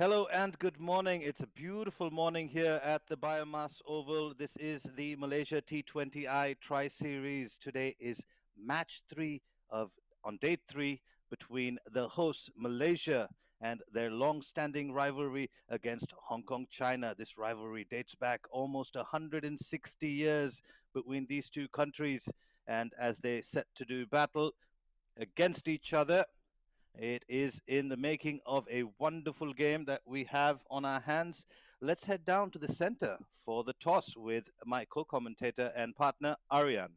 Hello and good morning. It's a beautiful morning here at the Biomass Oval. This is the Malaysia T20i Tri-Series. Today is match three of on day three between the hosts Malaysia and their long-standing rivalry against Hong Kong, China. This rivalry dates back almost 160 years between these two countries, and as they set to do battle against each other, it is in the making of a wonderful game that we have on our hands. Let's head down to the center for the toss with my co-commentator and partner, Aryan.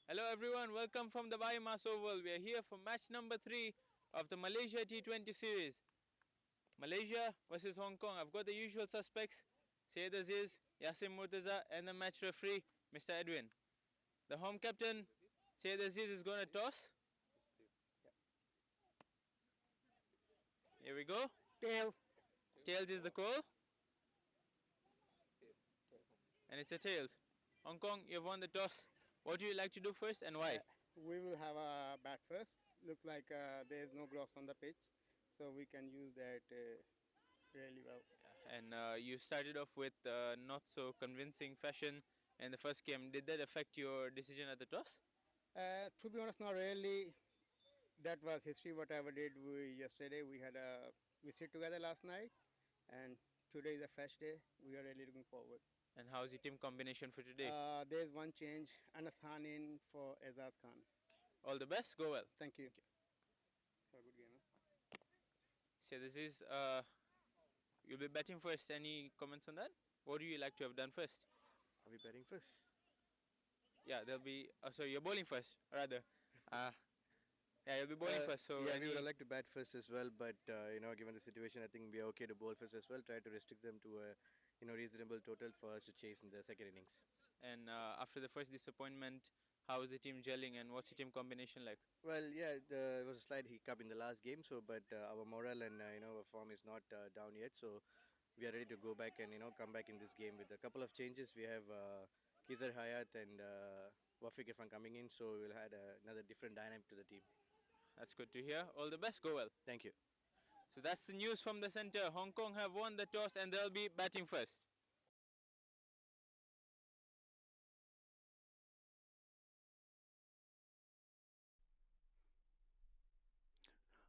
Hello everyone, welcome from the Biomass Oval. We are here for match number 3 of the Malaysia T20 series. Malaysia versus Hong Kong. I've got the usual suspects, Syed Aziz, Yasim Murtaza, and the match referee, Mr. Edwin. The home captain, Syed Aziz, is going to toss. Here we go. Tail. Tails is the call. And it's a tails. Hong Kong, you've won the toss. What do you like to do first and why? We will have a bat first. Looks like there is no grass on the pitch, so we can use that really well. And you started off with not so convincing fashion in the first game. Did that affect your decision at the toss? To be honest, not really. That was history. Whatever did we yesterday, we sit together last night, and today is a fresh day. We are really looking forward. And how's your team combination for today? There's one change, Anas Khan in for Azaz Khan. All the best. Go well. Thank you. Thank you. Have a good game. So this is you'll be batting first. Any comments on that? What do you like to have done first? Are we betting first? Yeah, there'll be. Sorry, you're bowling first, rather. Uh, yeah, you'll be bowling first. So yeah, we any, would have liked to bat first as well, but given the situation, I think we are okay to bowl first as well. Try to restrict them to a reasonable total for us to chase in the second innings. and after the first disappointment, how is the team gelling and what's your team combination like? Well, yeah, there was a slight hiccup in the last game, so but our morale and our form is not down yet, so we are ready to go back and come back in this game with a couple of changes. We have Kizar Hayat and Wafiq Irfan coming in, so we'll add another different dynamic to the team. That's good to hear. All the best. Go well. Thank you. So that's the news from the center. Hong Kong have won the toss and they'll be batting first.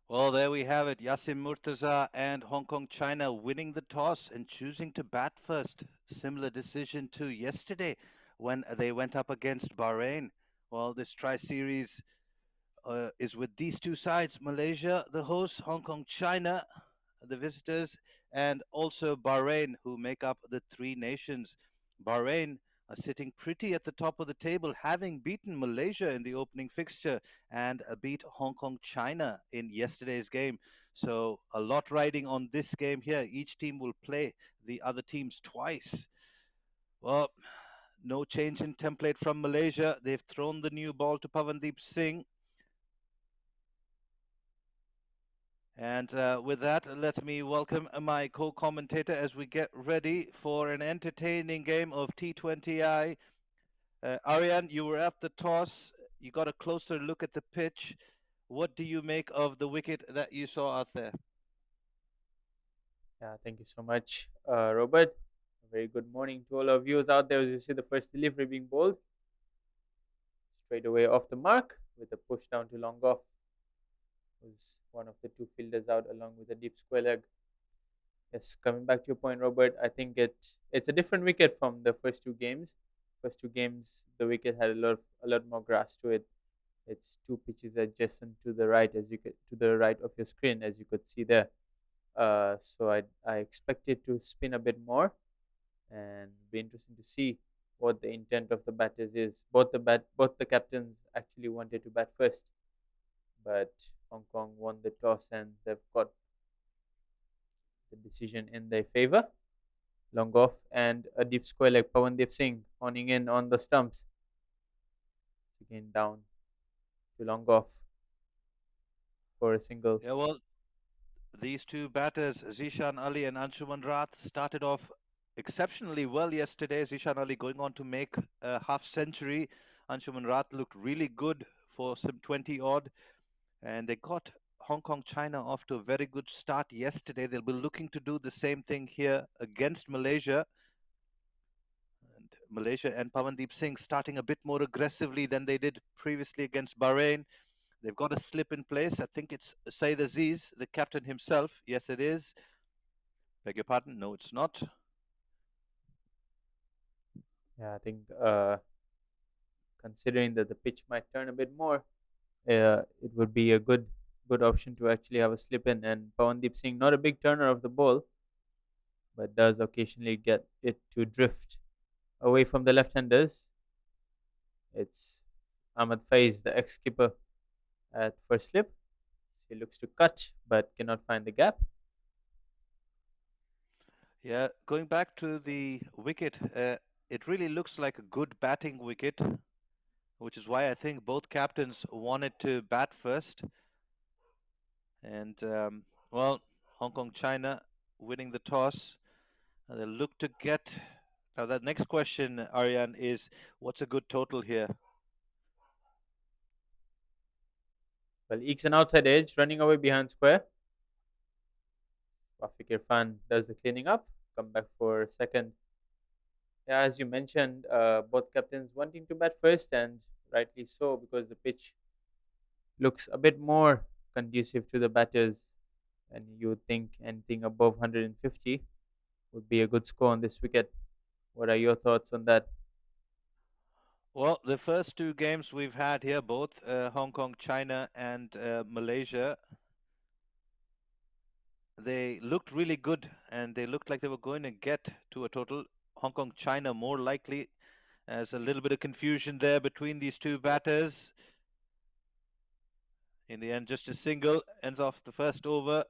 Well, there we have it. Yasim Murtaza and Hong Kong China winning the toss and choosing to bat first. Similar decision to yesterday when they went up against Bahrain. Well, this tri series is with these two sides: Malaysia, the hosts, Hong Kong, China, the visitors, and also Bahrain, who make up the three nations. Bahrain are sitting pretty at the top of the table, having beaten Malaysia in the opening fixture and beat Hong Kong, China in yesterday's game. So, a lot riding on this game here. Each team will play the other teams twice. Well, no change in template from Malaysia. They've thrown the new ball to Pavandeep Singh. And with that, let me welcome my co commentator as we get ready for an entertaining game of T20i. Aryan, you were at the toss. You got a closer look at the pitch. What do you make of the wicket that you saw out there? Yeah, thank you so much, Robert. A very good morning to all our viewers out there. As you see the first delivery being bowled straight away off the mark with a push down to long off. Was one of the two fielders out along with a deep square leg. Yes, coming back to your point, Robert, I think it's a different wicket from the first two games. First two games, the wicket had a lot more grass to it. It's two pitches adjacent to the right, to the right of your screen, as you could see there. So I expect it to spin a bit more, and be interesting to see what the intent of the batters is. Both the captains actually wanted to bat first, but Hong Kong won the toss and they've got the decision in their favor. Long off and a deep square leg. Pawandeep Singh honing in on the stumps. It's again down to long off for a single. Yeah, well, these two batters, Zishan Ali and Anshuman Rath, started off exceptionally well yesterday. Zishan Ali going on to make a half century. Anshuman Rath looked really good for some 20 odd. And they got Hong Kong China off to a very good start yesterday. They'll be looking to do the same thing here against Malaysia. And Malaysia and Pavandeep Singh starting a bit more aggressively than they did previously against Bahrain. They've got a slip in place. I think it's Saeed Aziz, the captain himself. Yes, it is. Beg your pardon? No, it's not. Yeah, I think considering that the pitch might turn a bit more, it would be a good option to actually have a slip in. And Pawandeep Singh, not a big turner of the ball, but does occasionally get it to drift away from the left-handers. It's Ahmad Faiz, the ex-skipper, at first slip. He looks to cut but cannot find the gap. Yeah, going back to the wicket, it really looks like a good batting wicket, which is why I think both captains wanted to bat first. And, well, Hong Kong China winning the toss. They look to get. Now, that next question, Aryan, is what's a good total here? Well, ekes an outside edge, running away behind square. Wafiq Irfan does the cleaning up, come back for second. Yeah, as you mentioned, both captains wanting to bat first, and rightly so, because the pitch looks a bit more conducive to the batters, and you would think anything above 150. would be a good score on this wicket. What are your thoughts on that? Well, the first two games we've had here, both Hong Kong, China, and Malaysia, they looked really good and they looked like they were going to get to a total. Hong Kong, China more likely, as a little bit of confusion there between these two batters. In the end, just a single ends off the first over.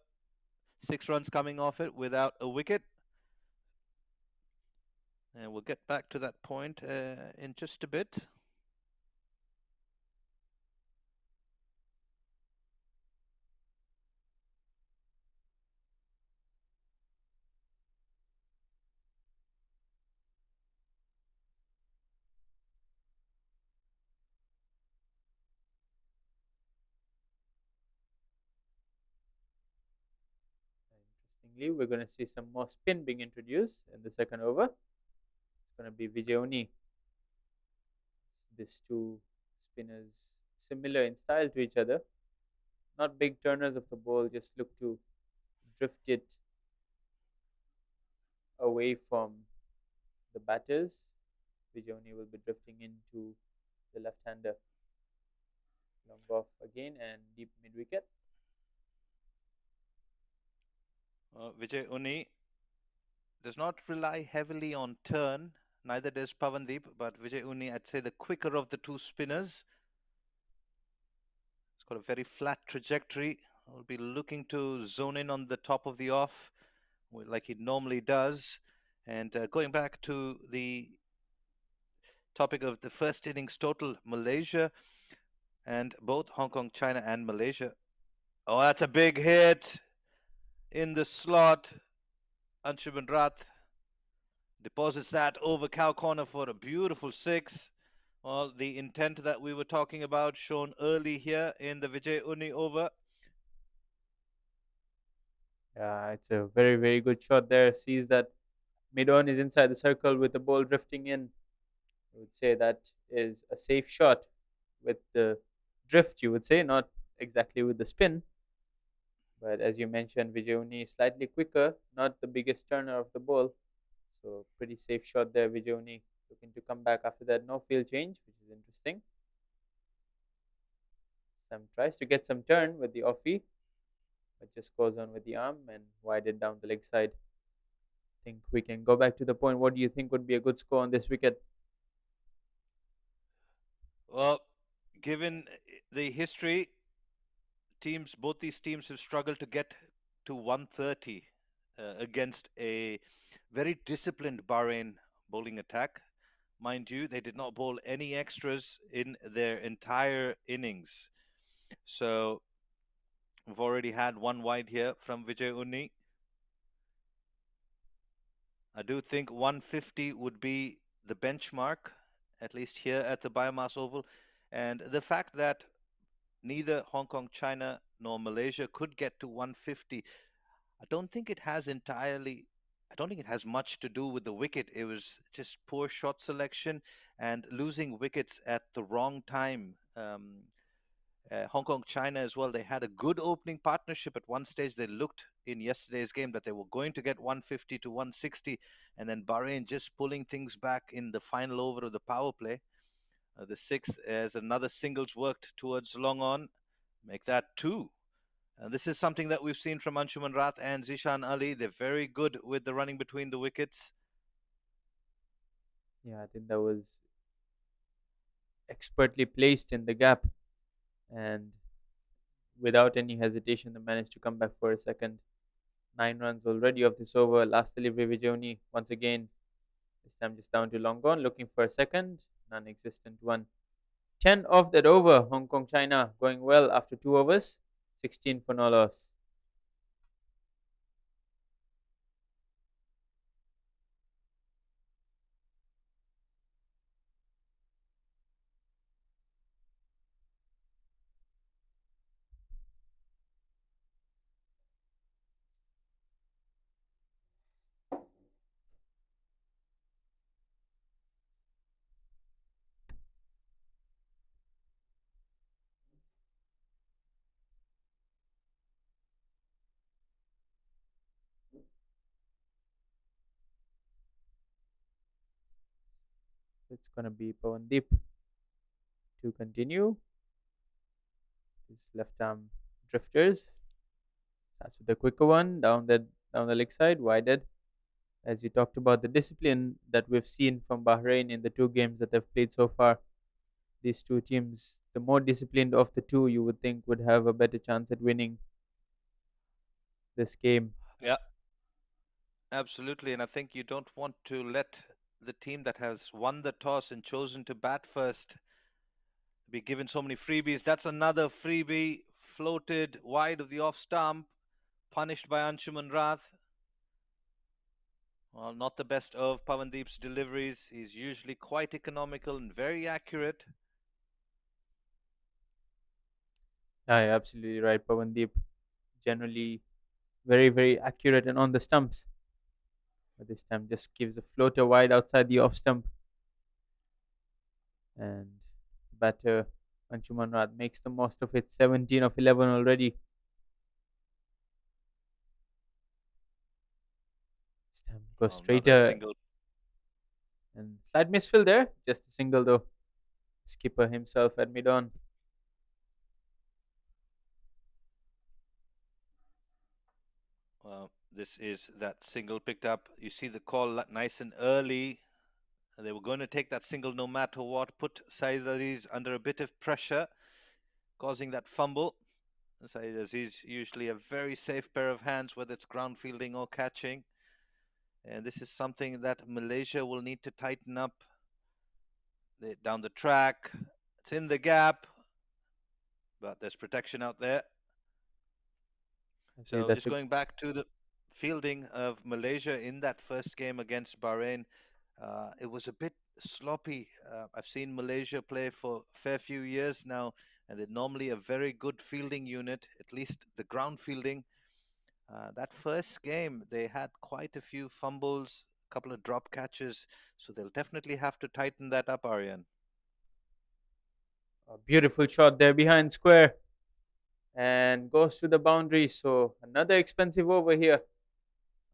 6 runs coming off it without a wicket. And we'll get back to that point in just a bit. Interestingly, we're going to see some more spin being introduced in the second over. It's going to be Vijay. These two spinners similar in style to each other. Not big turners of the ball, just look to drift it away from the batters. Vijay will be drifting into the left-hander. Long off again and deep mid-wicket. Vijay Uni does not rely heavily on turn, neither does Pavandeep, but Vijay Uni, I'd say the quicker of the two spinners. It's got a very flat trajectory. Will be looking to zone in on the top of the off, like he normally does. And going back to the topic of the first innings total, Malaysia and both Hong Kong, China, and Malaysia. Oh, that's a big hit in the slot. Anshuman Rath deposits that over cow corner for a beautiful six. Well, the intent that we were talking about shown early here in the Vijay Uni over. Yeah, it's a very, very good shot there. Sees that mid-on is inside the circle with the ball drifting in. I would say that is a safe shot with the drift, you would say, not exactly with the spin. But as you mentioned, Vijayuni is slightly quicker, not the biggest turner of the ball. So pretty safe shot there, Vijayuni. Looking to come back after that. No field change, which is interesting. Sam tries to get some turn with the offie, but just goes on with the arm and wide it down the leg side. I think we can go back to the point. What do you think would be a good score on this wicket? Well, given the history, both these teams have struggled to get to 130 against a very disciplined Bahrain bowling attack. Mind you, they did not bowl any extras in their entire innings. So we've already had one wide here from Vijay Unni. I do think 150 would be the benchmark, at least here at the Biomass Oval. And the fact that neither Hong Kong, China, nor Malaysia could get to 150, I don't think it has much to do with the wicket. It was just poor shot selection and losing wickets at the wrong time. Hong Kong, China as well. They had a good opening partnership at one stage. They looked in yesterday's game that they were going to get 150 to 160, and then Bahrain just pulling things back in the final over of the power play. The sixth, as another singles worked towards long on, make that two. And this is something that we've seen from Anshuman Rath and Zishan Ali. They're very good with the running between the wickets. Yeah, I think that was expertly placed in the gap, and without any hesitation, they managed to come back for a second. 9 runs already off this over. Last delivery, Vijayuni once again. This time just down to long gone, looking for a second. Non-existent one. 10 off that over. Hong Kong, China going well after 2 overs. 16 for no loss. It's going to be Pawandeep to continue. His left arm drifters. Starts with a quicker one down the leg side, wided. As you talked about the discipline that we've seen from Bahrain in the two games that they've played so far. These two teams, the more disciplined of the two, you would think would have a better chance at winning this game. Yeah, absolutely. And I think you don't want to let the team that has won the toss and chosen to bat first be given so many freebies. That's another freebie floated wide of the off stump, punished by Anshuman Rath. Well, not the best of Pavandeep's deliveries. He's usually quite economical and very accurate. Yeah, you're absolutely right. Pawandeep generally very, very accurate and on the stumps. But this time just gives a floater wide outside the off stump. And batter Anshuman Rath makes the most of it. 17 of 11 already. This time goes Another straighter single. and slight misfill there. Just a single though. Skipper himself at mid on. This is that single picked up. You see the call nice and early. They were going to take that single no matter what, put Saeed Aziz under a bit of pressure, causing that fumble. Saeed Aziz usually a very safe pair of hands, whether it's ground fielding or catching. And this is something that Malaysia will need to tighten up down the track. It's in the gap, but there's protection out there. I say So that's just a going back to the fielding of Malaysia in that first game against Bahrain, it was a bit sloppy. I've seen Malaysia play for a fair few years now, and they're normally a very good fielding unit, at least the ground fielding. That first game, they had quite a few fumbles, a couple of drop catches, so they'll definitely have to tighten that up, Aryan. beautiful shot there behind square and goes to the boundary. So another expensive over here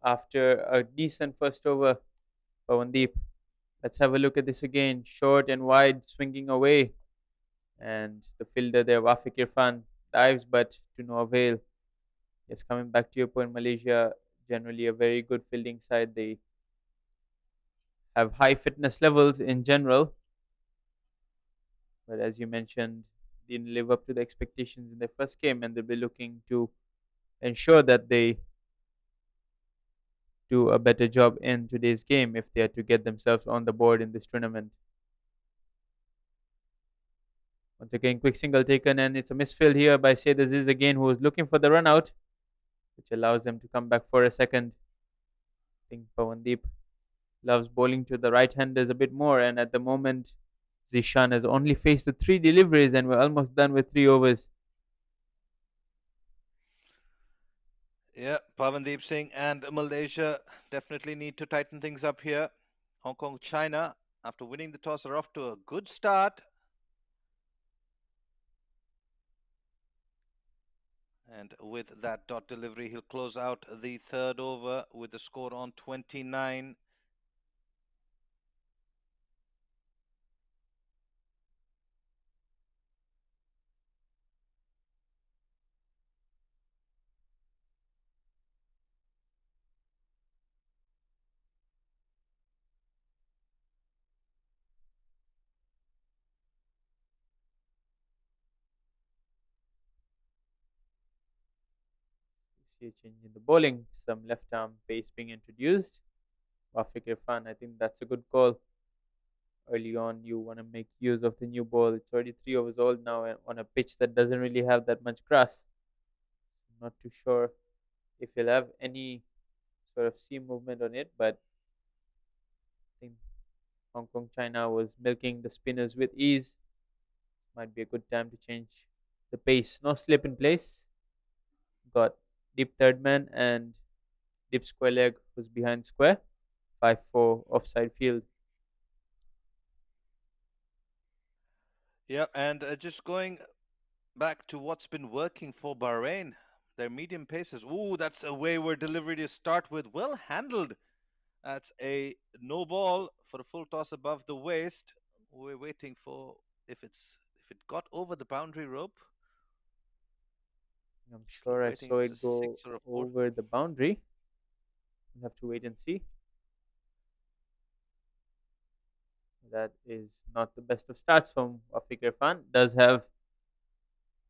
after a decent first over. Pawandeep. Let's have a look at this again. Short and wide, swinging away. And the fielder there, Wafiq Irfan, dives but to no avail. Yes, coming back to your point, Malaysia generally a very good fielding side. They have high fitness levels in general, but as you mentioned, didn't live up to the expectations in their first game, and they'll be looking to ensure that they do a better job in today's game if they are to get themselves on the board in this tournament. Once again, quick single taken, and it's a misfield here by Said Aziz again, who is looking for the run out, which allows them to come back for a second. I think Pawandeep loves bowling to the right handers a bit more, and at the moment, Zishan has only faced the three deliveries, and we're almost done with 3 overs. Yeah, Pavandeep Singh and Malaysia definitely need to tighten things up here. Hong Kong, China, after winning the toss, are off to a good start. And with that dot delivery, he'll close out the third over with the score on 29. You see a change in the bowling, some left arm pace being introduced. Wafiq Irfan, I think that's a good call. Early on, you want to make use of the new ball. It's already 3 overs old now, and on a pitch that doesn't really have that much grass. I'm not too sure if you'll have any sort of seam movement on it, but I think Hong Kong China was milking the spinners with ease. Might be a good time to change the pace. No slip in place. Got deep third man and deep square leg who's behind square. 5-4 offside field. Yeah, and just going back to what's been working for Bahrain, their medium paces. Ooh, that's a wayward delivery to start with. Well handled That's a no ball for a full toss above the waist. We're waiting for if it got over the boundary rope. I'm Still sure I waiting if saw it's a it go six or a four. over the boundary. We'll have to wait and see. That is not the best of starts from Wafiq Irfan. Does have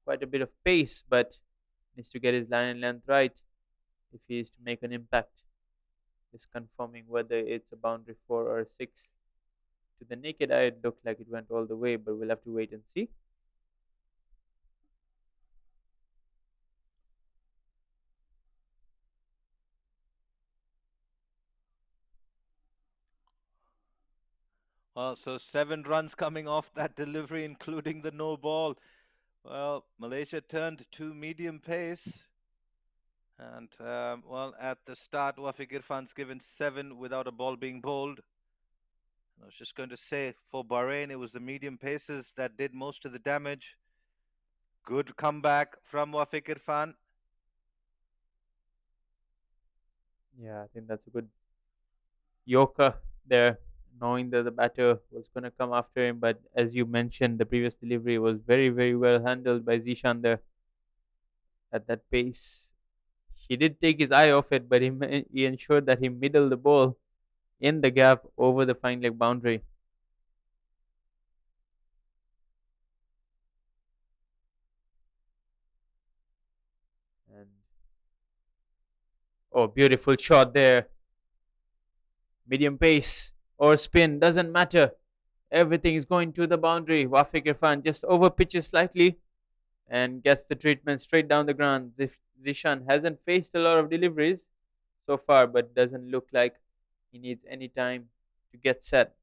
quite a bit of pace, but needs to get his line and length right if he is to make an impact. Just confirming whether it's a boundary 4 or a 6. To the naked eye, it looked like it went all the way, but we'll have to wait and see. Well, so 7 runs coming off that delivery, including the no ball. Well, Malaysia turned to medium pace. And, well, at the start, Wafiq Irfan's given 7 without a ball being bowled. I was just going to say, for Bahrain, it was the medium paces that did most of the damage. Good comeback from Wafiq Irfan. Yeah, I think that's a good Yorker there, knowing that the batter was going to come after him. But as you mentioned, the previous delivery was very, very well handled by Zishan there at that pace. He did take his eye off it, but he ensured that he middled the ball in the gap over the fine leg boundary. And oh, beautiful shot there. Medium pace or spin, doesn't matter. Everything is going to the boundary. Wafiq Irfan just over pitches slightly and gets the treatment straight down the ground. Zishan hasn't faced a lot of deliveries so far, but doesn't look like he needs any time to get set.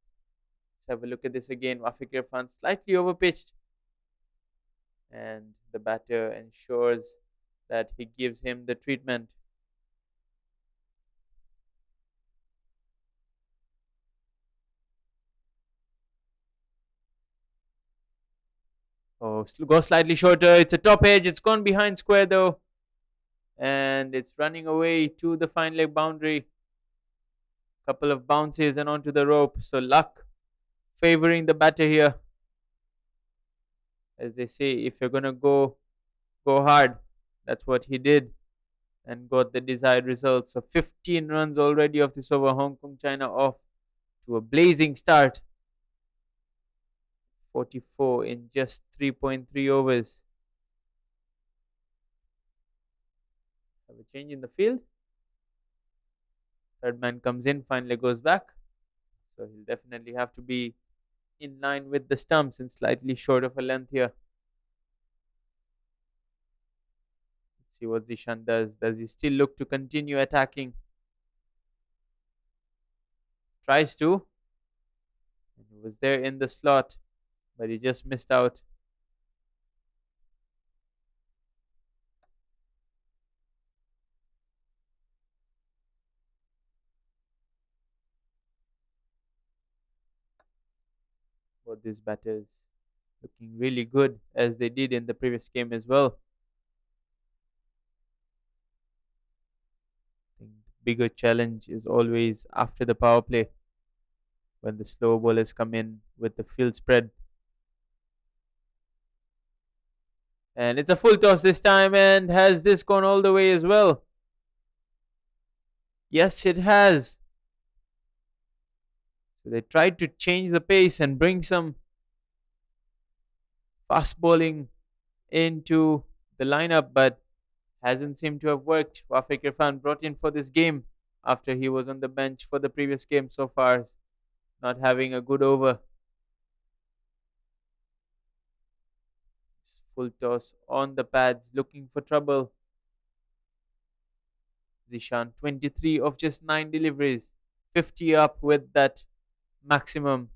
Let's have a look at this again. Wafiq Irfan slightly overpitched, and the batter ensures that he gives him the treatment. Oh, go slightly shorter. It's a top edge. It's gone behind square though, and it's running away to the fine leg boundary. Couple of bounces and onto the rope. So luck favoring the batter here. As they say, if you're gonna go hard. That's what he did and got the desired results. So 15 runs already of this over. Hong Kong, China off to a blazing start. 44 in just 3.3 overs. Have a change in the field. Third man comes in, finally goes back. So he'll definitely have to be in line with the stumps and slightly short of a length here. Let's see what Zishan does. Does he still look to continue attacking? Tries to. And he was there in the slot, but he just missed out. Both these batters looking really good as they did in the previous game as well. I think the bigger challenge is always after the power play when the slow bowlers come in with the field spread. And it's a full toss this time, and has this gone all the way as well? Yes, it has. So they tried to change the pace and bring some fast bowling into the lineup, but hasn't seemed to have worked. Wafiq Irfan brought in for this game after he was on the bench for the previous game so far, not having a good over. Full toss on the pads, looking for trouble. Zishan, 23 of just 9 deliveries, 50 up with that maximum.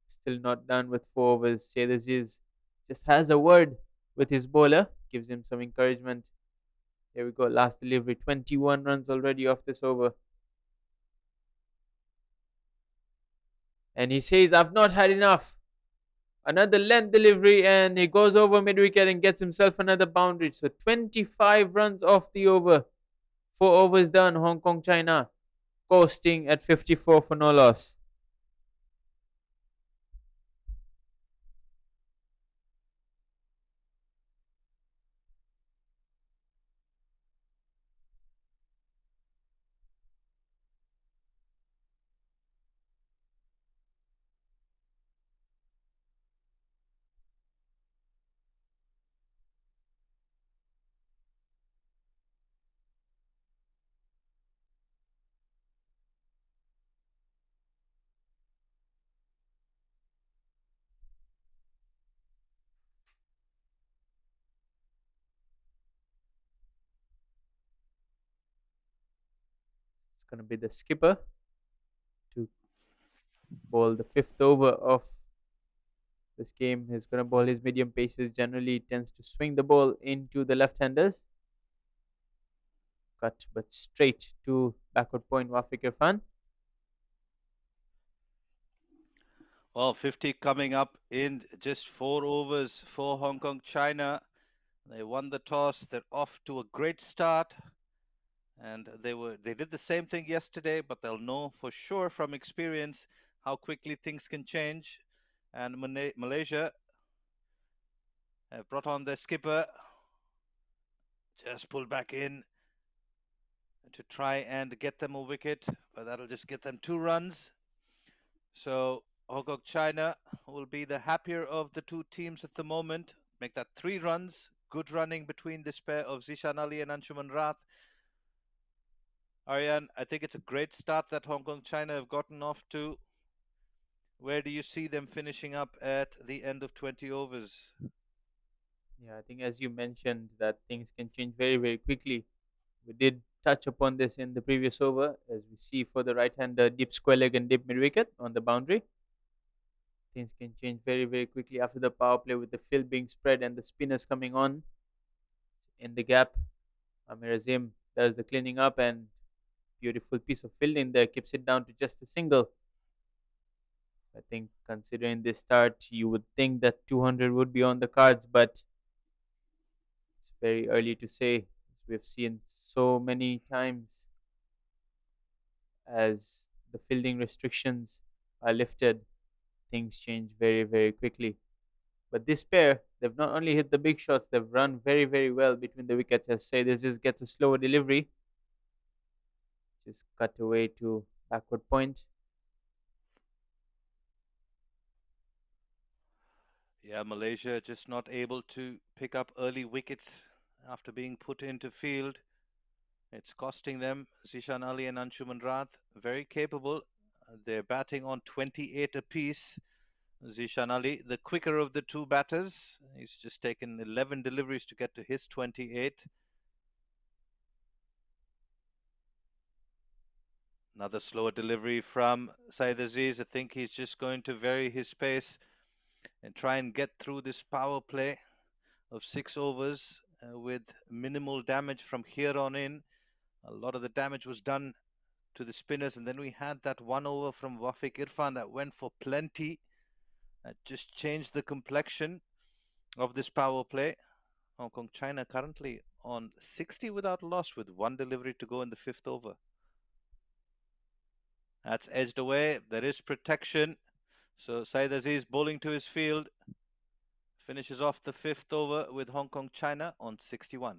Still not done with 4 overs. Says just has a word with his bowler, gives him some encouragement. Here we go, last delivery, 21 runs already off this over. And he says, I've not had enough. Another length delivery, and he goes over mid wicket and gets himself another boundary. So 25 runs off the over 4 overs done. Hong Kong, China coasting at 54 for no loss. It's going to be the skipper to bowl the fifth over of this game. He's going to bowl his medium paces. Generally tends to swing the ball into the left-handers. Cut but straight to backward point Wafiq Irfan. Well, 50 coming up in just 4 overs for Hong Kong, China. They won the toss. They're off to a great start. And they did the same thing yesterday, but they'll know for sure from experience how quickly things can change. And Malaysia have brought on their skipper. Just pulled back in to try and get them a wicket, but that'll just get them 2 runs. So Hong Kong, China will be the happier of the 2 teams at the moment. Make that 3 runs. Good running between this pair of Zishan Ali and Anshuman Rath. Aryan, I think it's a great start that Hong Kong, China have gotten off to. Where do you see them finishing up at the end of 20 overs? Yeah, I think as you mentioned that things can change very, very quickly. We did touch upon this in the previous over, as we see for the right-hander deep square leg and deep mid-wicket on the boundary. Things can change very, very quickly after the power play with the field being spread and the spinners coming on in the gap. Amir Azim does the cleaning up and beautiful piece of fielding there, keeps it down to just a single. I think considering this start, you would think that 200 would be on the cards, but it's very early to say. We've seen so many times as the fielding restrictions are lifted, things change very, very quickly. But this pair, they've not only hit the big shots, they've run very, very well between the wickets. As say, this just gets a slower delivery. Just cut away to backward point. Yeah, Malaysia just not able to pick up early wickets after being put into field. It's costing them. Zishan Ali and Anshuman Rath, very capable. They're batting on 28 apiece. Zishan Ali, the quicker of the 2 batters. He's just taken 11 deliveries to get to his 28. Another slower delivery from Saeed Aziz. I think he's just going to vary his pace and try and get through this power play of 6 overs with minimal damage from here on in. A lot of the damage was done to the spinners, and then we had that 1 over from Wafiq Irfan that went for plenty. That just changed the complexion of this power play. Hong Kong, China currently on 60 without loss with 1 delivery to go in the 5th over. That's edged away. There is protection. So Saeed Aziz bowling to his field. Finishes off the 5th over with Hong Kong, China on 61.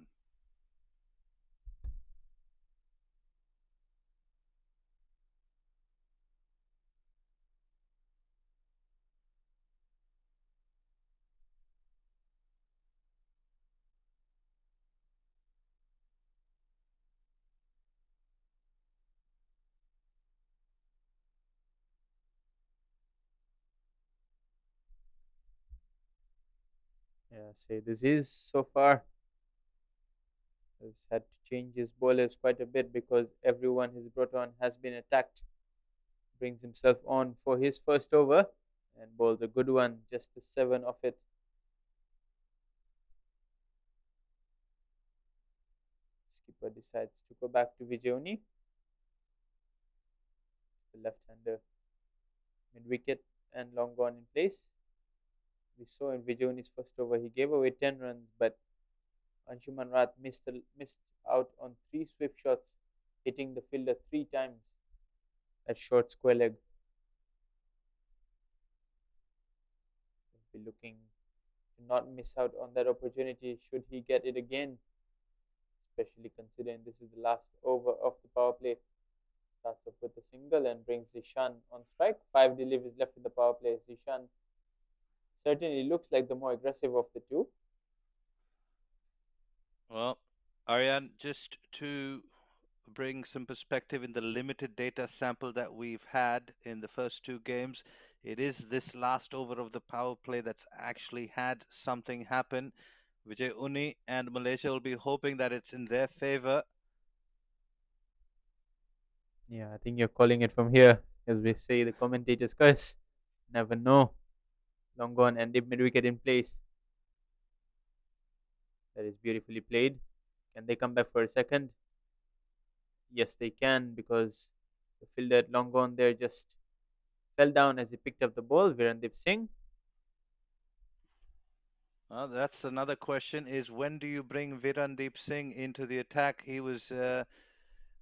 Yeah, say this is so far has had to change his bowlers quite a bit because everyone he's brought on has been attacked. Brings himself on for his first over and bowls a good one, just the 7 of it. Skipper decides to go back to Vijayoni, the left-hander mid wicket and long gone in place. We saw in Vijayoni's first over he gave away 10 runs, but Anshuman Rath missed out on three swift shots, hitting the fielder three times at short square leg. He'll be looking to not miss out on that opportunity should he get it again, especially considering this is the last over of the power play. Starts off with a single and brings Zishan on strike. 5 deliveries left in the power play. Zishan certainly looks like the more aggressive of the two. Well, Aryan, just to bring some perspective in the limited data sample that we've had in the first two games, it is this last over of the power play that's actually had something happen. Vijay Uni and Malaysia will be hoping that it's in their favor. Yeah, I think you're calling it from here. As we say, the commentators curse. Never know. Long gone and the mid wicket in place. That is beautifully played. Can they come back for a second? Yes, they can, because the fielder at long gone there just fell down as he picked up the ball. Virandip Singh. Well, that's another question: is when do you bring Virandeep Singh into the attack? He was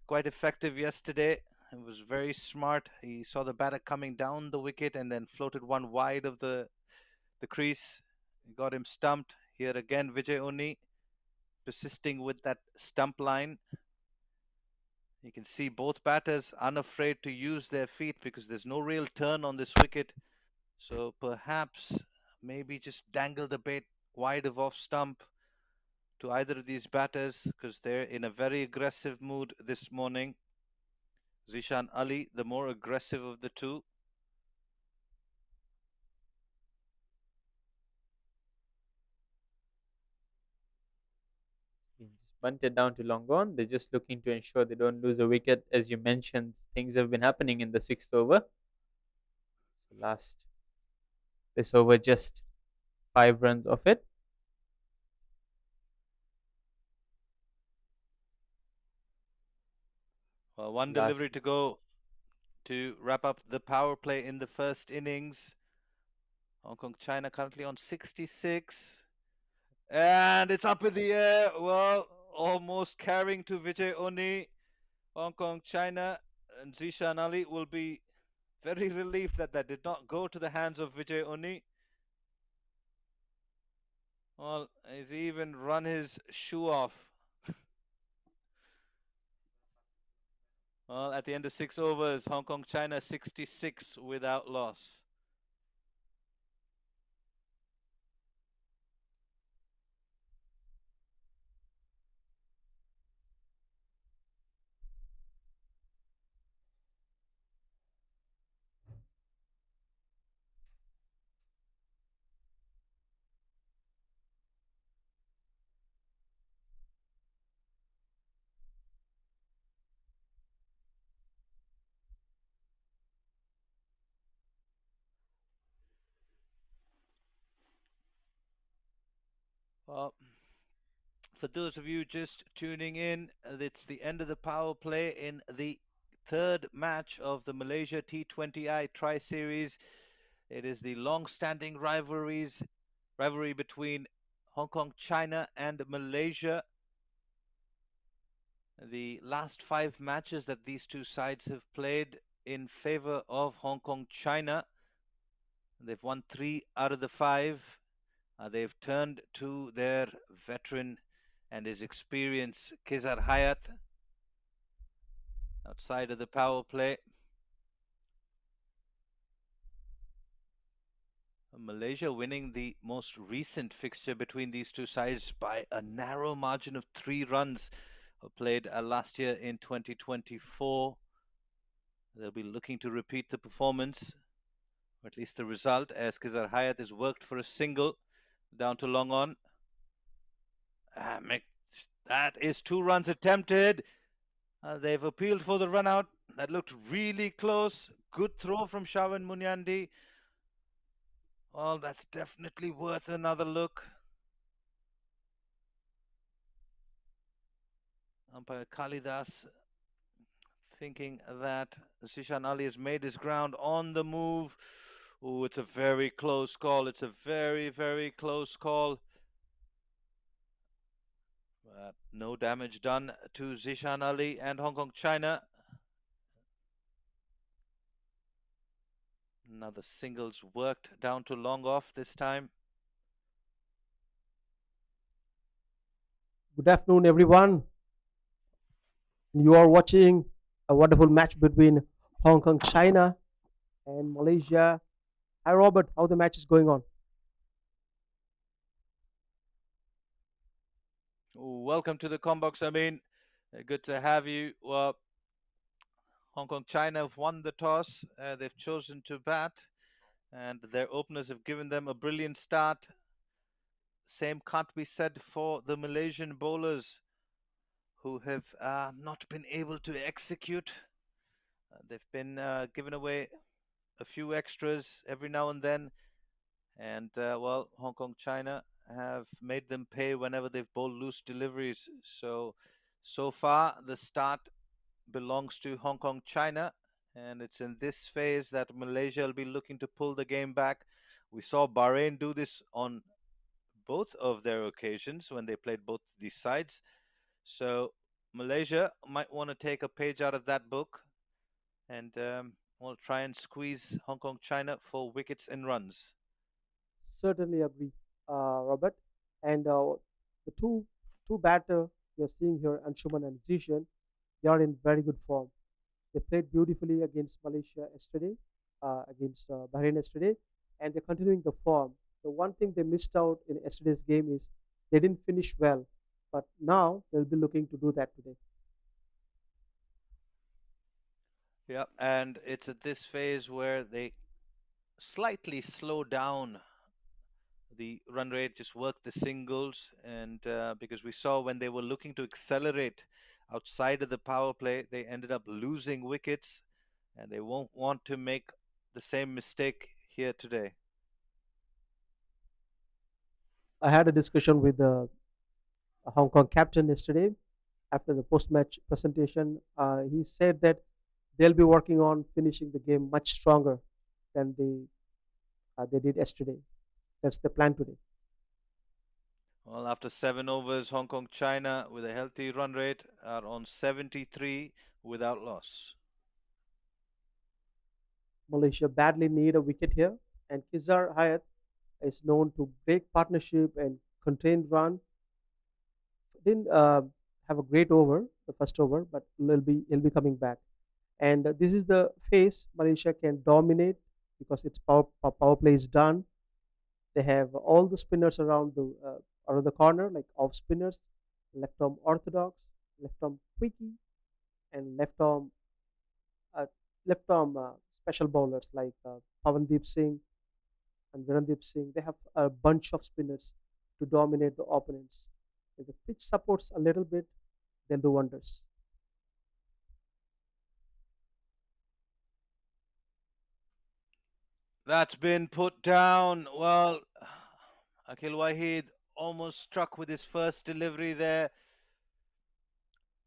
quite effective yesterday. It was very smart. He saw the batter coming down the wicket and then floated one wide of the crease. He got him stumped. Here again, Vijay Uni persisting with that stump line. You can see both batters unafraid to use their feet because there's no real turn on this wicket. So perhaps maybe just dangle the bait wide of off stump to either of these batters because they're in a very aggressive mood this morning. Zishan Ali, the more aggressive of the two. Just bunted down to long gone. They're just looking to ensure they don't lose a wicket. As you mentioned, things have been happening in the sixth over. So this over, just 5 runs off it. Well, one Last delivery to go to wrap up the power play in the first innings. Hong Kong China currently on 66. And it's up in the air. Well, almost carrying to Vijay Oni. Hong Kong China and Zishan Ali will be very relieved that that did not go to the hands of Vijay Oni. Well, he's even run his shoe off. Well, at the end of 6 overs, Hong Kong China 66 without loss. Well, for those of you just tuning in, it's the end of the power play in the third match of the Malaysia T20i Tri Series. It is the long-standing rivalry between Hong Kong, China, and Malaysia. The last 5 matches that these two sides have played in favor of Hong Kong, China. They've won 3 out of the 5. They've turned to their veteran and his experience, Kizar Hayat, outside of the power play. Malaysia winning the most recent fixture between these two sides by a narrow margin of 3 runs, played last year in 2024. They'll be looking to repeat the performance, or at least the result, as Kizar Hayat has worked for a single down to long on. That is 2 runs attempted. They've appealed for the run out. That looked really close. Good throw from Shawan Munyandi. Well, that's definitely worth another look. Umpire Kalidas thinking that Zishan Ali has made his ground on the move. Oh, it's a very close call. It's a very, very close call. No damage done to Zishan Ali and Hong Kong China. Another singles worked down to long off this time. Good afternoon, everyone. You are watching a wonderful match between Hong Kong, China, and Malaysia. Hi, Robert. How the match is going on? Welcome to the Combox. Good to have you. Well, Hong Kong China have won the toss. They've chosen to bat, and their openers have given them a brilliant start. Same can't be said for the Malaysian bowlers, who have not been able to execute. They've been giving away a few extras every now and then, and well, Hong Kong China have made them pay whenever they've bowled loose deliveries. So far the start belongs to Hong Kong China, and it's in this phase that Malaysia will be looking to pull the game back. We saw Bahrain do this on both of their occasions when they played both these sides. So Malaysia might want to take a page out of that book, and we'll try and squeeze Hong Kong China for wickets and runs. Certainly agree, Robert. And the two batter we are seeing here, Anshuman and Zishan, they are in very good form. They played beautifully against Malaysia yesterday, against Bahrain yesterday, and they're continuing the form. The one thing they missed out in yesterday's game is they didn't finish well, but now they'll be looking to do that today. Yeah, and it's at this phase where they slightly slow down the run rate, just work the singles, and because we saw when they were looking to accelerate outside of the power play, they ended up losing wickets, and they won't want to make the same mistake here today. I had a discussion with the Hong Kong captain yesterday after the post-match presentation. He said that they'll be working on finishing the game much stronger than they did yesterday. That's the plan today. Well, after 7 overs, Hong Kong China with a healthy run rate are on 73 without loss. Malaysia badly need a wicket here, and Kizar Hayat is known to break partnership and contain run. Didn't have a great over the first over, but he'll be coming back. And this is the phase Malaysia can dominate because its power play is done. They have all the spinners around the corner, like off spinners, left arm orthodox, left arm quickie, and uh, left arm special bowlers like Pavandeep Singh and Virandeep Singh. They have a bunch of spinners to dominate the opponents. If the pitch supports a little bit, they'll do wonders. That's been put down. Well, Akhil Wahid almost struck with his first delivery there.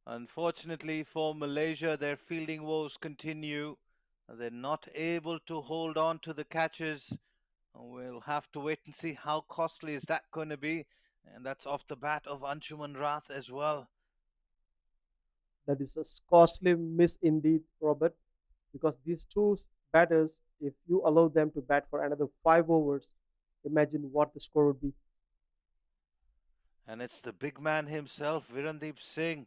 Unfortunately for Malaysia, their fielding woes continue. They're not able to hold on to the catches. We'll have to wait and see how costly is that going to be. And that's off the bat of Anshuman Rath as well. That is a costly miss indeed, Robert, because these two batters, if you allow them to bat for another 5 overs, imagine what the score would be. And it's the big man himself, Virandeep Singh.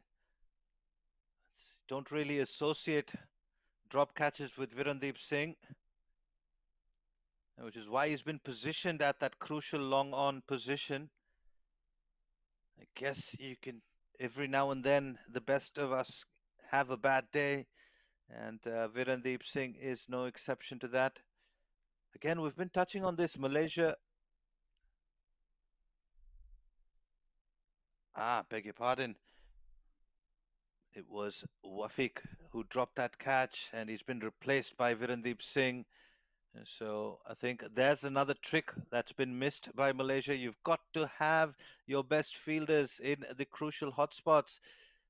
Don't really associate drop catches with Virandeep Singh, which is why he's been positioned at that crucial long on position. I guess you can, every now and then, the best of us have a bad day, and Virandeep Singh is no exception to that. Again, we've been touching on this. Malaysia. Beg your pardon. It was Wafiq who dropped that catch, and he's been replaced by Virandeep Singh. So I think there's another trick that's been missed by Malaysia. You've got to have your best fielders in the crucial hotspots.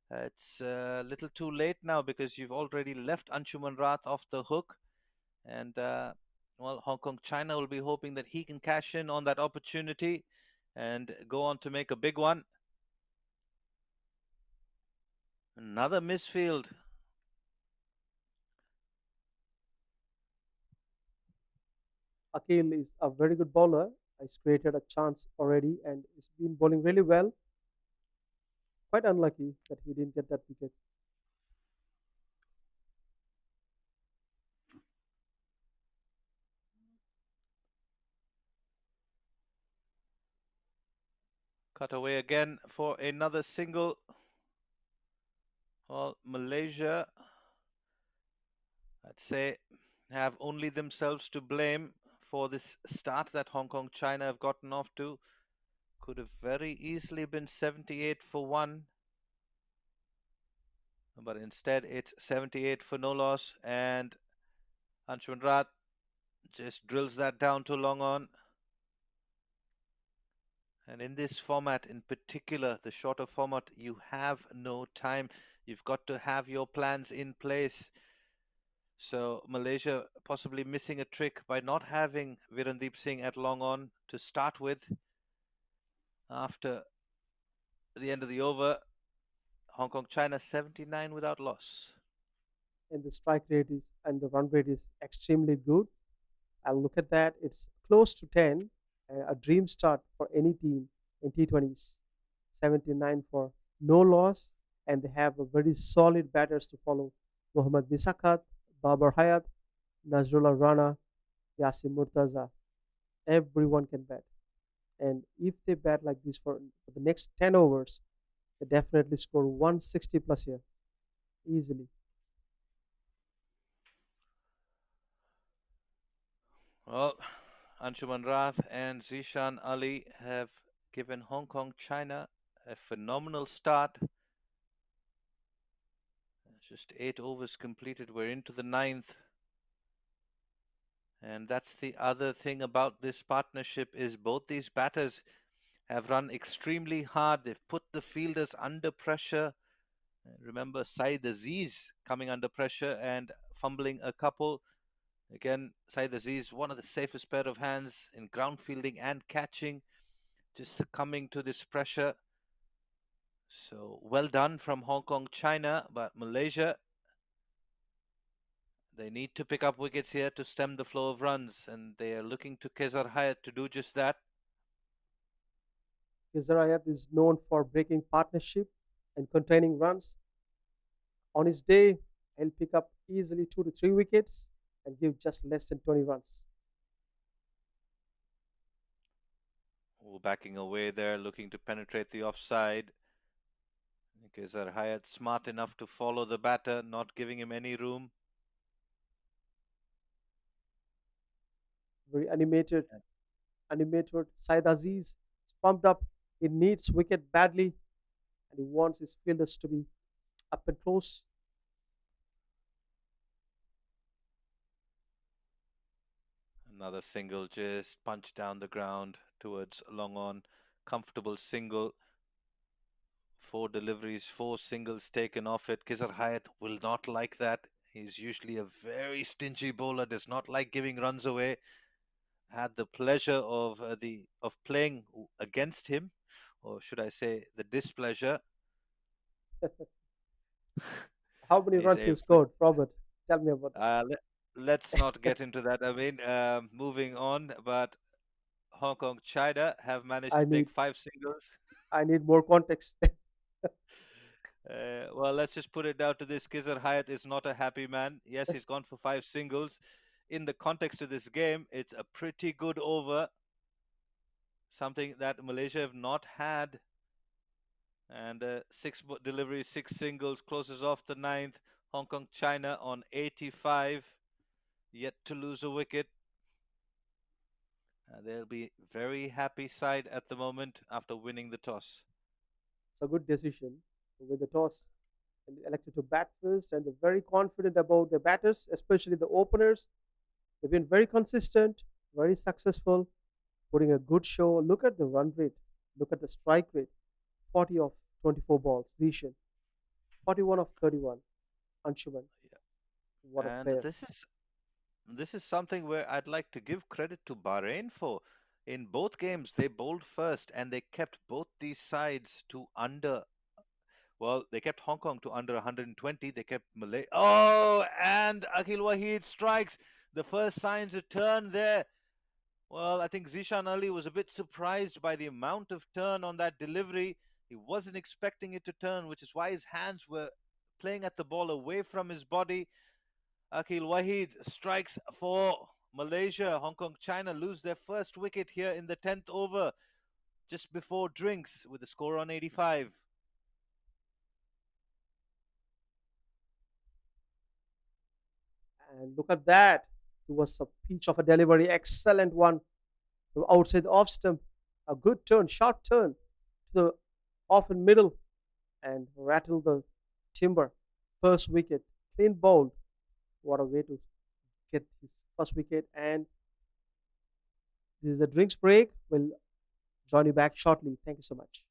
It's a little too late now because you've already left Anshuman Rath off the hook. And, well, Hong Kong China will be hoping that he can cash in on that opportunity and go on to make a big one. Another misfield. Akil is a very good bowler. He's created a chance already and he's been bowling really well. Quite unlucky that he didn't get that wicket. Cut away again for another single. Well, Malaysia, I'd say, have only themselves to blame for this start that Hong Kong China have gotten off to. Could have very easily been 78 for one, but instead it's 78 for no loss, and Anshuman Rath just drills that down to long on. And in this format in particular, the shorter format, you have no time. You've got to have your plans in place. So Malaysia possibly missing a trick by not having Virendeep Singh at long on to start with. After the end of the over, Hong Kong China 79 without loss. And the strike rate is and the run rate is extremely good. And look at that, it's close to 10, a dream start for any team in T20s. 79 for no loss, and they have a very solid batters to follow. Mohammad Bisakat, Babar Hayat, Nazrullah Rana, Yasim Murtaza. Everyone can bat. And if they bat like this for the next 10 overs, they definitely score 160 plus here, easily. Well, Anshuman Rath and Zishan Ali have given Hong Kong China a phenomenal start. Just 8 overs completed. We're into the ninth. And that's the other thing about this partnership is both these batters have run extremely hard. They've put the fielders under pressure. Remember Saeed Aziz coming under pressure and fumbling a couple. Again, Saeed Aziz, one of the safest pair of hands in ground fielding and catching, just succumbing to this pressure. So well done from Hong Kong, China, but Malaysia, they need to pick up wickets here to stem the flow of runs, and they are looking to Kezar Hayat to do just that. Hayat is known for breaking partnership and containing runs. On his day, he'll pick up easily 2 to 3 wickets and give just less than 20 runs. Oh, backing away there, looking to penetrate the offside. Kezar Hayat smart enough to follow the batter, not giving him any room. Very animated. Said Aziz is pumped up. He needs wicket badly, and he wants his fielders to be up and close. Another single just punched down the ground towards long on. Comfortable single. 4 deliveries, 4 singles taken off it. Kezar Hayat will not like that. He's usually a very stingy bowler, does not like giving runs away. Had the pleasure of playing against him, or should I say the displeasure. How many He's runs a you scored, Robert? Tell me about that. let's not get into that. I mean, moving on, but Hong Kong China have managed I to need take 5 singles. I need more context. Well, let's just put it down to this. Kizar Hayat is not a happy man. Yes, he's gone for 5 singles. In the context of this game, it's a pretty good over. Something that Malaysia have not had. And 6 deliveries, 6 singles, closes off the ninth. Hong Kong China on 85, yet to lose a wicket. They'll be very happy side at the moment after winning the toss. It's a good decision to win the toss and elected to bat first, and they're very confident about their batters, especially the openers. They've been very consistent, very successful, putting a good show. Look at the run rate. Look at the strike rate. 40 of 24 balls. Zishan. 41 of 31. Anshuman. What a And player. this is something where I'd like to give credit to Bahrain for. In both games, they bowled first and they kept both these sides to under Well, they kept Hong Kong to under 120. They kept Malay. Oh, and Akhil Wahid strikes. The first signs of turn there. Well, I think Zishan Ali was a bit surprised by the amount of turn on that delivery. He wasn't expecting it to turn, which is why his hands were playing at the ball away from his body. Akhil Wahid strikes for Malaysia. Hong Kong China lose their first wicket here in the 10th over, just before drinks, with the score on 85. And look at that. It was a peach of a delivery. Excellent one from outside the off stump. A good turn, sharp turn to the off and middle and rattle the timber. First wicket, clean bowled. What a way to get his first wicket. And this is a drinks break. We'll join you back shortly. Thank you so much.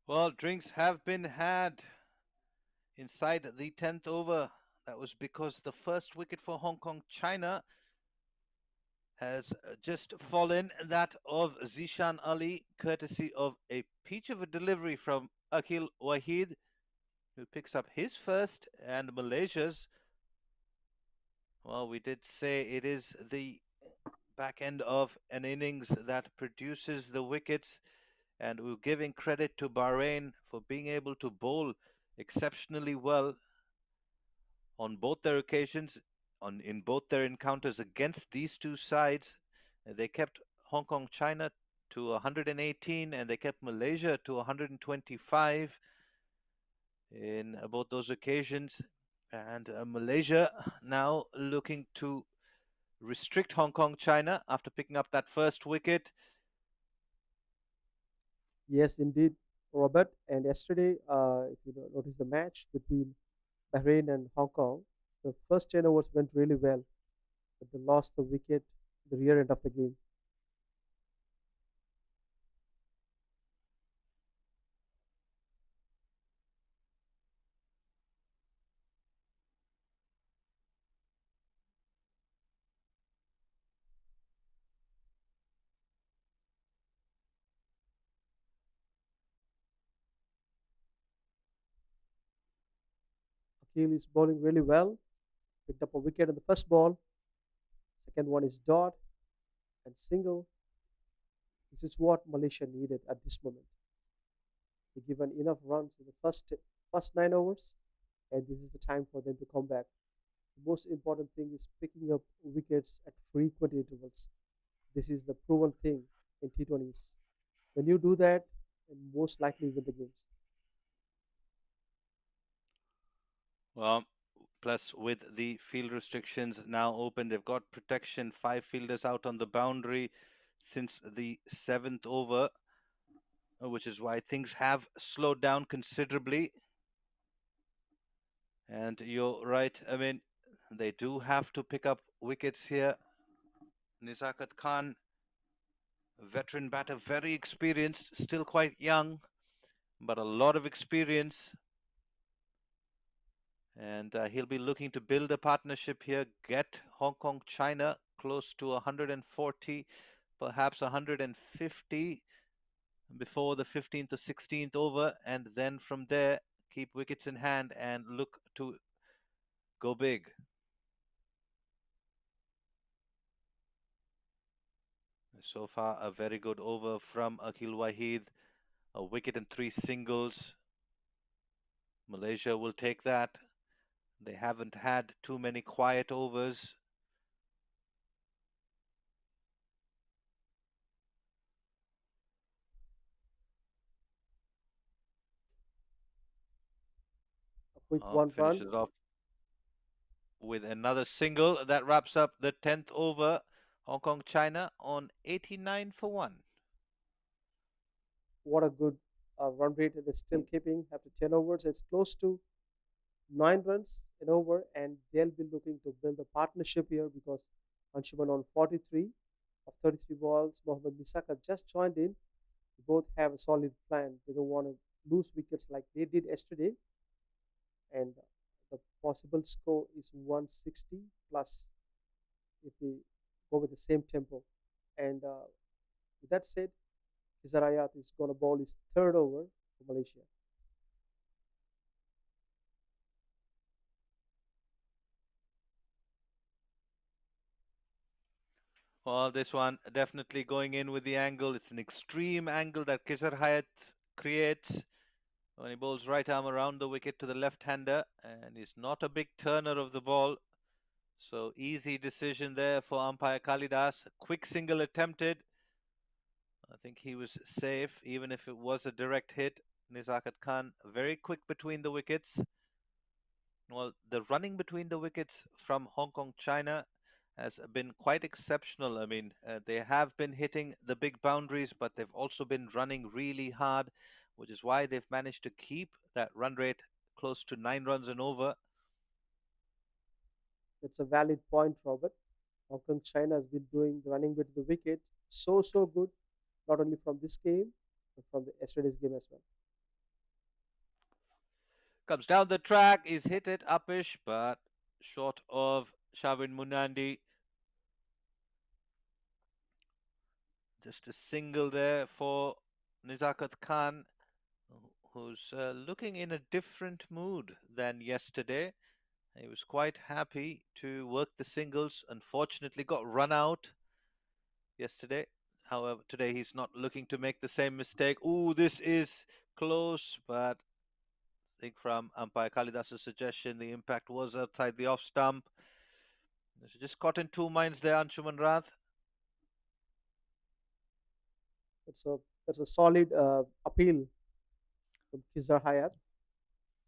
Well, drinks have been had inside the 10th over. That was because the first wicket for Hong Kong China has just fallen, that of Zishan Ali, courtesy of a peach of a delivery from Akhil Wahid, who picks up his first and Malaysia's. Well, we did say it is the back end of an innings that produces the wickets, and we're giving credit to Bahrain for being able to bowl exceptionally well on both their occasions, on in both their encounters against these two sides. They kept Hong Kong China to 118 and they kept Malaysia to 125 in both those occasions. And Malaysia now looking to restrict Hong Kong China after picking up that first wicket. Yes, indeed, Robert. And yesterday, if you notice the match between Bahrain and Hong Kong, the first 10 overs went really well, but they lost the wicket at the rear end of the game. Akil is bowling really well, picked up a wicket in the first ball. Second one is dot and single. This is what Malaysia needed at this moment. They given enough runs in the first 9 overs, and this is the time for them to come back. The most important thing is picking up wickets at frequent intervals. This is the proven thing in T20s. When you do that, you most likely win the games. Well, plus with the field restrictions now open, they've got protection, 5 fielders out on the boundary since the 7th over, which is why things have slowed down considerably. And you're right, I mean, they do have to pick up wickets here. Nizakat Khan, veteran batter, very experienced, still quite young, but a lot of experience. And he'll be looking to build a partnership here, get Hong Kong China close to 140, perhaps 150 before the 15th or 16th over, and then from there keep wickets in hand and look to go big. So far, a very good over from Akil Wahid, a wicket and 3 singles. Malaysia will take that. They haven't had too many quiet overs. A quick one run. Finishes off with another single. That wraps up the 10th over. Hong Kong China on 89 for 1. What a good run rate they're still keeping after 10 overs. It's close to 9 runs in over, and they'll be looking to build a partnership here because Anshuman on 43 of 33 balls. Mohammad Misaka just joined in. They both have a solid plan. They don't want to lose wickets like they did yesterday, and the possible score is 160 plus if they go with the same tempo. And with that said, Kizarayat is going to bowl his third over for Malaysia. Well, this one definitely going in with the angle. It's an extreme angle that Kisar Hayat creates when he bowls right arm around the wicket to the left-hander, and he's not a big turner of the ball. So easy decision there for umpire Kalidas. Quick single attempted. I think he was safe, even if it was a direct hit. Nizakat Khan very quick between the wickets. Well, the running between the wickets from Hong Kong China has been quite exceptional. I mean, they have been hitting the big boundaries, but they've also been running really hard, which is why they've managed to keep that run rate close to 9 runs and over. That's a valid point, Robert. Hong Kong China has been doing the running with the wicket so good, not only from this game, but from the yesterday's game as well. Comes down the track, is hit it upish, but short of Shavin Munandi. Just a single there for Nizakat Khan, who's looking in a different mood than yesterday. He was quite happy to work the singles. Unfortunately, got run out yesterday. However, today he's not looking to make the same mistake. Ooh, this is close, but I think from umpire Kalidas's suggestion, the impact was outside the off stump. So just caught in two minds there, Anshuman Rath. That's a solid appeal from Kizar Hayat.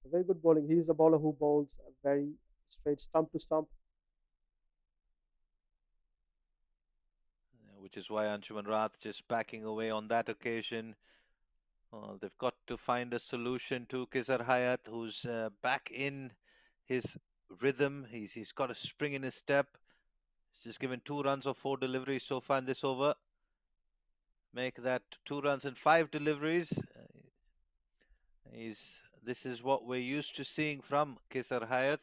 A very good bowling. He is a bowler who bowls a very straight stump to stump. Which is why Anshuman Rath just backing away on that occasion. They've got to find a solution to Kizar Hayat, who's back in his rhythm. He's got a spring in his step. He's just given 2 runs or 4 deliveries so far in this over. Make that 2 runs and 5 deliveries. This is what we're used to seeing from Kizar Hayat.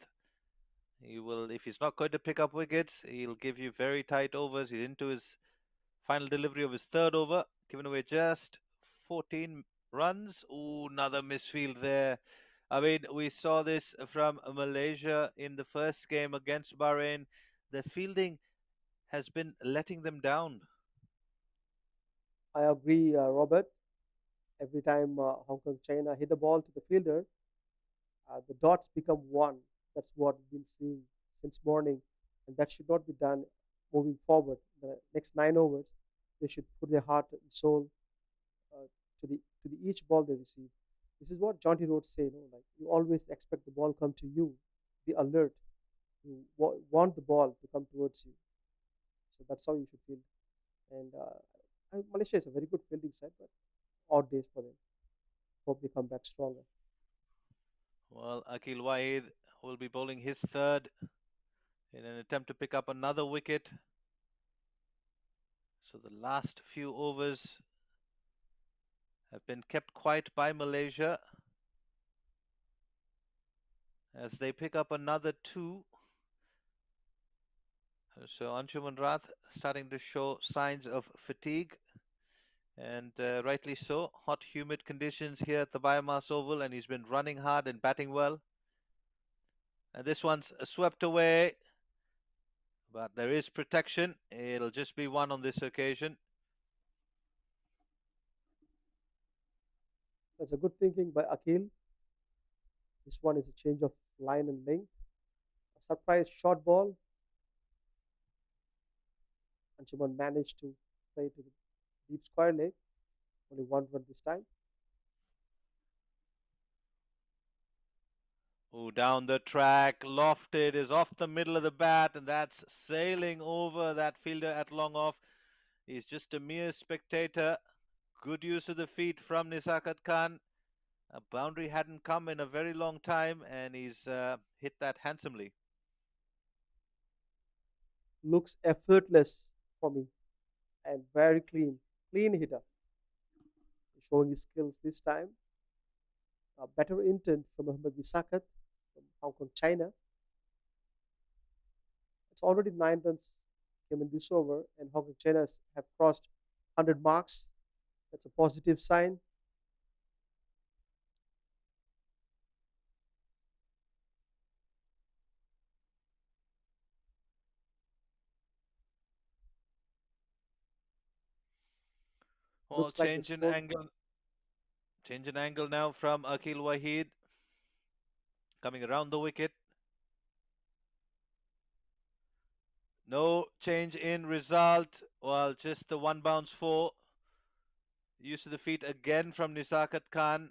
He will, if he's not going to pick up wickets, he'll give you very tight overs. He's into his final delivery of his third over, giving away just 14 runs. Ooh, another misfield there. I mean, we saw this from Malaysia in the first game against Bahrain. The fielding has been letting them down. I agree, Robert. Every time Hong Kong China hit the ball to the fielder, the dots become one. That's what we've been seeing since morning, and that should not be done moving forward. The next 9 overs, they should put their heart and soul uh, to the each ball they receive. This is what Jonty Rhodes say. Like you always expect the ball come to you. Be alert. You want the ball to come towards you. So that's how you should feel. And Malaysia is a very good fielding side, but odd days for them. Hope they come back stronger. Well, Akil Wahid will be bowling his third in an attempt to pick up another wicket. So the last few overs have been kept quiet by Malaysia. as they pick up another two. So Anshuman Rath starting to show signs of fatigue, and rightly so. Hot, humid conditions here at the Biomass Oval, and he's been running hard and batting well. And this one's swept away, but there is protection. It'll just be one on this occasion. That's a good thinking by Akil. This one is a change of line and length. A surprise short ball. Anshuman managed to play to the deep square leg. Only one run this time. Oh, down the track, lofted, is off the middle of the bat, and that's sailing over that fielder at long off. He's just a mere spectator. Good use of the feet from Nisakat Khan. A boundary hadn't come in a very long time, and he's hit that handsomely. Looks effortless for me and very clean. Clean hitter. Showing his skills this time. A better intent from Mohammad Nisakat from Hong Kong, China. It's already 9 runs came in this over, and Hong Kong, China have crossed 100 marks. That's a positive sign. Well, Looks like the score. change in angle now from Akil Wahid, coming around the wicket. No change in result. Well, just the one bounce four. Use of the feet again from Nisakat Khan.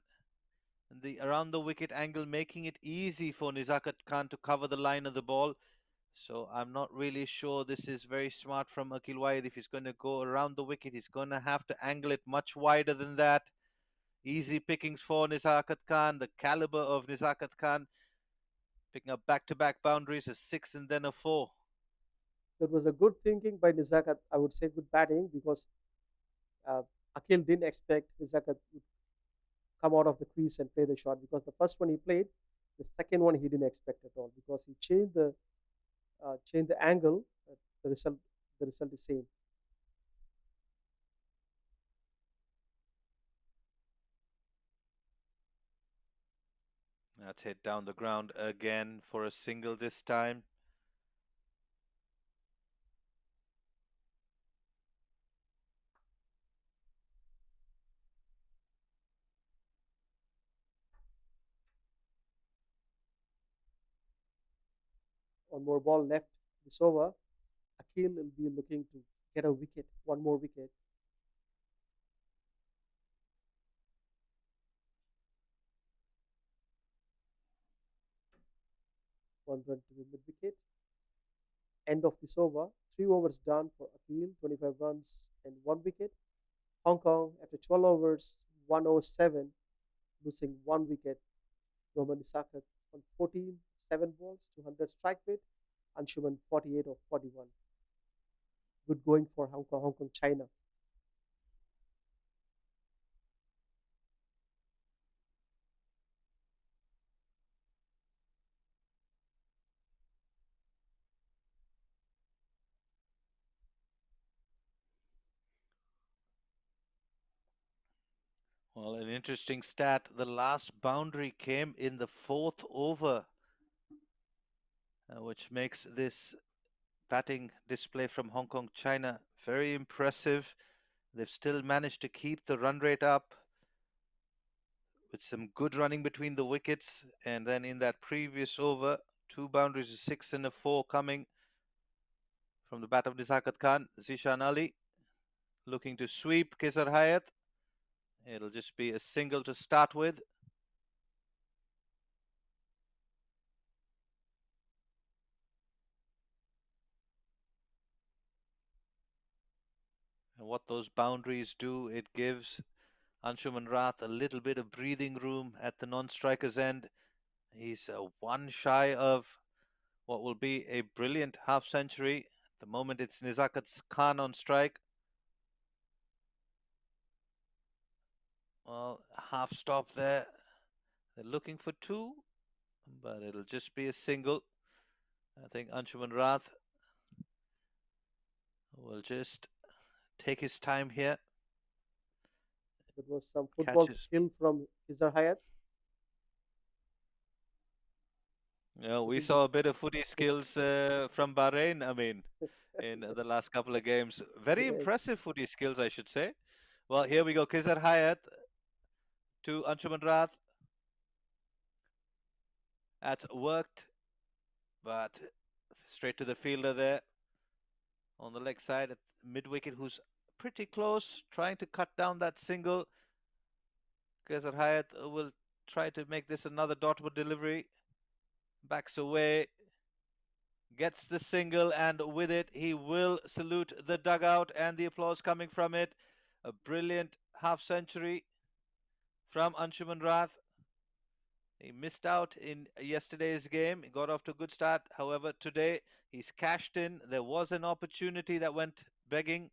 And the around the wicket angle making it easy for Nisakat Khan to cover the line of the ball. So I'm not really sure this is very smart from Akil Wahid. If he's going to go around the wicket, he's going to have to angle it much wider than that. Easy pickings for Nisakat Khan. The caliber of Nisakat Khan, picking up back-to-back boundaries, a six and then a four. That was a good thinking by Nizakat. I would say good batting because uh, Akil didn't expect Nizakat would come out of the crease and play the shot because the first one he played, the second one he didn't expect at all because he changed the angle. The result is same. That's hit down the ground again for a single this time. One more ball left this over. Akil will be looking to get a wicket, one more wicket. One run to the mid wicket. End of this over. 3 overs done for Akil, 25 runs and one wicket. Hong Kong, after 12 overs, 107, losing one wicket. Roman Isakat on 14, 7 balls, 200 strike rate. Anshuman 48 of 41. Good going for Hong Kong, China. Well, an interesting stat. The last boundary came in the fourth over, which makes this batting display from Hong Kong, China very impressive. They've still managed to keep the run rate up with some good running between the wickets. And then in that previous over, two boundaries, a six and a four coming from the bat of Nisakat Khan. Zishan Ali looking to sweep Kesar Hayat. It'll just be a single to start with. And what those boundaries do, it gives Anshuman Rath a little bit of breathing room at the non-striker's end. He's one shy of what will be a brilliant half century. At the moment, it's Nizakat Khan on strike. Well, half stop there. They're looking for two. but it'll just be a single. I think Anshuman Rath will just take his time here, That was some football catches. skill from Kizar Hayat, We hitting saw this. a bit of footy skills from Bahrain. I mean, in the last couple of games, very Yes, impressive footy skills, I should say. Well, here we go. Kizar Hayat to Anshuman Rath. That's worked, but straight to the fielder there on the leg side at mid wicket, who's pretty close, trying to cut down that single. Kizar Hayat will try to make this another dotable delivery. Backs away, gets the single, and with it, he will salute the dugout and the applause coming from it. A brilliant half century from Anshuman Rath. He missed out in yesterday's game. He got off to a good start. However, today he's cashed in. There was an opportunity that went begging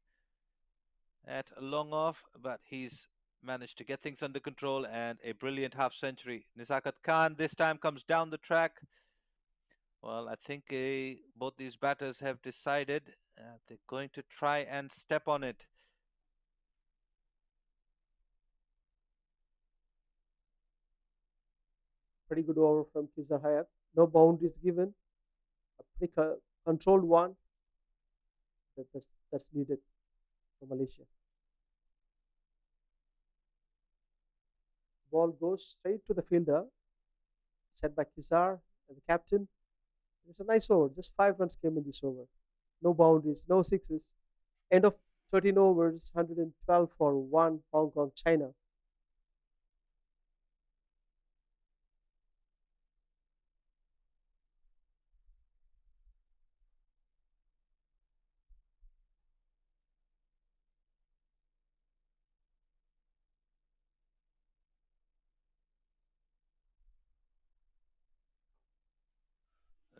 at long off, but he's managed to get things under control and a brilliant half century. Nizakat Khan this time comes down the track. Well, I think both these batters have decided they're going to try and step on it. pretty good over from Kizar Hayat. No boundaries given. A pretty controlled one. That's needed for Malaysia. Ball goes straight to the fielder, set by Kizar and the captain. It was a nice over. Just 5 runs came in this over. No boundaries, no sixes. End of 13 overs, 112 for one Hong Kong, China.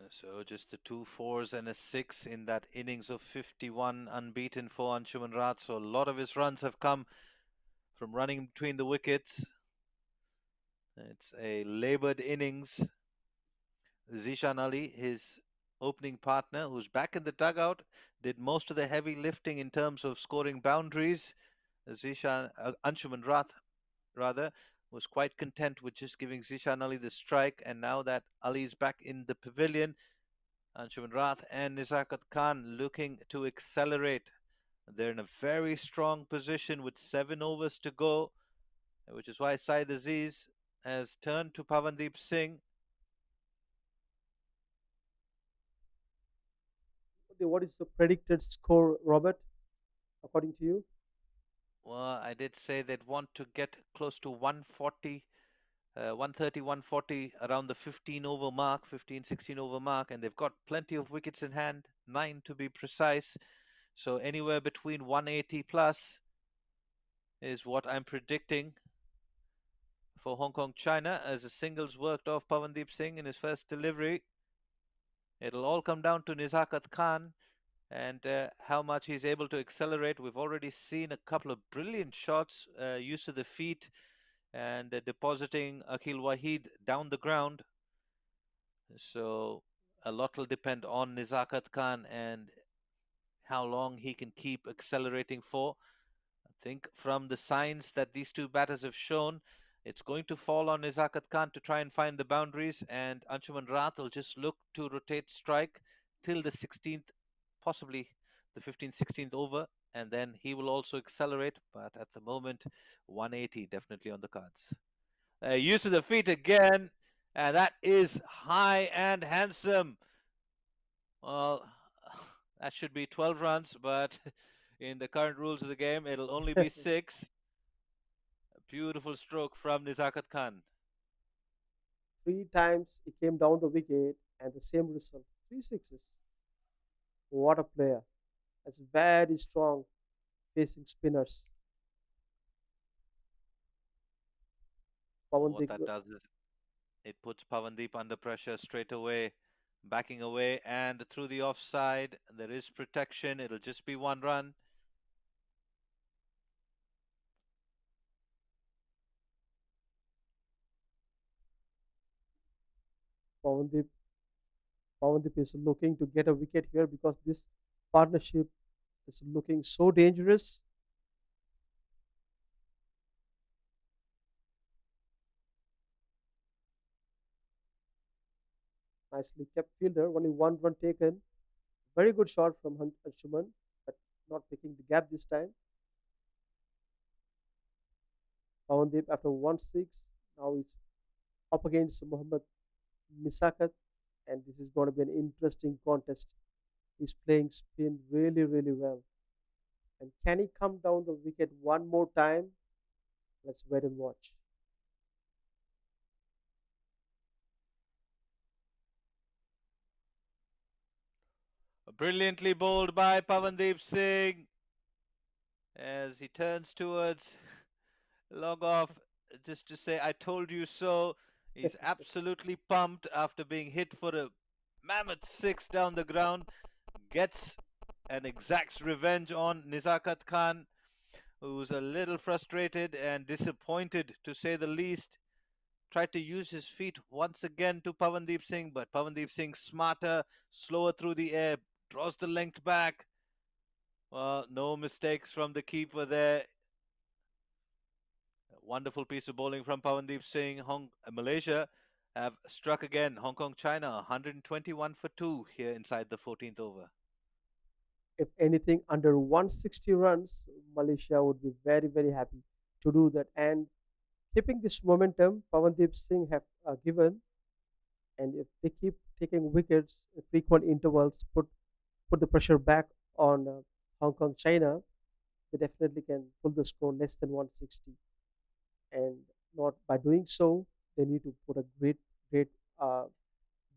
So just the two fours and a six in that innings of 51 unbeaten for Anshuman Rath. So a lot of his runs have come from running between the wickets. It's a laboured innings. Zishan Ali, his opening partner, who's back in the dugout, did most of the heavy lifting in terms of scoring boundaries. Anshuman Rath, rather, was quite content with just giving Zishan Ali the strike. And now that Ali is back in the pavilion, Anshuman Rath and Nizakat Khan looking to accelerate. They're in a very strong position with 7 overs to go, which is why Saeed Aziz has turned to Pavandeep Singh. What is the predicted score, Robert, according to you? Well, I did say they'd want to get close to 140, 130, 140 around the 15 over mark, 15, 16 over mark, and they've got plenty of wickets in hand, 9 to be precise. So anywhere between 180 plus is what I'm predicting for Hong Kong China as the singles worked off Pavandeep Singh in his first delivery. It'll all come down to Nizakat Khan and how much he's able to accelerate. We've already seen a couple of brilliant shots, use of the feet, and depositing Akhil Wahid down the ground. So a lot will depend on Nizakat Khan and how long he can keep accelerating for. I think from the signs that these two batters have shown, it's going to fall on Nizakat Khan to try and find the boundaries, and Anshuman Rath will just look to rotate strike till the 16th, possibly the 15th, 16th over, and then he will also accelerate. But at the moment, 180 definitely on the cards. Use of the feet again, and that is high and handsome. Well, that should be 12 runs, but in the current rules of the game, it'll only be 6. A beautiful stroke from Nizakat Khan. 3 times he came down the wicket and the same result. Three sixes. What a player. That's very strong facing spinners. Well, what Pawandeep, that does is it puts Pavandeep under pressure straight away, backing away and through the offside. There is protection. It'll just be 1 run. Pawandeep, Pawandeep is looking to get a wicket here because this partnership is looking so dangerous. Nicely kept fielder, only one run taken. Very good shot from Anshuman, but not picking the gap this time. Pawandeep after 1-6, now he's up against Mohammad Misakat, and this is going to be an interesting contest. He's playing spin really, really well. And can he come down the wicket one more time? Let's wait and watch. Brilliantly bowled by Pavandeep Singh as he turns towards log off just to say, I told you so. He's absolutely pumped after being hit for a mammoth six down the ground. Gets and exacts revenge on Nizakat Khan, who's a little frustrated and disappointed to say the least. Tried to use his feet once again to Pavandeep Singh, but Pavandeep Singh smarter, slower through the air, draws the length back. Well, no mistakes from the keeper there. Wonderful piece of bowling from Pawandeep Singh. Malaysia have struck again. Hong Kong, China, 121 for 2 here inside the 14th over. If anything under 160 runs, Malaysia would be very, very happy to do that. And keeping this momentum, Pawandeep Singh have given, and if they keep taking wickets at frequent intervals, put the pressure back on Hong Kong, China, they definitely can pull the score less than 160. And not by doing so, they need to put a great uh,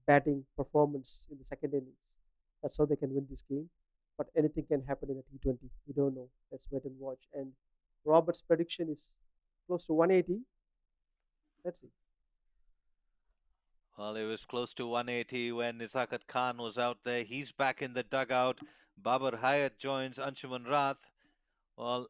batting performance in the second innings. That's how they can win this game. But anything can happen in a T20. We don't know. Let's wait and watch. And Robert's prediction is close to 180. Let's see. Well, it was close to 180 when Nizakat Khan was out there. He's back in the dugout. Babar Hayat joins Anshuman Rath. Well,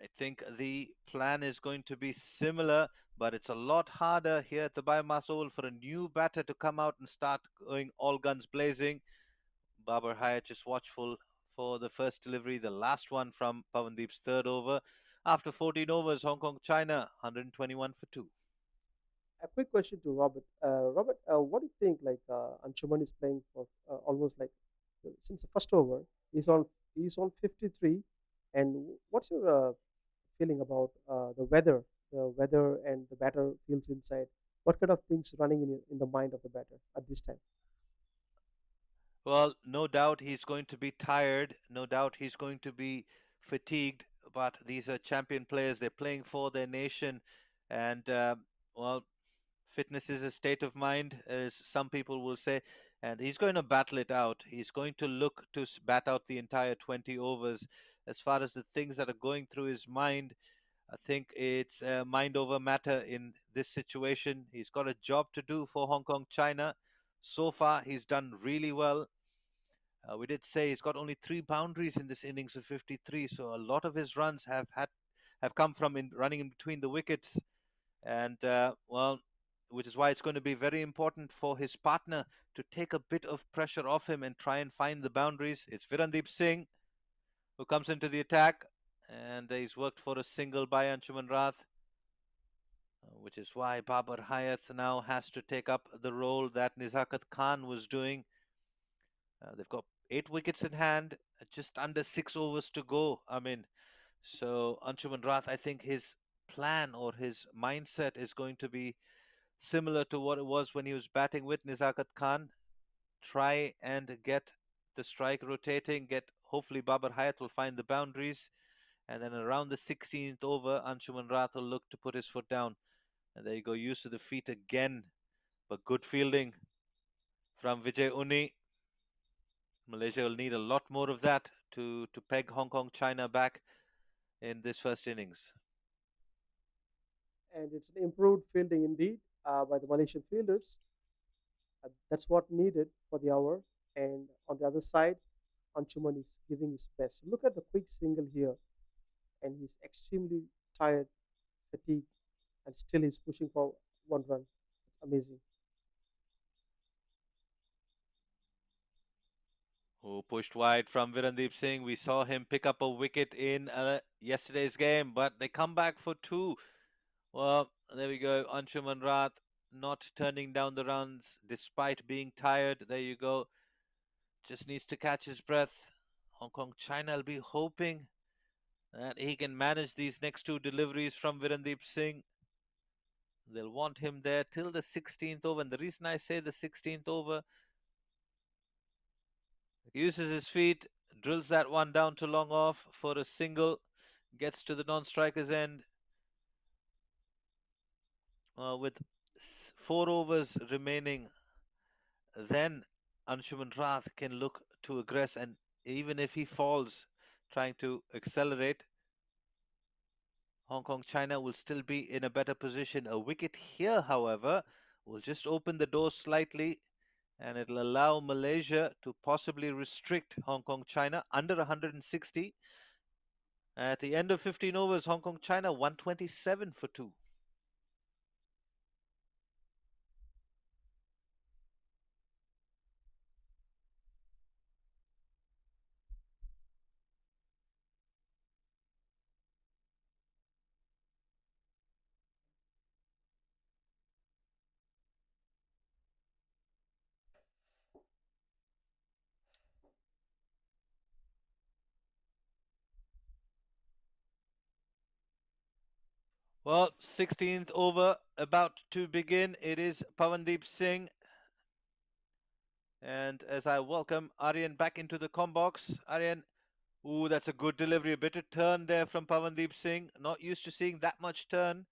I think the plan is going to be similar, but it's a lot harder here at the Biomass Oval for a new batter to come out and start going all guns blazing. Babar Hayat just watchful for the first delivery, the last one from Pavandeep's third over. After 14 overs, Hong Kong, China, 121 for 2. A quick question to Robert. Robert, what do you think? Like Anshuman is playing for almost like since the first over. He's on 53. And what's your feeling about the weather and the batter feels inside? What kind of things running in the mind of the batter at this time? Well, no doubt he's going to be tired. No doubt he's going to be fatigued. But these are champion players. They're playing for their nation. And, well, fitness is a state of mind, as some people will say. And he's going to battle it out. He's going to look to bat out the entire 20 overs. As far as the things that are going through his mind, I think it's mind over matter in this situation. He's got a job to do for Hong Kong, China. So far, he's done really well. We did say he's got only 3 boundaries in this innings of 53, so a lot of his runs have come from running in between the wickets, and well, which is why it's going to be very important for his partner to take a bit of pressure off him and try and find the boundaries. It's Virandeep Singh who comes into the attack, and he's worked for a single by Anshuman Rath, which is why Babar Hayat now has to take up the role that Nizakat Khan was doing. They've got 8 wickets in hand, just under 6 overs to go. I mean, so Anshuman Rath, I think his plan or his mindset is going to be similar to what it was when he was batting with Nizakat Khan. Try and get the strike rotating, get hopefully Babar Hayat will find the boundaries, and then around the 16th over, Anshuman Rath will look to put his foot down. And there you go, use of the feet again, but good fielding from Vijay Uni. Malaysia will need a lot more of that to peg Hong Kong, China back in this first innings. And it's an improved fielding indeed by the Malaysian fielders. That's what needed for the hour. And on the other side, Anshuman is giving his best. Look at the quick single here, and he's extremely tired, fatigued, and still he's pushing for one run. It's amazing. who pushed wide from Virandeep Singh. We saw him pick up a wicket in yesterday's game, but they come back for two. Well, there we go. Anshuman Rath not turning down the runs despite being tired. There you go. Just needs to catch his breath. Hong Kong China will be hoping that he can manage these next two deliveries from Virandeep Singh. They'll want him there till the 16th over. And the reason I say the 16th over, he uses his feet, drills that one down to long off for a single, gets to the non-striker's end. With 4 overs remaining, then Anshuman Rath can look to aggress, and even if he falls trying to accelerate, Hong Kong China will still be in a better position. A wicket here, however, will just open the door slightly, and it'll allow Malaysia to possibly restrict Hong Kong China under 160. At the end of 15 overs, Hong Kong China 127 for 2. Well, 16th over about to begin. It is Pawandeep Singh. And as I welcome Aryan back into the com box, Aryan, ooh, that's a good delivery. A bit of turn there from Pawandeep Singh. Not used to seeing that much turn.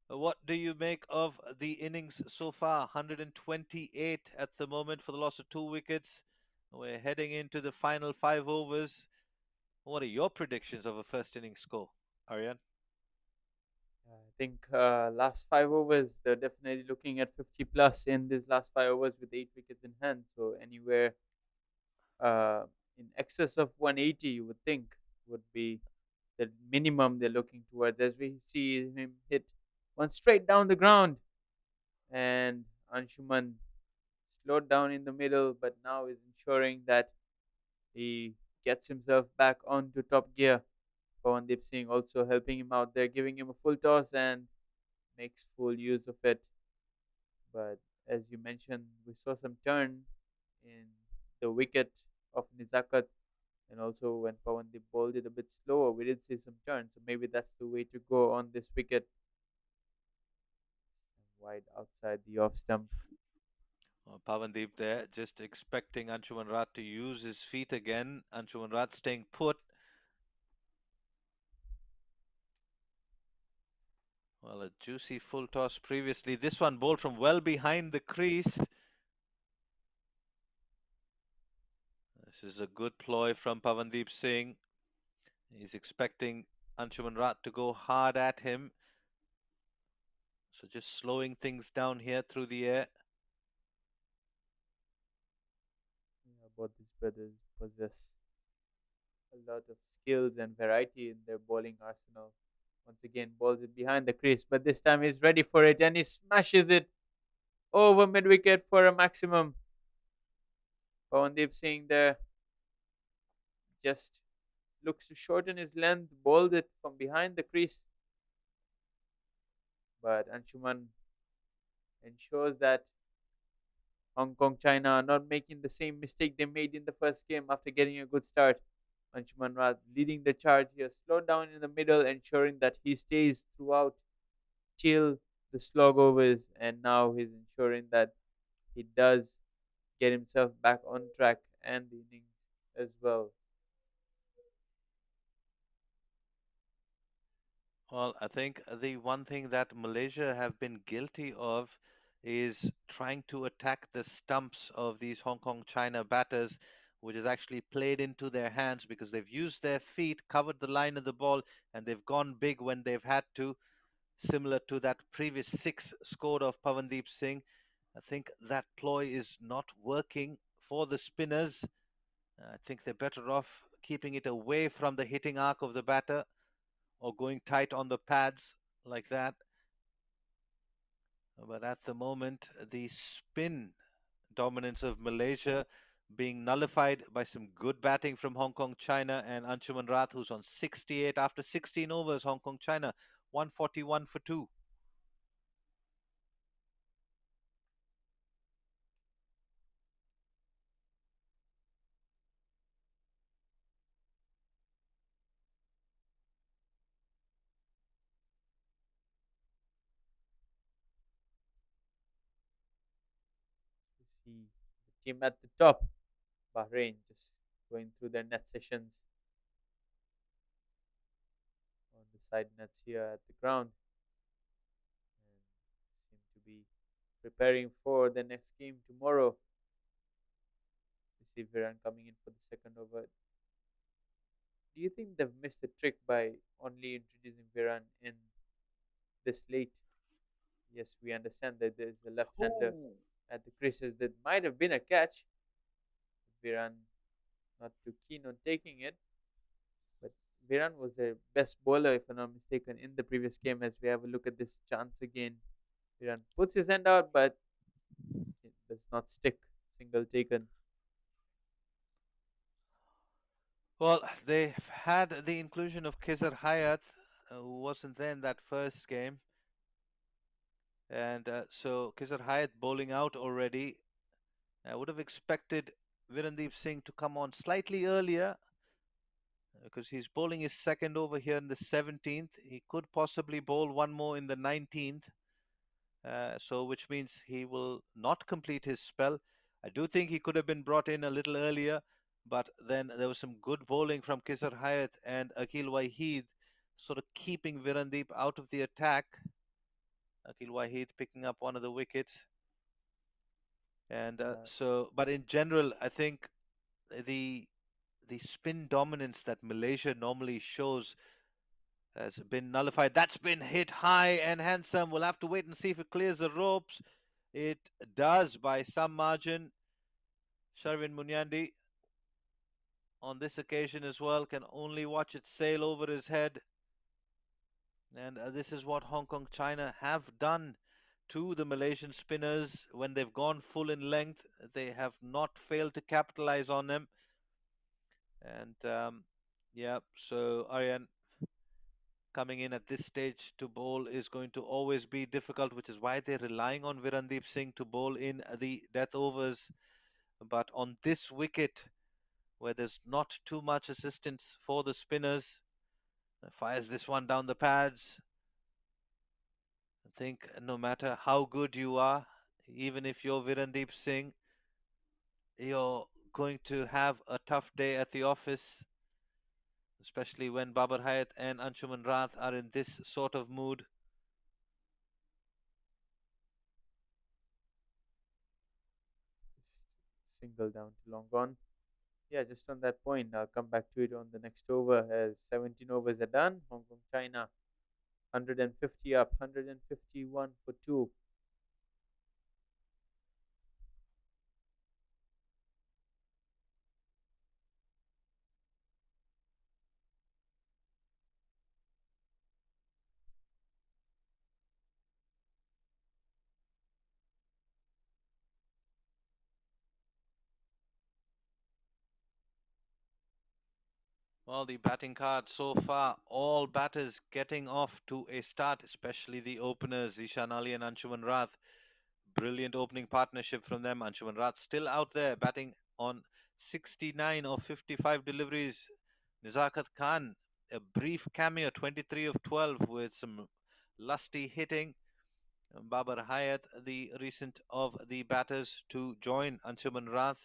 What do you make of the innings so far? 128 at the moment for the loss of 2 wickets. We're heading into the final 5 overs. What are your predictions of a first innings score, Aryan? I think last 5 overs, they're definitely looking at 50 plus in these last 5 overs with 8 wickets in hand. So anywhere uh, in excess of 180, you would think, would be the minimum they're looking towards. As we see him hit one straight down the ground, and Anshuman slowed down in the middle, but now is ensuring that he gets himself back onto top gear. Pawandeep Singh also helping him out there, giving him a full toss and makes full use of it. But as you mentioned, we saw some turn in the wicket of Nizakat, and also when Pawandeep bowled it a bit slower, we did see some turn. So maybe that's the way to go on this wicket. Wide outside the off stump. Pawandeep there, just expecting Anshuman Rath to use his feet again. Anshuman Rath staying put. Well, a juicy full toss previously. This one bowled from well behind the crease. This is a good ploy from Pawandeep Singh. He's expecting Anshuman Rath to go hard at him. So just slowing things down here through the air. Yeah, both these brothers possess a lot of skills and variety in their bowling arsenal. Once again, bowls it behind the crease, but this time he's ready for it and he smashes it over mid wicket for a maximum. Pawandeep Singh there just looks to shorten his length, bowled it from behind the crease. But Anshuman ensures that Hong Kong China are not making the same mistake they made in the first game after getting a good start. Anshuman Rath leading the charge here, slowed down in the middle, ensuring that he stays throughout till the slog overs, and now he's ensuring that he does get himself back on track and the innings as well. Well, I think the one thing that Malaysia have been guilty of is trying to attack the stumps of these Hong Kong China batters, which has actually played into their hands because they've used their feet, covered the line of the ball, and they've gone big when they've had to, similar to that previous 6 scored of Pawandeep Singh. I think that ploy is not working for the spinners. I think they're better off keeping it away from the hitting arc of the batter or going tight on the pads like that. But at the moment, the spin dominance of Malaysia being nullified by some good batting from Hong Kong China and Anshuman Rath, who's on 68 after 16 overs. Hong Kong China 141 for 2. You see the team at the top, Bahrain, just going through their net sessions on the side nets here at the ground and seem to be preparing for the next game tomorrow. You see Viran coming in for the second over. Do you think they've missed the trick by only introducing Viran in this late? Yes, we understand that there's a left-hander Oh, at the creases. That might have been a catch. Viran not too keen on taking it, but Viran was their best bowler, if I'm not mistaken, in the previous game. As we have a look at this chance again, Viran puts his hand out, but it does not stick. Single taken. well, they've had the inclusion of Kizar Hayat, who wasn't there in that first game. And so Kizar Hayat bowling out already. I would have expected Virendeep Singh to come on slightly earlier because he's bowling his second over here in the 17th. He could possibly bowl one more in the 19th, so which means he will not complete his spell. I do think he could have been brought in a little earlier, but then there was some good bowling from Kisar Hayat and Akil Wahid, sort of keeping Virendeep out of the attack. Akil Wahid picking up one of the wickets. And Yeah, but in general, I think the the spin dominance that Malaysia normally shows has been nullified. That's been hit high and handsome. We'll have to wait and see if it clears the ropes. It does by some margin. Sharvin Munyandi on this occasion as well can only watch it sail over his head. And this is what Hong Kong China have done to the Malaysian spinners when they've gone full in length. They have not failed to capitalize on them. And yeah, so Aryan, coming in at this stage to bowl is going to always be difficult, which is why they're relying on Virandeep Singh to bowl in the death overs. But on this wicket, where there's not too much assistance for the spinners, fires this one down the pads. I think no matter how good you are, even if you're Virandeep Singh, you're going to have a tough day at the office, especially when Babar Hayat and Anshuman Rath are in this sort of mood. single down to long gone. Yeah, just on that point, I'll come back to it on the next over as 17 overs are done. Hong Kong China 150 up, 151 for 2. Well, the batting card so far, all batters getting off to a start, especially the openers, Ishan Ali and Anshuman Rath. Brilliant opening partnership from them. Anshuman Rath still out there batting on 69 of 55 deliveries. Nizakat Khan, a brief cameo, 23 of 12 with some lusty hitting. Babar Hayat, the recent of the batters to join Anshuman Rath,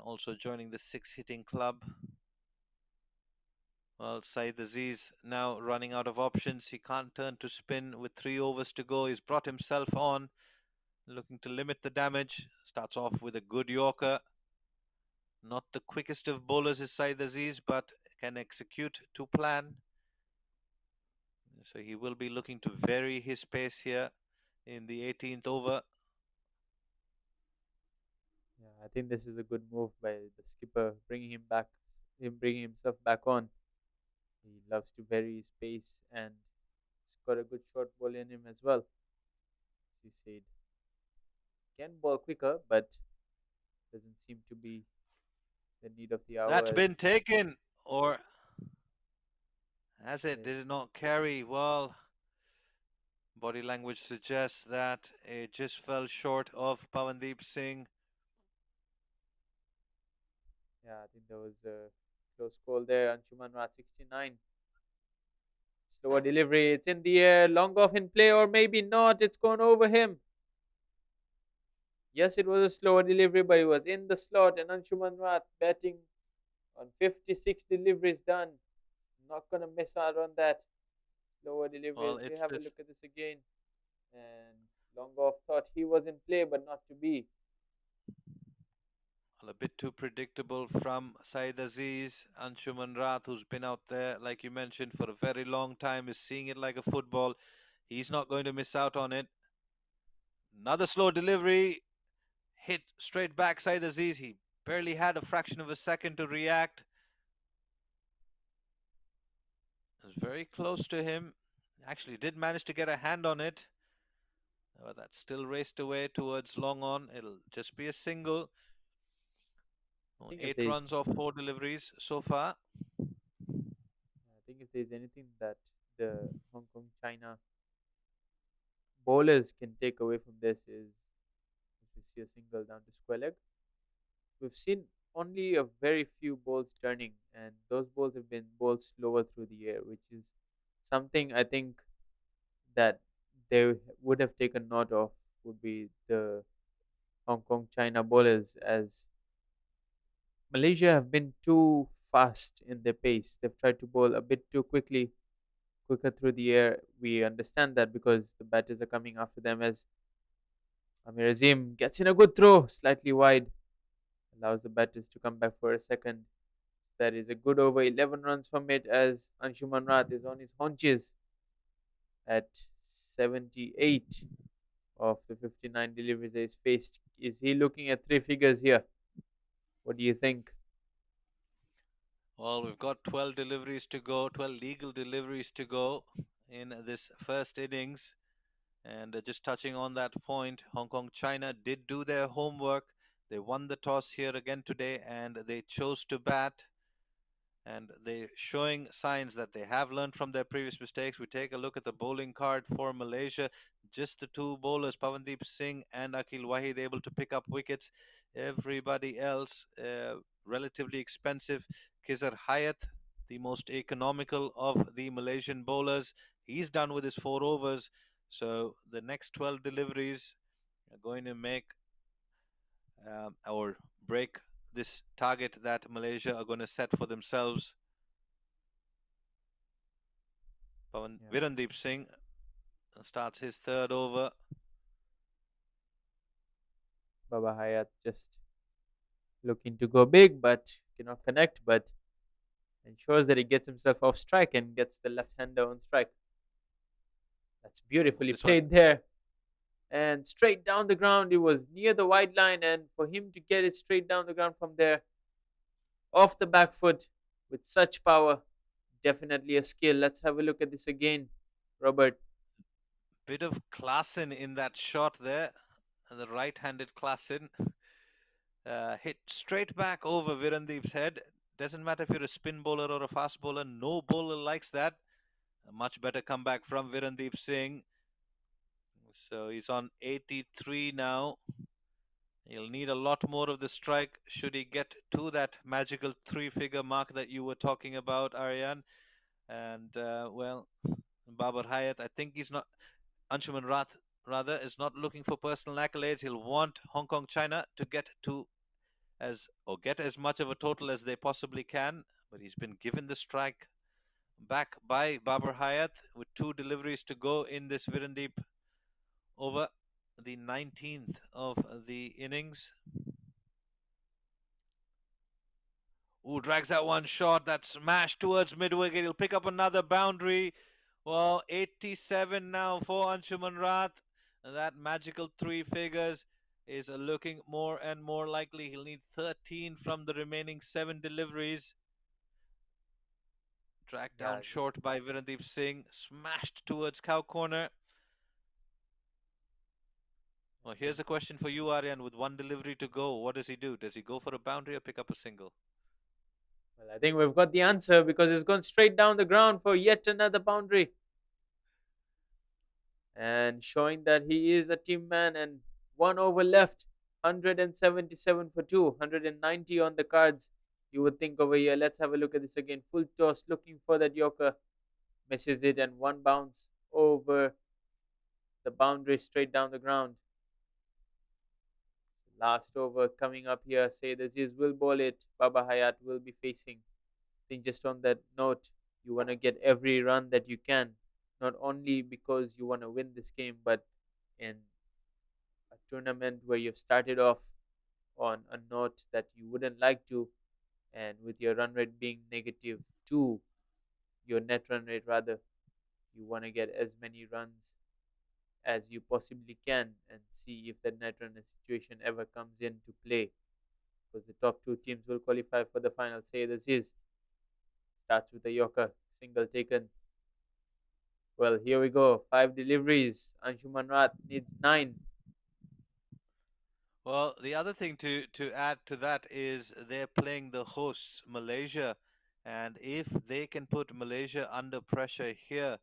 also joining the six hitting club. Well, Saeed Aziz now running out of options. He can't turn to spin with 3 overs to go. He's brought himself on, looking to limit the damage. Starts off with a good Yorker. Not the quickest of bowlers is Saeed Aziz, but can execute to plan. So he will be looking to vary his pace here in the 18th over. Yeah, I think this is a good move by the skipper, bringing him back, him bringing himself back on. He loves to vary his pace and he's got a good short ball in him as well. As you said, can ball quicker, but doesn't seem to be the need of the hour. That's As been taken, or has it? yes, Did it not carry? Well, body language suggests that it just fell short of Pavandeep Singh. yeah, I think there was a close call there. Anshuman Rat 69. Slower delivery. It's in the air. Long off in play, or maybe not. It's gone over him. Yes, it was a slower delivery, but it was in the slot. And Anshuman Rat batting on 56 deliveries done. Not going to miss out on that. Slower delivery. Well, Let me it's have a this look at this again. And Longoff thought he was in play, but not to be. a bit too predictable from Saeed Aziz. Anshuman Rath, who's been out there, like you mentioned, for a very long time, is seeing it like a football. He's not going to miss out on it. Another slow delivery, hit straight back Saeed Aziz. He barely had a fraction of a second to react. It was very close to him. Actually, did manage to get a hand on it. But that still raced away towards long on. It'll just be a single. I think if 8 runs off 4 deliveries so far. there's anything that the Hong Kong China bowlers can take away from this is if we see a single down to square leg. We've seen only a very few balls turning, and those balls have been bowled slower through the air, which is something I think that they would have taken note of would be the Hong Kong China bowlers, as Malaysia have been too fast in their pace. They've tried to bowl a bit too quicker through the air. We understand that because the batters are coming after them as Amir Azim gets in a good throw, slightly wide, allows the batters to come back for a second. That is a good over, 11 runs from it as Anshuman Rath is on his haunches at 78 of the 59 deliveries that he's faced. Is he looking at three figures here? What do you think? Well, we've got 12 deliveries to go, 12 legal deliveries to go in this first innings. And just touching on that point, Hong Kong China did do their homework. They won the toss here again today and they chose to bat. And they're showing signs that they have learned from their previous mistakes. We take a look at the bowling card for Malaysia. Just the two bowlers, Pavandeep Singh and Akil Wahid, able to pick up wickets. Everybody else, relatively expensive. Kizar Hayat, the most economical of the Malaysian bowlers, he's done with his 4 overs. So the next 12 deliveries are going to make or break this target that Malaysia are going to set for themselves. Yeah, Virandeep Singh starts his third over. Baba Hayat just looking to go big but cannot connect, but ensures that he gets himself off strike and gets the left hander on strike. That's beautifully This one, played there. And straight down the ground, it was near the wide line, and for him to get it straight down the ground from there, off the back foot with such power, definitely a skill. Let's have a look at this again, Robert. bit of Klassen in that shot there. The right-handed Klassen hit straight back over Virandeep's head. Doesn't matter if you're a spin bowler or a fast bowler. No bowler likes that. A much better comeback from Virandeep Singh. So he's on 83 now. He'll need a lot more of the strike should he get to that magical 3-figure mark that you were talking about, Aryan. And well, Babar Hayat, I think he's not. Anshuman Rath rather is not looking for personal accolades. He'll want Hong Kong China to get to get as much of a total as they possibly can. But he's been given the strike back by Babar Hayat with 2 deliveries to go in this Virandeep over, the 19th of the innings. Ooh, drags that one short. That smash towards mid-wicket. He'll pick up another boundary. Well, 87 now for Anshuman Rath. That magical 3 figures is looking more and more likely. He'll need 13 from the remaining 7 deliveries. Dragged Yeah, down short by Virandeep Singh. Smashed towards cow corner. Well, here's a question for you, Aryan. With one delivery to go, what does he do? Does he go for a boundary or pick up a single? Well, I think we've got the answer because it's gone straight down the ground for yet another boundary. And showing that he is a team man, and 1 over left, 177 for 2, 190 on the cards. You would think over here. Let's have a look at this again. Full toss, looking for that Yorker. Misses it, and one bounce over the boundary straight down the ground. Last over coming up here. Say this is will bowl it. Baba Hayat will be facing. I think just on that note, you want to get every run that you can, not only because you want to win this game, but in a tournament where you've started off on a note that you wouldn't like to, and with your run rate being -2, your net run rate rather, you want to get as many runs as you possibly can and see if the net run situation ever comes into play, because the top two teams will qualify for the final. Say this is starts with a Yorker single taken. Well, here we go. 5 deliveries. Anshuman Rat needs 9. Well, the other thing to add to that is they're playing the hosts, Malaysia, and if they can put Malaysia under pressure here,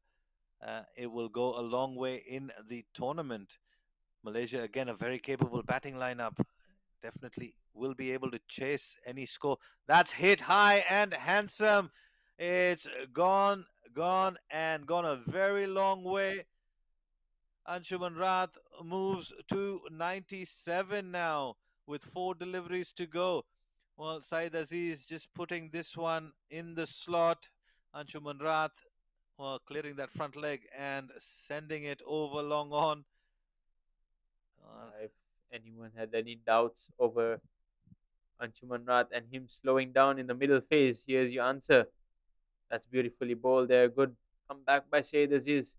it will go a long way in the tournament. Malaysia, again, a very capable batting lineup. Definitely will be able to chase any score. That's hit high and handsome. It's gone a very long way. Anshuman Rath moves to 97 now with 4 deliveries to go. Well, Saeed Aziz just putting this one in the slot. Anshuman Rath, well, clearing that front leg and sending it over long on. If anyone had any doubts over Anshuman Rat and him slowing down in the middle phase, here's your answer. That's beautifully bowled there. Good comeback by Saeed Aziz.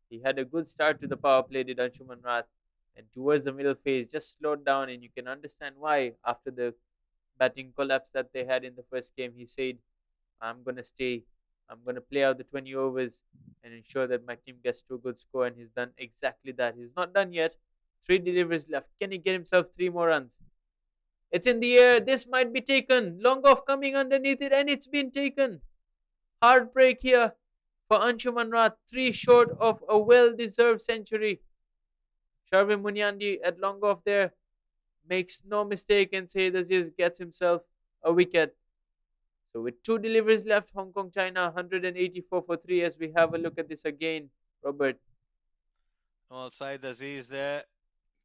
He had a good start to the power play, did Anshuman Rat. And towards the middle phase, just slowed down, and you can understand why. After the batting collapse that they had in the first game, he said, I'm going to stay. I'm going to play out the 20 overs and ensure that my team gets to a good score. And he's done exactly that. He's not done yet. 3 deliveries left. Can he get himself 3 more runs? It's in the air. This might be taken. Long off coming underneath it, and it's been taken. Hard break here for Anshuman Rat. 3 short of a well deserved century. Sharvin Munyandi at long off there makes no mistake and Saeed Aziz gets himself a wicket. So with 2 deliveries left, Hong Kong China 184 for 3 as we have a look at this again, Robert. Well, Saeed Aziz there,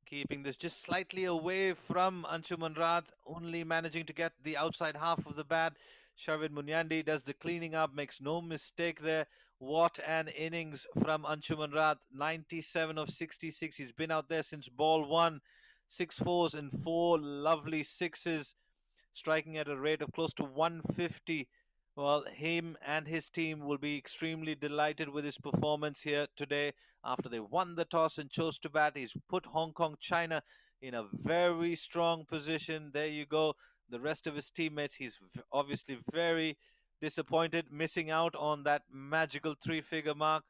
keeping this just slightly away from Anshuman Rath, only managing to get the outside half of the bat. Sharvin Munyandi does the cleaning up, makes no mistake there. What an innings from Anshuman Rath. 97 of 66. He's been out there since ball one. 6 fours and 4 lovely sixes, striking at a rate of close to 150. Well, him and his team will be extremely delighted with his performance here today. After they won the toss and chose to bat, he's put Hong Kong China in a very strong position. There you go. The rest of his teammates, he's obviously very disappointed, missing out on that magical 3-figure mark.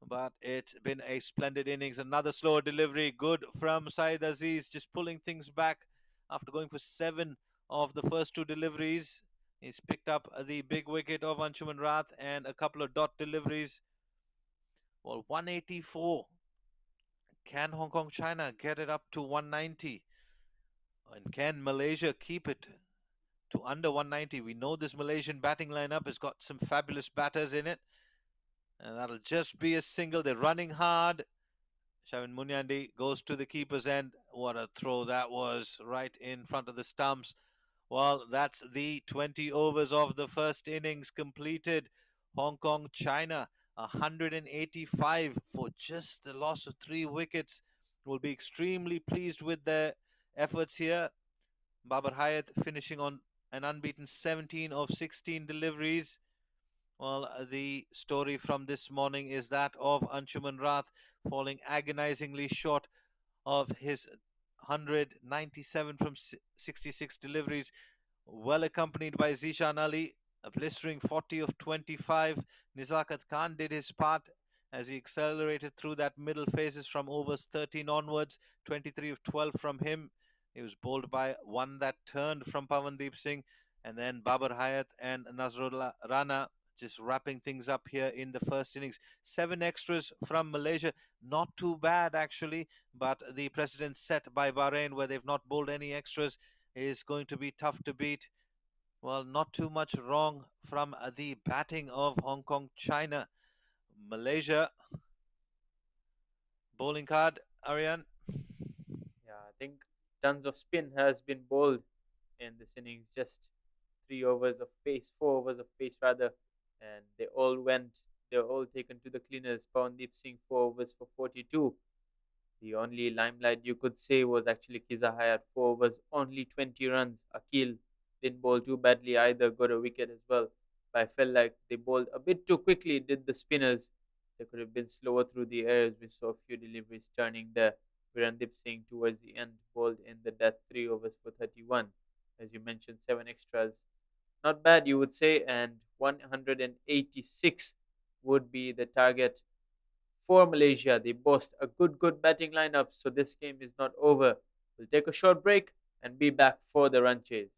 But it's been a splendid innings. Another slower delivery. Good from Saeed Aziz, just pulling things back after going for 7 of the first 2 deliveries. He's picked up the big wicket of Anshuman Rath and a couple of dot deliveries. Well, 184. Can Hong Kong China get it up to 190? And can Malaysia keep it to under 190? We know this Malaysian batting lineup has got some fabulous batters in it. And that'll just be a single. They're running hard. Shavin Munyandi goes to the keeper's end. What a throw that was, right in front of the stumps. Well, that's the 20 overs of the first innings completed. Hong Kong, China, 185 for just the loss of 3 wickets. Will be extremely pleased with their efforts here. Babar Hayat finishing on an unbeaten 17 of 16 deliveries. Well, the story from this morning is that of Anshuman Rath falling agonizingly short of his 197 from 66 deliveries, well accompanied by Zishan Ali, a blistering 40 of 25. Nizakat Khan did his part as he accelerated through that middle phases from overs 13 onwards. 23 of 12 from him. He was bowled by one that turned from Pavandeep Singh, and then Babar Hayat and Nazrullah Rana just wrapping things up here in the first innings. 7 extras from Malaysia, not too bad actually, but the precedent set by Bahrain, where they've not bowled any extras, is going to be tough to beat. Well, not too much wrong from the batting of Hong Kong, China. Malaysia, bowling card, Aryan. Yeah, I think tons of spin has been bowled in this innings. Just 3 overs of pace, 4 overs of pace rather, and they all went. They're all taken to the cleaners. Pawandeep Singh 4 overs for 42. The only limelight you could say was actually Kiza Hayat, 4 overs, only 20 runs. Akil didn't bowl too badly either, got a wicket as well. But I felt like they bowled a bit too quickly, did the spinners. They could have been slower through the airs. We saw a few deliveries turning there. Virendip Singh towards the end bowled in the death, 3 overs for 31. As you mentioned, 7 extras. Not bad, you would say, and 186 would be the target for Malaysia. They boast a good batting lineup, so this game is not over. We'll take a short break and be back for the run chase.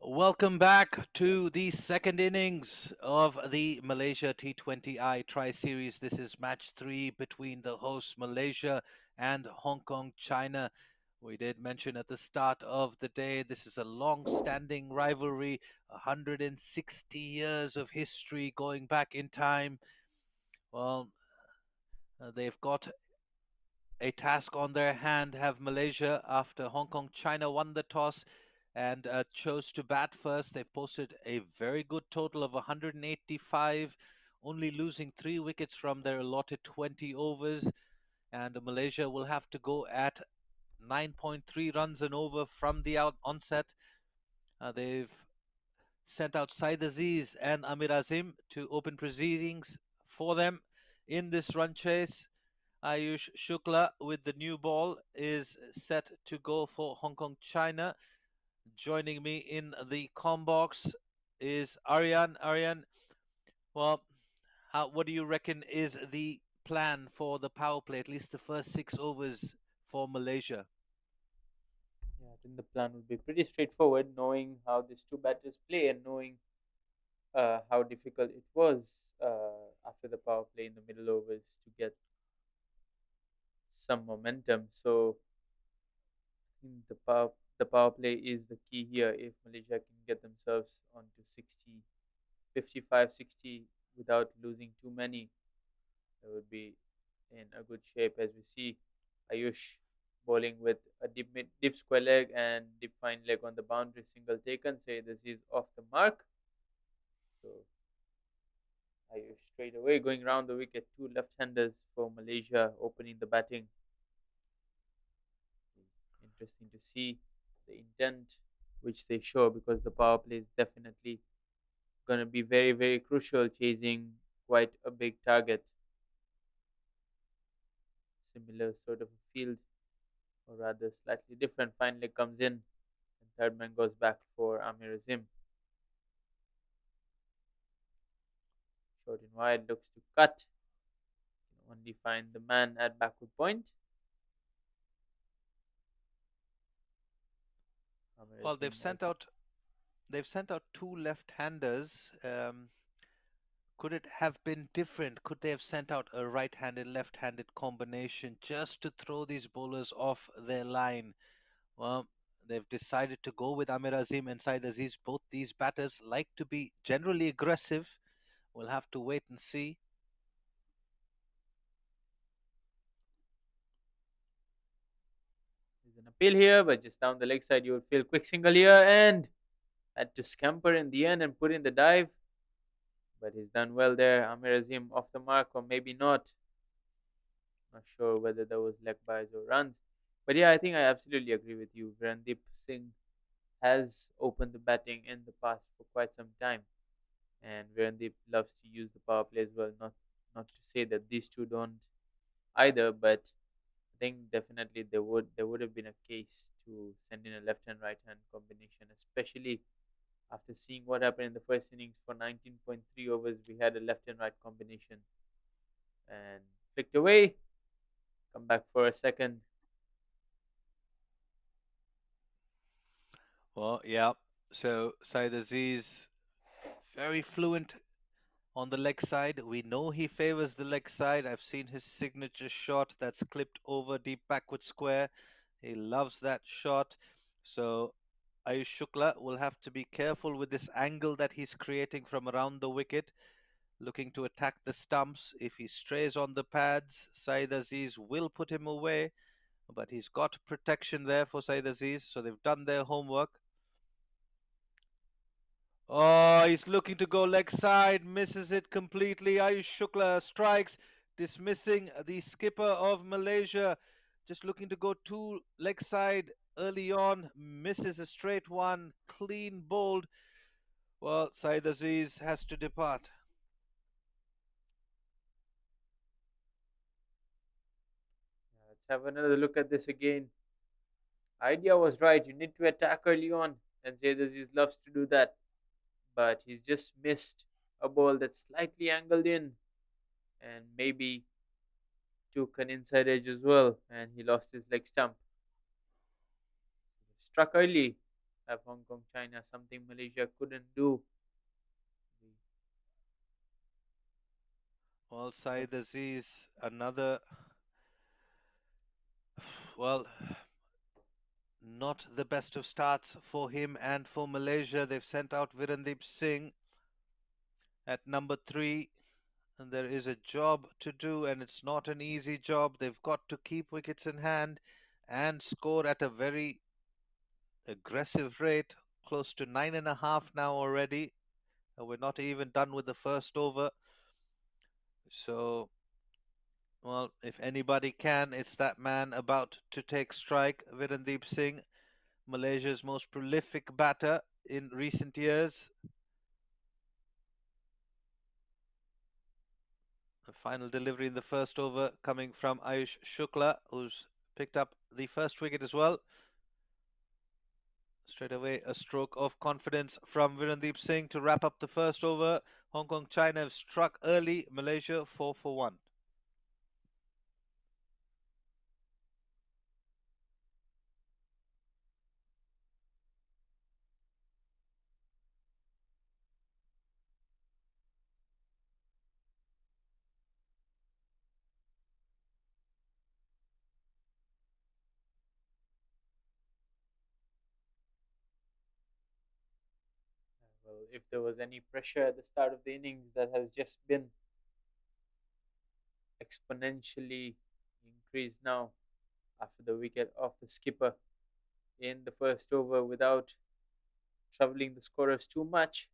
Welcome back to the second innings of the Malaysia T20i Tri Series. This is match three between the hosts Malaysia and Hong Kong, China. We did mention at the start of the day this is a long standing rivalry, 160 years of history going back in time. Well, they've got a task on their hand, have Malaysia, after Hong Kong. China won the toss and chose to bat first. They posted a very good total of 185, only losing 3 wickets from their allotted 20 overs. And Malaysia will have to go at 9.3 runs and over from the onset. They've sent out Said Aziz and Amir Azim to open proceedings for them in this run chase. Ayush Shukla with the new ball is set to go for Hong Kong, China. Joining me in the com box is Aryan. Aryan, well, what do you reckon is the plan for the power play, at least the first 6 overs for Malaysia? Yeah, I think the plan will be pretty straightforward, knowing how these two batters play and knowing how difficult it was after the power play in the middle overs to get some momentum. So the power play is the key here. If Malaysia can get themselves onto 60, 55, 60 without losing too many, they would be in a good shape. As we see Ayush bowling with a deep square leg and deep fine leg on the boundary, single taken. Say this is off the mark. So Ayush straight away going round the wicket. Two left-handers for Malaysia opening the batting. Interesting to see the intent which they show, because the power play is definitely going to be very, very crucial, chasing quite a big target. Similar sort of a field, or rather slightly different. Finally comes in, and third man goes back for Amir Azim. Short and wide, looks to cut. Can only find the man at backward point. Amir Well, Azim also. they've sent out two left-handers. Could it have been different? Could they have sent out a right-handed, left-handed combination just to throw these bowlers off their line? Well, they've decided to go with Amir Azim and Said Aziz. Both these batters like to be generally aggressive. We'll have to wait and see. There's an appeal here, but just down the leg side, you would feel quick single here, and had to scamper in the end and put in the dive. But he's done well there. Amir Azim off the mark, or maybe not. Not sure whether there was leg buys or runs. But yeah, I think I absolutely agree with you. Randeep Singh has opened the batting in the past for quite some time, and Randeep loves to use the power play as well. Not to say that these two don't either, but I think definitely there would have been a case to send in a left hand right hand combination, especially after seeing what happened in the first innings. For 19.3 overs, we had a left and right combination and flicked away. Come back for a second. Well, yeah. So Said Aziz, very fluent on the leg side. We know he favors the leg side. I've seen his signature shot that's clipped over deep backward square. He loves that shot. So Ayush Shukla will have to be careful with this angle that he's creating from around the wicket, looking to attack the stumps. If he strays on the pads, Said Aziz will put him away, but he's got protection there for Said Aziz, so they've done their homework. Oh, he's looking to go leg side, misses it completely. Ayush Shukla strikes, dismissing the skipper of Malaysia. Just looking to go to leg side early on, misses a straight one, clean bowled. Well, Said Aziz has to depart. Let's have another look at this again. Idea was right. You need to attack early on, and Zaid Aziz loves to do that. But he's just missed a ball that's slightly angled in, and maybe took an inside edge as well, and he lost his leg stump. Struck early, have Hong Kong China, something Malaysia couldn't do. Well, But Saeed Aziz, another, well, not the best of starts for him and for Malaysia. They've sent out Virendeep Singh at number 3, and there is a job to do, and it's not an easy job. They've got to keep wickets in hand and score at a very aggressive rate, close to 9.5 now already. And we're not even done with the first over. So, well, if anybody can, it's that man about to take strike, Virendeep Singh, Malaysia's most prolific batter in recent years. The final delivery in the first over coming from Ayush Shukla, who's picked up the first wicket as well. Straight away, a stroke of confidence from Virendeep Singh to wrap up the first over. Hong Kong China have struck early, Malaysia 4 for 1. well, if there was any pressure at the start of the innings, that has just been exponentially increased now after the wicket of the skipper in the first over without troubling the scorers too much.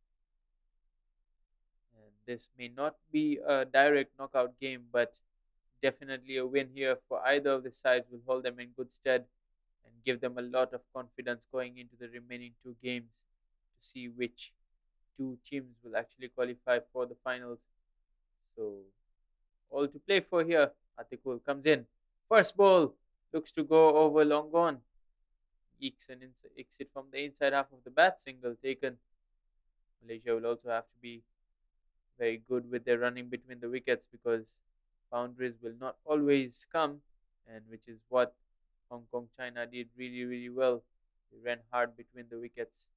And this may not be a direct knockout game, but definitely a win here for either of the sides will hold them in good stead and give them a lot of confidence going into the remaining two games to see which two teams will actually qualify for the finals. So, all to play for here. Atikul comes in. First ball looks to go over long gone. Ekes an exit from the inside half of the bat. Single taken. Malaysia will also have to be very good with their running between the wickets because boundaries will not always come, and which is what Hong Kong China did really, really well. They ran hard between the wickets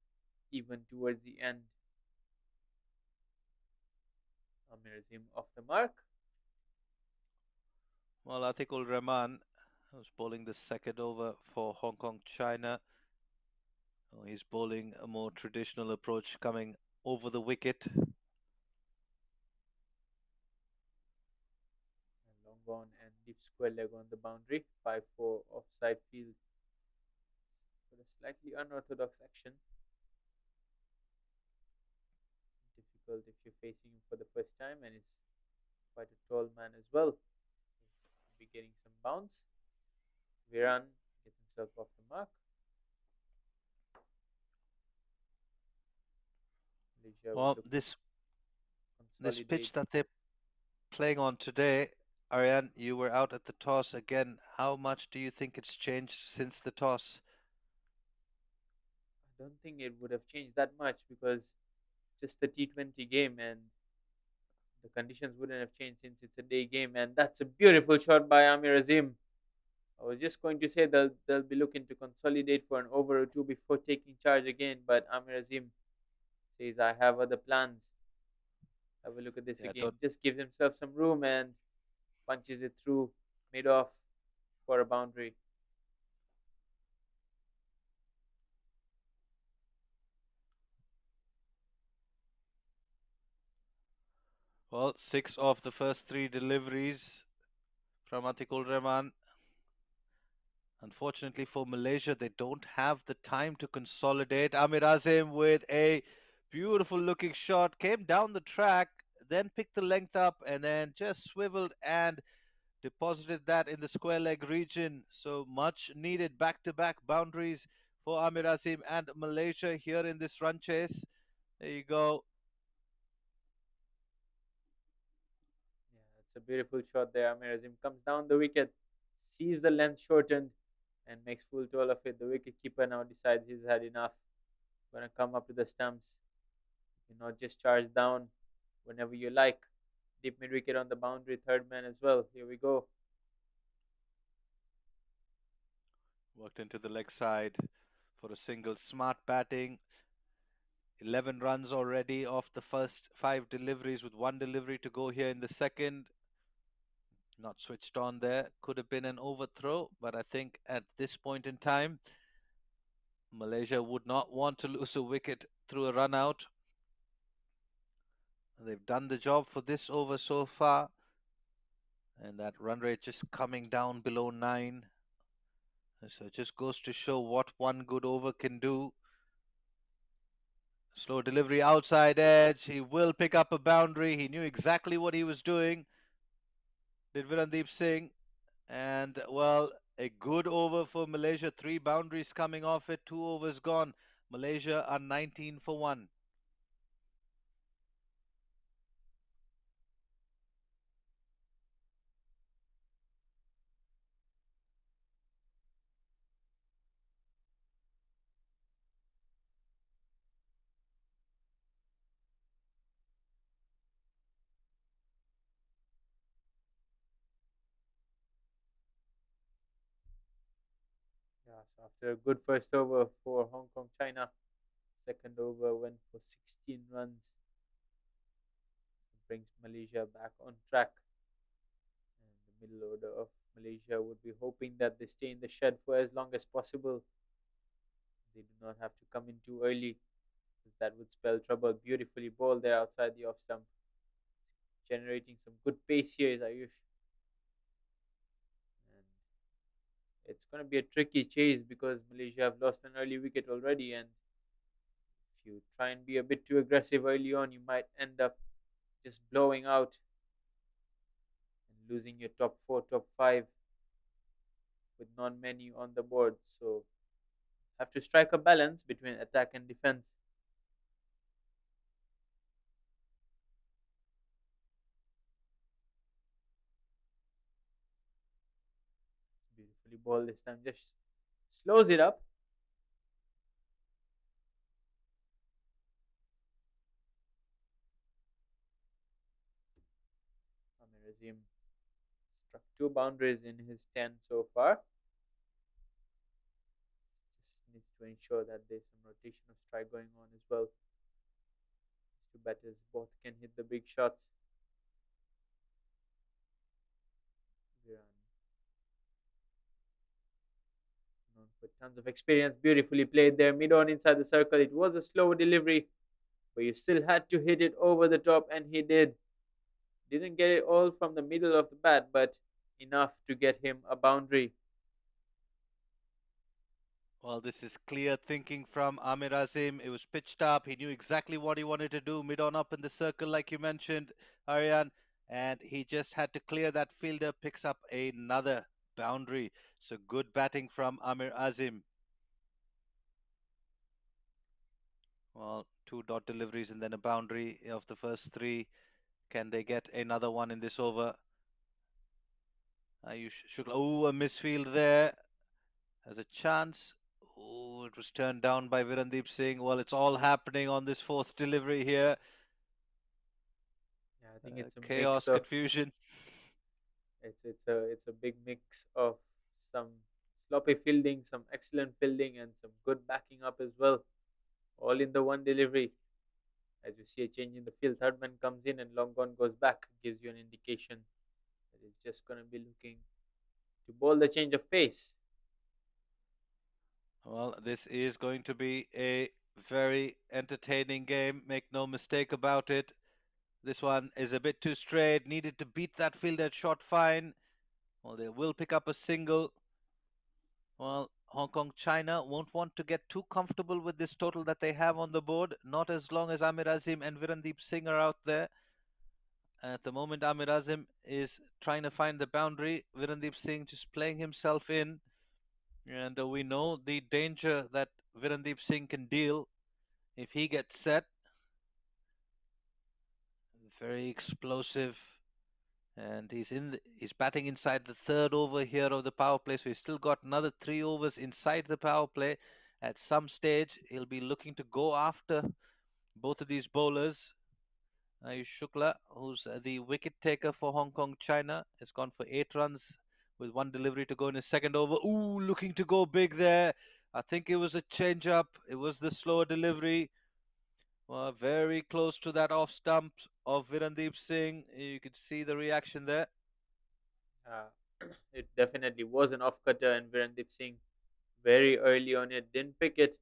even towards the end. Amir Azim off the mark. Well, Atikul Rahman was bowling the second over for Hong Kong China. He's bowling a more traditional approach coming over the wicket. And long gone and deep square leg on the boundary. 5-4 offside field for a slightly unorthodox action. Difficult if you're facing him for the first time, and he's quite a tall man as well. He'll be getting some bounce. Viran gets himself off the mark. Malaysia will Well, look to this consolidate. pitch that they're playing on today, Ariane, you were out at the toss again. How much do you think it's changed since the toss? I don't think it would have changed that much because it's just a T20 game and the conditions wouldn't have changed since it's a day game. And that's a beautiful shot by Amir Azim. I was just going to say they'll be looking to consolidate for an over or two before taking charge again, but Amir Azim says, I have other plans. Have a look at this Yeah, again. Just gives himself some room and punches it through mid off for a boundary. well, 6 of the first 3 deliveries from Atikul Rahman. Unfortunately for Malaysia, they don't have the time to consolidate. Amir Azim with a beautiful looking shot, came down the track, then picked the length up, and then just swiveled and deposited that in the square leg region. So much needed back to back boundaries for Amir Azim and Malaysia here in this run chase. There you go. Yeah, it's a beautiful shot there. Amir Azim comes down the wicket, sees the length shortened, and makes full toll of it. The wicket keeper now decides he's had enough. Gonna come up to the stumps. You know, just charge down whenever you like. Deep mid wicket on the boundary, third man as well. Here we go. Worked into the leg side. for a single. Smart batting. 11 runs already off the first 5 deliveries, with 1 delivery to go here in the second. Not switched on there. Could have been an overthrow, but I think at this point in time, Malaysia would not want to lose a wicket through a run out. They've done the job for this over so far, and that run rate just coming down below 9. So it just goes to show what one good over can do. Slow delivery outside edge. He will pick up a boundary. He knew exactly what he was doing, did Virandeep Singh. And, well, a good over for Malaysia. 3 boundaries coming off it, 2 overs gone. Malaysia are 19 for 1. Yeah, so after a good first over for Hong Kong China, second over went for 16 runs. It brings Malaysia back on track. And the middle order of Malaysia would be hoping that they stay in the shed for as long as possible. They do not have to come in too early, because that would spell trouble. Beautifully bowled there outside the off stump. Generating some good pace here is Ayush. And it's going to be a tricky chase because Malaysia have lost an early wicket already, and if you try and be a bit too aggressive early on, you might end up just blowing out and losing your top 4, top 5 with not many on the board. So have to strike a balance between attack and defense. Beautifully bowled this time, just slows it up. Amir Azim struck 2 boundaries in his 10 so far. Just needs to ensure that there's some rotation of strike going on as well. Two batters both can hit the big shots. Viran, known for tons of experience, beautifully played there, mid on inside the circle. It was a slow delivery, but you still had to hit it over the top, and he did. Didn't get it all from the middle of the bat, but enough to get him a boundary. Well, this is clear thinking from Amir Azim. It was pitched up. He knew exactly what he wanted to do, mid on up in the circle, like you mentioned, Aryan. And he just had to clear that fielder, picks up another boundary. So good batting from Amir Azim. Well, 2 dot deliveries and then a boundary of the first 3. Can they get another one in this over? Ayush Shukla. Oh, a misfield there. Has a chance. Oh, it was turned down by Virandeep Singh. Well, it's all happening on this 4th delivery here. Yeah, I think it's a mix Chaos, of confusion. it's a big mix of some sloppy fielding, some excellent fielding, and some good backing up as well, all in the one delivery. As you see a change in the field, third man comes in and long gone goes back, gives you an indication that it's just going to be looking to bowl the change of pace. Well, this is going to be a very entertaining game. Make no mistake about it. This one is a bit too straight. Needed to beat that fielder shot fine. Well, they will pick up a single. Well, Hong Kong China won't want to get too comfortable with this total that they have on the board. Not as long as Amir Azim and Virandeep Singh are out there. At the moment, Amir Azim is trying to find the boundary. Virandeep Singh just playing himself in. And we know the danger that Virandeep Singh can deal if he gets set. Very explosive. And he's batting inside the 3rd over here of the power play. So he's still got another 3 overs inside the power play. At some stage, he'll be looking to go after both of these bowlers. Ayush Shukla, who's the wicket taker for Hong Kong China, has gone for 8 runs with 1 delivery to go in his second over. Ooh, looking to go big there. I think it was a change up. It was the slower delivery. Very close to that off stump of Virandeep Singh. You could see the reaction there. Uh, it definitely was an off cutter, and Virendip Singh very early on it didn't pick it.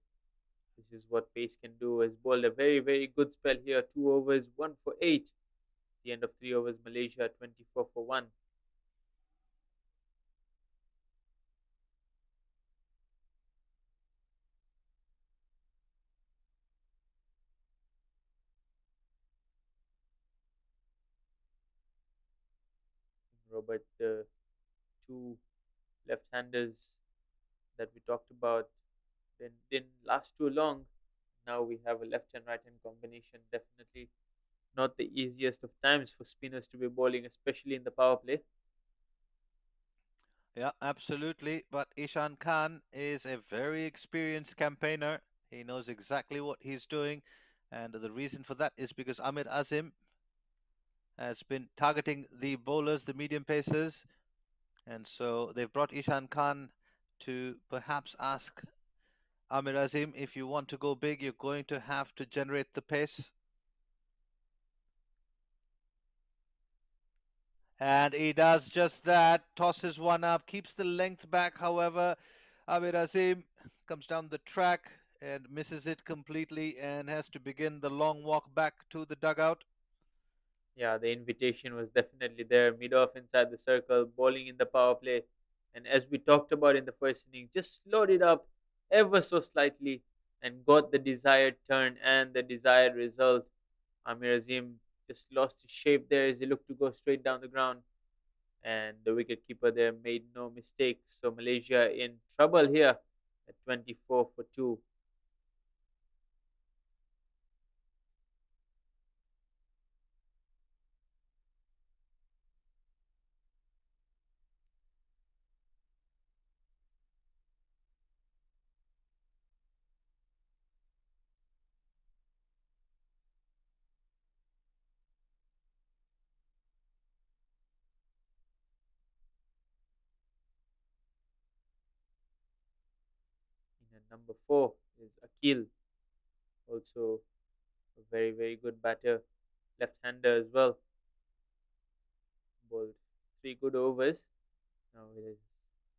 This is what pace can do. Has bowled a very, very good spell here. 2 overs, 1 for 8. The end of 3 overs, Malaysia 24 for 1. Robert, the two left-handers that we talked about didn't last too long. Now we have a left and right hand combination. Definitely not the easiest of times for spinners to be bowling, especially in the power play. Yeah, absolutely. But Ishan Khan is a very experienced campaigner. He knows exactly what he's doing. And the reason for that is because Amir Azim has been targeting the bowlers, the medium pacers. And so they've brought Ishan Khan to perhaps ask Amir Azim, if you want to go big, you're going to have to generate the pace. And he does just that, tosses one up, keeps the length back. However, Amir Azim comes down the track and misses it completely and has to begin the long walk back to the dugout. Yeah, the invitation was definitely there. Mid off inside the circle, bowling in the power play. And as we talked about in the first inning, just slowed it up ever so slightly and got the desired turn and the desired result. Amir Azim just lost his shape there as he looked to go straight down the ground. And the wicketkeeper there made no mistake. So Malaysia in trouble here at 24 for 2. And number 4 is Akil, also a very, very good batter, left-hander as well. Bowled 3 good overs. Now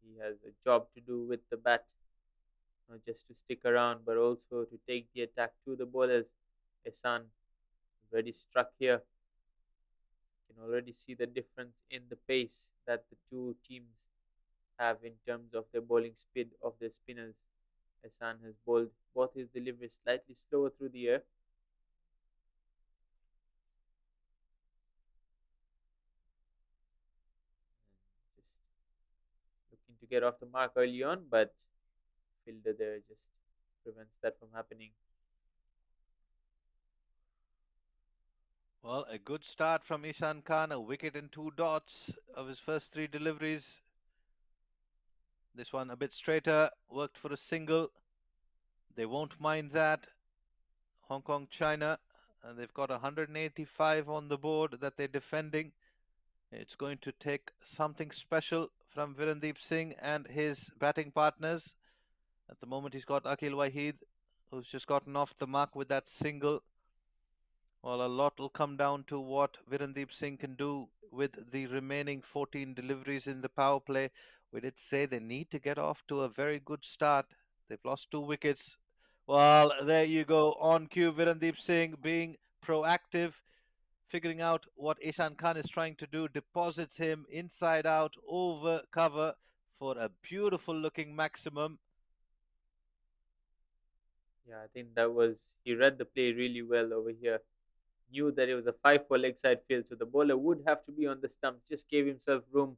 he has a job to do with the bat, not just to stick around, but also to take the attack to the bowlers. Ehsan already struck here. You can already see the difference in the pace that the two teams have in terms of the bowling speed of their spinners. Ehsan has bowled both his deliveries slightly slower through the air. Just looking to get off the mark early on, but fielder there just prevents that from happening. Well, a good start from Ishan Khan, a wicket and 2 dots of his first 3 deliveries. This one a bit straighter, worked for a single. They won't mind that. Hong Kong, China, and they've got 185 on the board that they're defending. It's going to take something special from Virandeep Singh and his batting partners. At the moment, he's got Akil Wahid, who's just gotten off the mark with that single. Well, a lot will come down to what Virandeep Singh can do with the remaining 14 deliveries in the power play. We did say they need to get off to a very good start. They've lost 2 wickets. Well, there you go. On cue, Virandeep Singh being proactive, figuring out what Ishan Khan is trying to do, deposits him inside out over cover for a beautiful looking maximum. Yeah, I think that was, he read the play really well over here. Knew that it was a 5 for leg side field, so the bowler would have to be on the stumps, just gave himself room,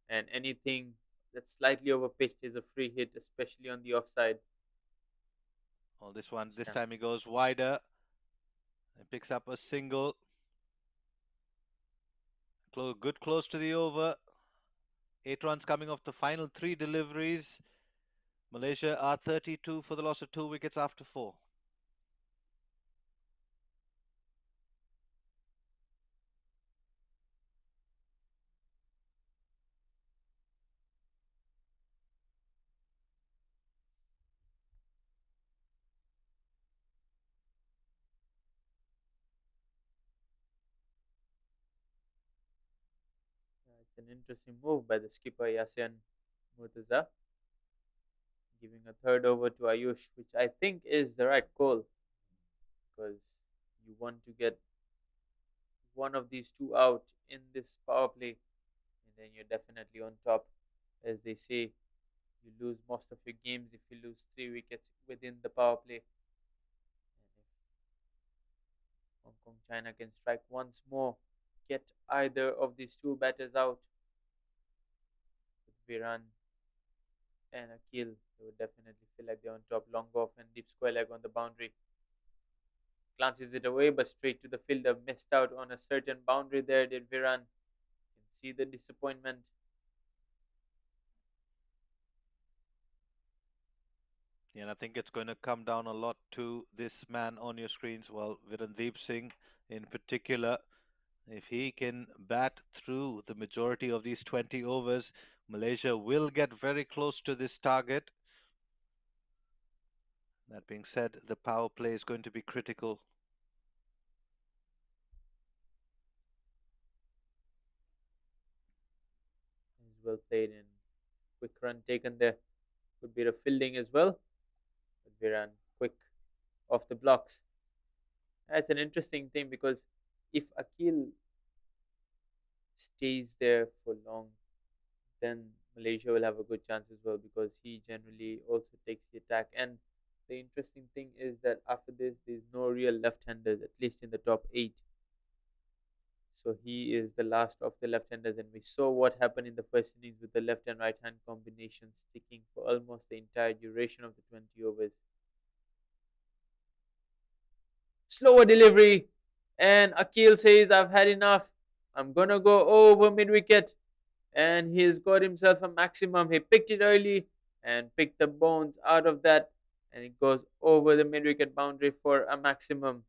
and anything that's slightly over pitched is a free hit, especially on the offside. Well, this Stamp. time he goes wider and picks up a single. Good close to the over. 8 runs coming off the final 3 deliveries. Malaysia are 32 for the loss of 2 wickets after 4. It's an interesting move by the skipper Yasin Murtaza, giving a third over to Ayush, which I think is the right call because you want to get one of these two out in this power play, and then you're definitely on top. As they say, you lose most of your games if you lose 3 wickets within the power play. And if Hong Kong China can strike once more, get either of these two batters out with Viran and Akil, they would definitely feel like they're on top. Long off and deep square leg on the boundary. Glances it away, but straight to the fielder. Missed out on a certain boundary there, did Viran. You can see the disappointment. Yeah, and I think it's going to come down a lot to this man on your screens. Well, Virendeep Singh in particular. If he can bat through the majority of these 20 overs, Malaysia will get very close to this target. That being said, the power play is going to be critical. Is well played and quick run taken there. Good bit of fielding as well. But Viran quick off the blocks. That's an interesting thing because if Akil stays there for long, then Malaysia will have a good chance as well because he generally also takes the attack. And the interesting thing is that after this, there's no real left-handers, at least in the top 8. So he is the last of the left-handers, and we saw what happened in the first innings with the left and right-hand combination sticking for almost the entire duration of the 20 overs. Slower delivery, and Akil says, "I've had enough. I'm gonna go over mid-wicket," and he's got himself a maximum. He picked it early and picked the bones out of that, and it goes over the mid-wicket boundary for a maximum.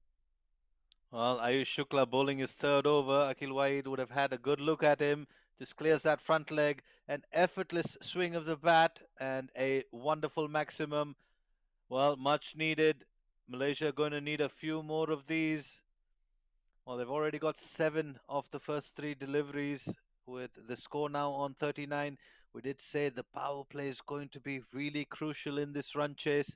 Well, Ayush Shukla bowling his third over. Akil Wahid would have had a good look at him. Just clears that front leg. An effortless swing of the bat and a wonderful maximum. Well, much needed. Malaysia going to need a few more of these. Well, they've already got 7 of the first 3 deliveries with the score now on 39. We did say the power play is going to be really crucial in this run chase.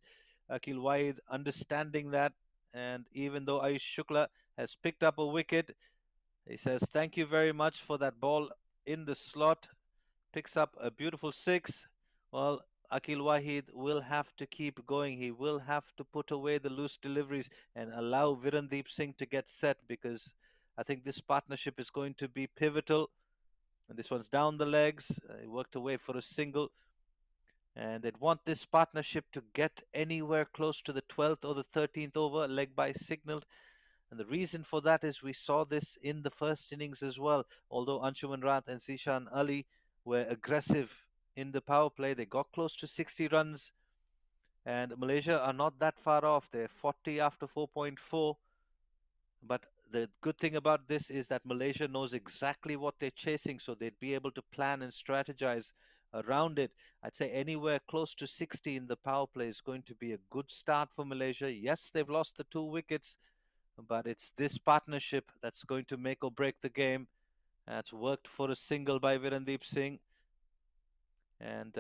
Akil Wahid understanding that, and even though Ayush Shukla has picked up a wicket, he says thank you very much for that ball in the slot. Picks up a beautiful 6. Well, Akil Wahid will have to keep going. He will have to put away the loose deliveries and allow Virendeep Singh to get set, because I think this partnership is going to be pivotal. And this one's down the legs. He worked away for a single. And they'd want this partnership to get anywhere close to the 12th or the 13th over, leg by signaled. And the reason for that is we saw this in the first innings as well. Although Anshuman Rath and Zishan Ali were aggressive in the power play, they got close to 60 runs. And Malaysia are not that far off. They're 40 after 4.4. But the good thing about this is that Malaysia knows exactly what they're chasing, so they'd be able to plan and strategize around it. I'd say anywhere close to 60 in the power play is going to be a good start for Malaysia. Yes, they've lost the 2 wickets, but it's this partnership that's going to make or break the game. It's worked for a single by Virendeep Singh. And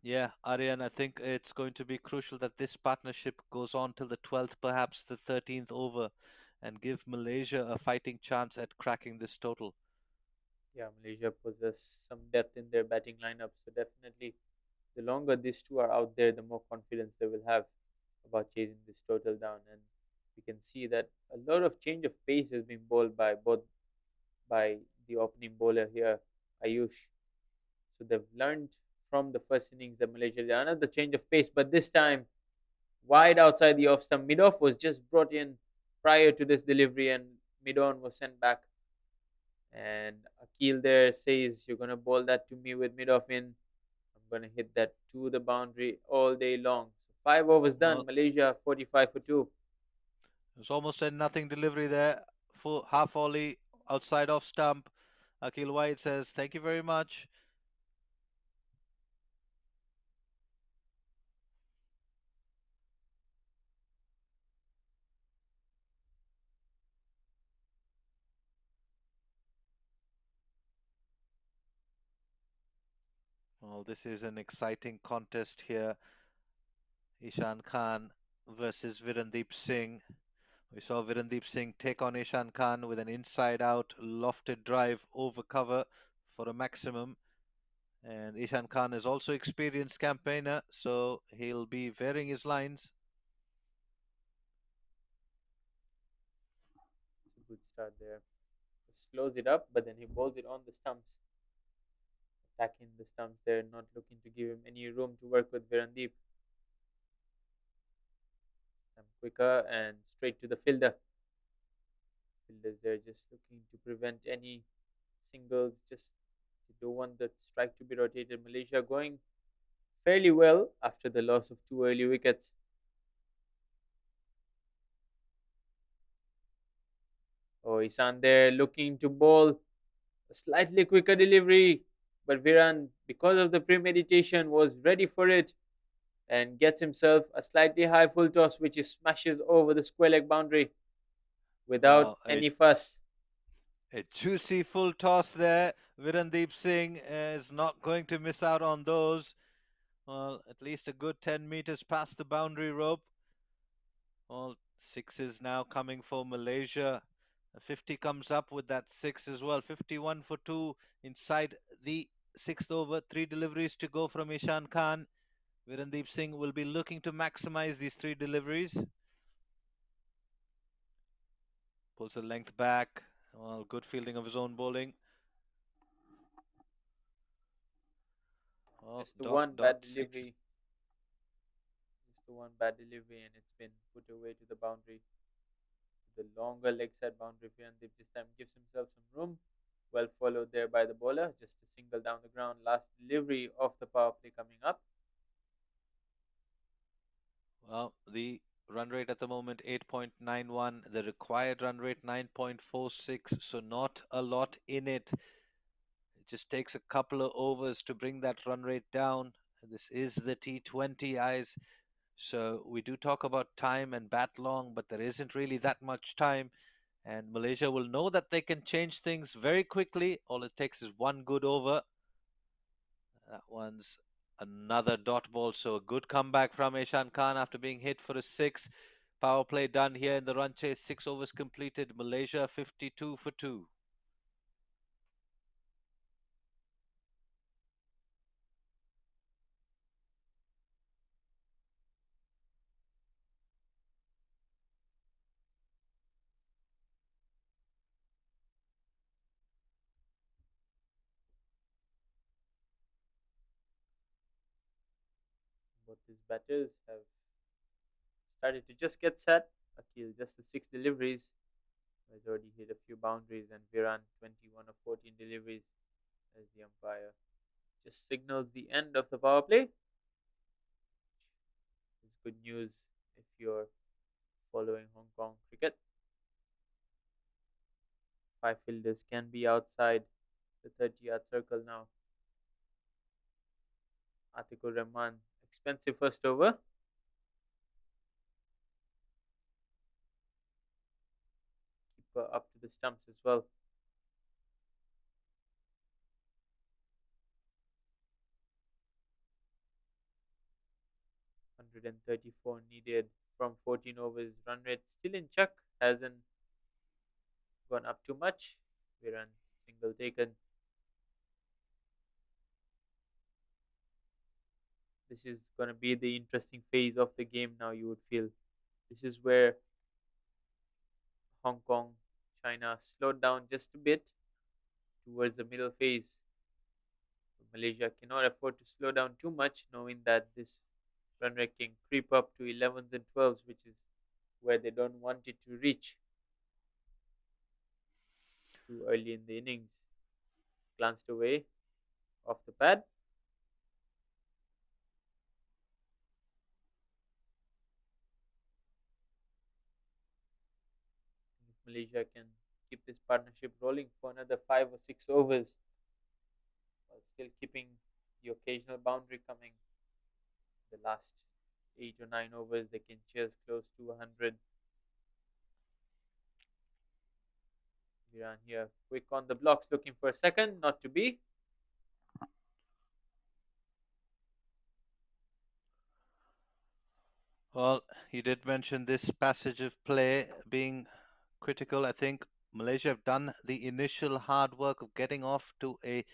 yeah, Aryan, I think it's going to be crucial that this partnership goes on till the 12th, perhaps the 13th over, and give Malaysia a fighting chance at cracking this total. Yeah, Malaysia possess some depth in their batting lineup, so definitely the longer these two are out there, the more confidence they will have about chasing this total down. And we can see that a lot of change of pace has been bowled by the opening bowler here, Ayush. So they've learned from the first innings that Malaysia did another change of pace, but this time wide outside the off stump. Mid-off was just brought in prior to this delivery, and mid-on was sent back. And Akil there says, "You're gonna bowl that to me with mid-off in. I'm gonna hit that to the boundary all day long." So 5 overs done. Well, Malaysia 45 for 2. it was almost a nothing delivery there. Full half volley outside off stump. Akil White says, "Thank you very much." Well, this is an exciting contest here. Ishan Khan versus Virendeep Singh. We saw Virendeep Singh take on Ishan Khan with an inside-out lofted drive over cover for a maximum. And Ishan Khan is also experienced campaigner, so he'll be varying his lines. It's a good start there. Slows it up, but then he bowls it on the stumps, attacking the stumps there, not looking to give him any room to work with Virandeep. Stump quicker and straight to the fielder. Fielders there just looking to prevent any singles, just they don't want the strike to be rotated. Malaysia going fairly well after the loss of two early wickets. Oh, Isan there looking to bowl a slightly quicker delivery, but Viran, because of the premeditation, was ready for it and gets himself a slightly high full toss, which is smashes over the square leg boundary without Wow, any fuss. a juicy full toss there. Virendeep Singh is not going to miss out on those. Well, at least a good 10 meters past the boundary rope. Well, sixes now coming for Malaysia. A 50 comes up with that six as well. 51 for two inside the sixth over. Three deliveries to go from Ishan Khan. Virendeep Singh will be looking to maximize these three deliveries. Pulls the length back. Well, good fielding of his own bowling. Oh, Just the dot, one dot, bad six. delivery. Just the one bad delivery, and it's been put away to the boundary. The longer leg side boundary. Virandeep this time gives himself some room. Well followed there by the bowler. Just a single down the ground. Last delivery of the power play coming up. Well, the run rate at the moment 8.91. The required run rate 9.46. So not a lot in it. It just takes a couple of overs to bring that run rate down. This is the T20Is. So we do talk about time and bat long, but there isn't really that much time. And Malaysia will know that they can change things very quickly. All it takes is one good over. That one's another dot ball. So a good comeback from Ishan Khan after being hit for a six. Power play done here in the run chase. 6 overs completed. Malaysia 52 for 2. Both these batters have started to just get set. Akil, just the six deliveries, has already hit a few boundaries, and Viran, 21 of 14 deliveries, as the umpire just signals the end of the power play. It's good news if you're following Hong Kong cricket. Five fielders can be outside the 30-yard circle now. Atikur Rahman, expensive first over. Keeper up to the stumps as well. 134 needed from 14 overs. Run rate still in check, hasn't gone up too much. Viran single taken. This is going to be the interesting phase of the game now, you would feel. This is where Hong Kong, China slowed down just a bit towards the middle phase. Malaysia cannot afford to slow down too much, knowing that this run rate can creep up to 11s and 12s, which is where they don't want it to reach too early in the innings. Glanced away off the pad. If Malaysia can keep this partnership rolling for another 5 or 6 overs while still keeping the occasional boundary coming, the last 8 or 9 overs they can chase close to 100. Viran here, quick on the blocks, looking for a second, not to be. Well, you did mention this passage of play being critical. I think Malaysia have done the initial hard work of getting off to a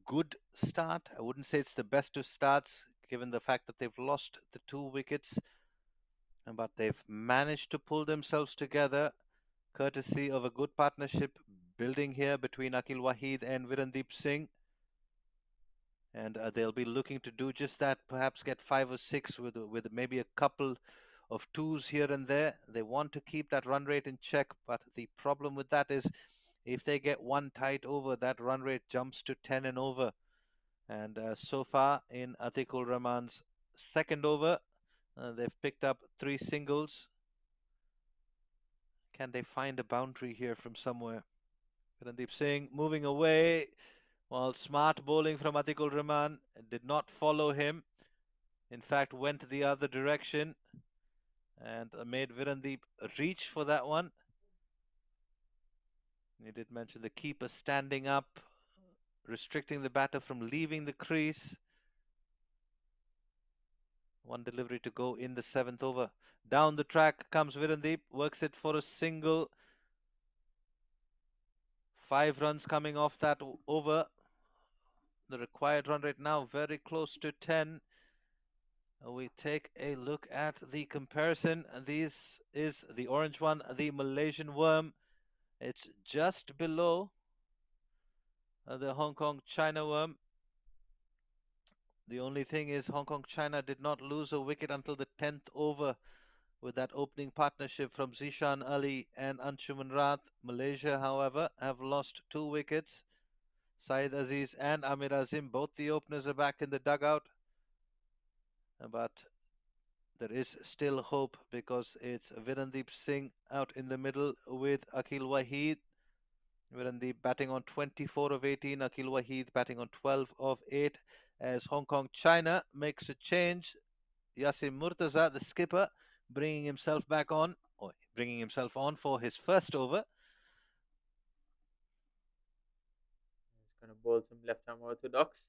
good start. I wouldn't say it's the best of starts, given the fact that they've lost the 2 wickets, but they've managed to pull themselves together, courtesy of a good partnership building here between Akil Wahid and Virendeep Singh. And they'll be looking to do just that, perhaps get 5 or 6 with maybe a couple of twos here and there. They want to keep that run rate in check, but the problem with that is if they get one tight over, that run rate jumps to 10 and over. And so far in Atiqul Rahman's second over, they've picked up 3 singles. Can they find a boundary here from somewhere? Virendeep Singh moving away, while smart bowling from Atiqul Rahman did not follow him. In fact, went the other direction and made Virendeep reach for that one. He did mention the keeper standing up, restricting the batter from leaving the crease. One delivery to go in the 7th over. Down the track comes Virendeep, works it for a single. 5 runs coming off that over. The required run rate now very close to 10. We take a look at the comparison. This is the orange one, the Malaysian worm. It's just below the Hong Kong China worm. The only thing is Hong Kong China did not lose a wicket until the 10th over with that opening partnership from Zishan Ali and Anshuman Rath. Malaysia, however, have lost 2 wickets. Saeed Aziz and Amir Azim, both the openers, are back in the dugout. But there is still hope because it's Virendeep Singh out in the middle with Akil Wahid. Virendeep batting on 24 of 18, Akil Wahid batting on 12 of 8. As Hong Kong China makes a change, Yasim Murtaza, the skipper, bringing himself back on, or bringing himself on for his first over. He's going to bowl some left arm orthodox.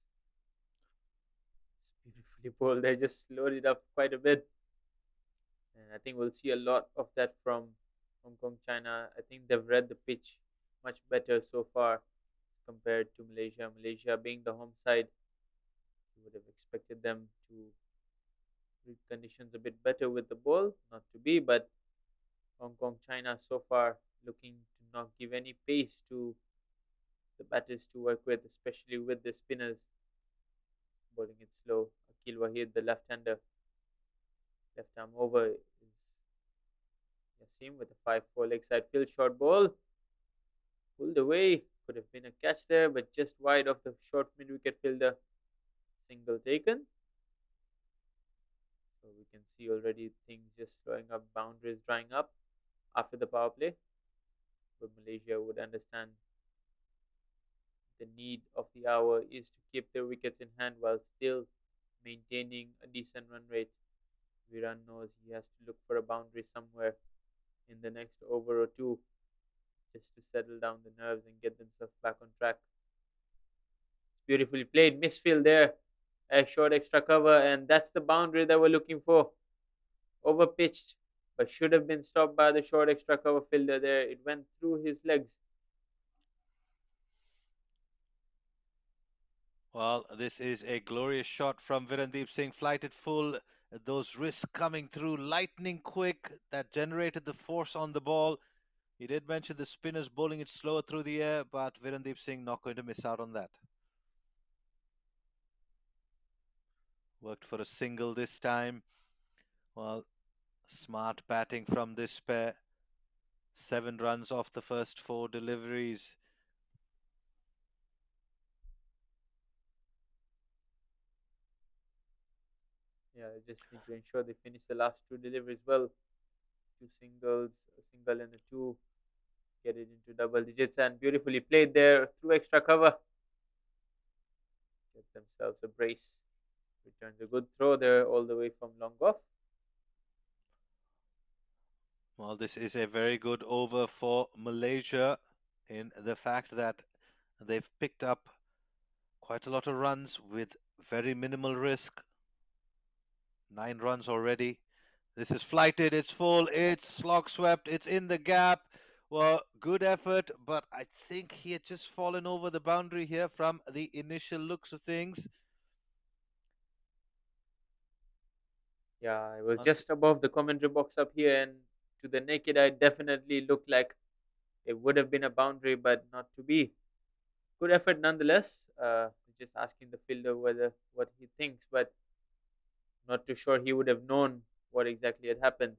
It's beautifully bowled. They just slowed it up quite a bit. And I think we'll see a lot of that from Hong Kong China. I think they've read the pitch much better so far compared to Malaysia. Malaysia being the home side, you would have expected them to read conditions a bit better with the ball. Not to be, but Hong Kong China so far looking to not give any pace to the batters to work with, especially with the spinners. Bowling it slow. Akil Wahid, the left-hander, left arm over is Yasim with a 5-4 leg side field short ball. Pulled away. Could have been a catch there, but just wide of the short mid-wicket fielder. Single taken. So we can see already things just slowing up, boundaries drying up after the power play. But Malaysia would understand the need of the hour is to keep their wickets in hand while still maintaining a decent run rate. Viran knows he has to look for a boundary somewhere in the next over or two just to settle down the nerves and get themselves back on track. It's beautifully played. Misfield there. A short extra cover, and that's the boundary that we're looking for. Over pitched, but should have been stopped by the short extra cover fielder there. It went through his legs. Well, this is a glorious shot from Virendeep Singh, flighted full. Those wrists coming through lightning quick, that generated the force on the ball. He did mention the spinners bowling it slower through the air, but Virendeep Singh not going to miss out on that. Worked for a single this time. Well, smart batting from this pair. 7 runs off the first 4 deliveries. Yeah, they just need to ensure they finish the last 2 deliveries well. 2 singles, a single and a 2. Get it into double digits, and beautifully played there through extra cover. Get themselves a brace. Returns a good throw there all the way from long off. Well, this is a very good over for Malaysia in the fact that they've picked up quite a lot of runs with very minimal risk. 9 runs already. This is flighted, it's full, it's slog swept, it's in the gap. Well, good effort, but I think he had just fallen over the boundary here from the initial looks of things. Yeah, it was Un- just above the commentary box up here, and to the naked eye, definitely looked like it would have been a boundary, but not to be. Good effort nonetheless. Just asking the fielder whether what he thinks, but not too sure he would have known what exactly had happened.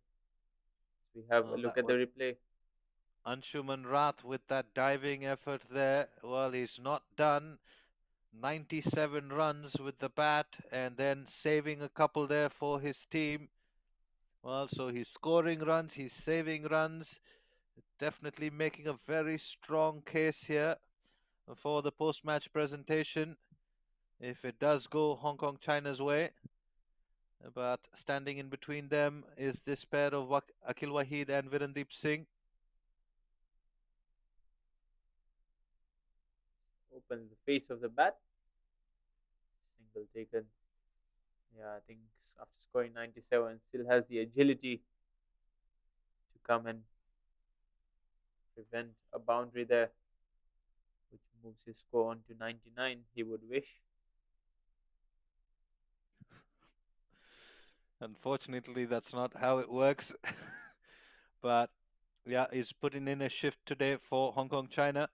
We have a Well, look that at the was replay. Anshuman Rath with that diving effort there. Well, he's not done. 97 runs with the bat and then saving a couple there for his team. Well, so he's scoring runs, he's saving runs, definitely making a very strong case here for the post match presentation if it does go Hong Kong China's way. But standing in between them is this pair of Akil Wahid and Virendeep Singh. Opens the face of the bat. Single taken. Yeah, I think after scoring 97, still has the agility to come and prevent a boundary there, which moves his score on to 99. He would wish. Unfortunately, that's not how it works. But yeah, he's putting in a shift today for Hong Kong China.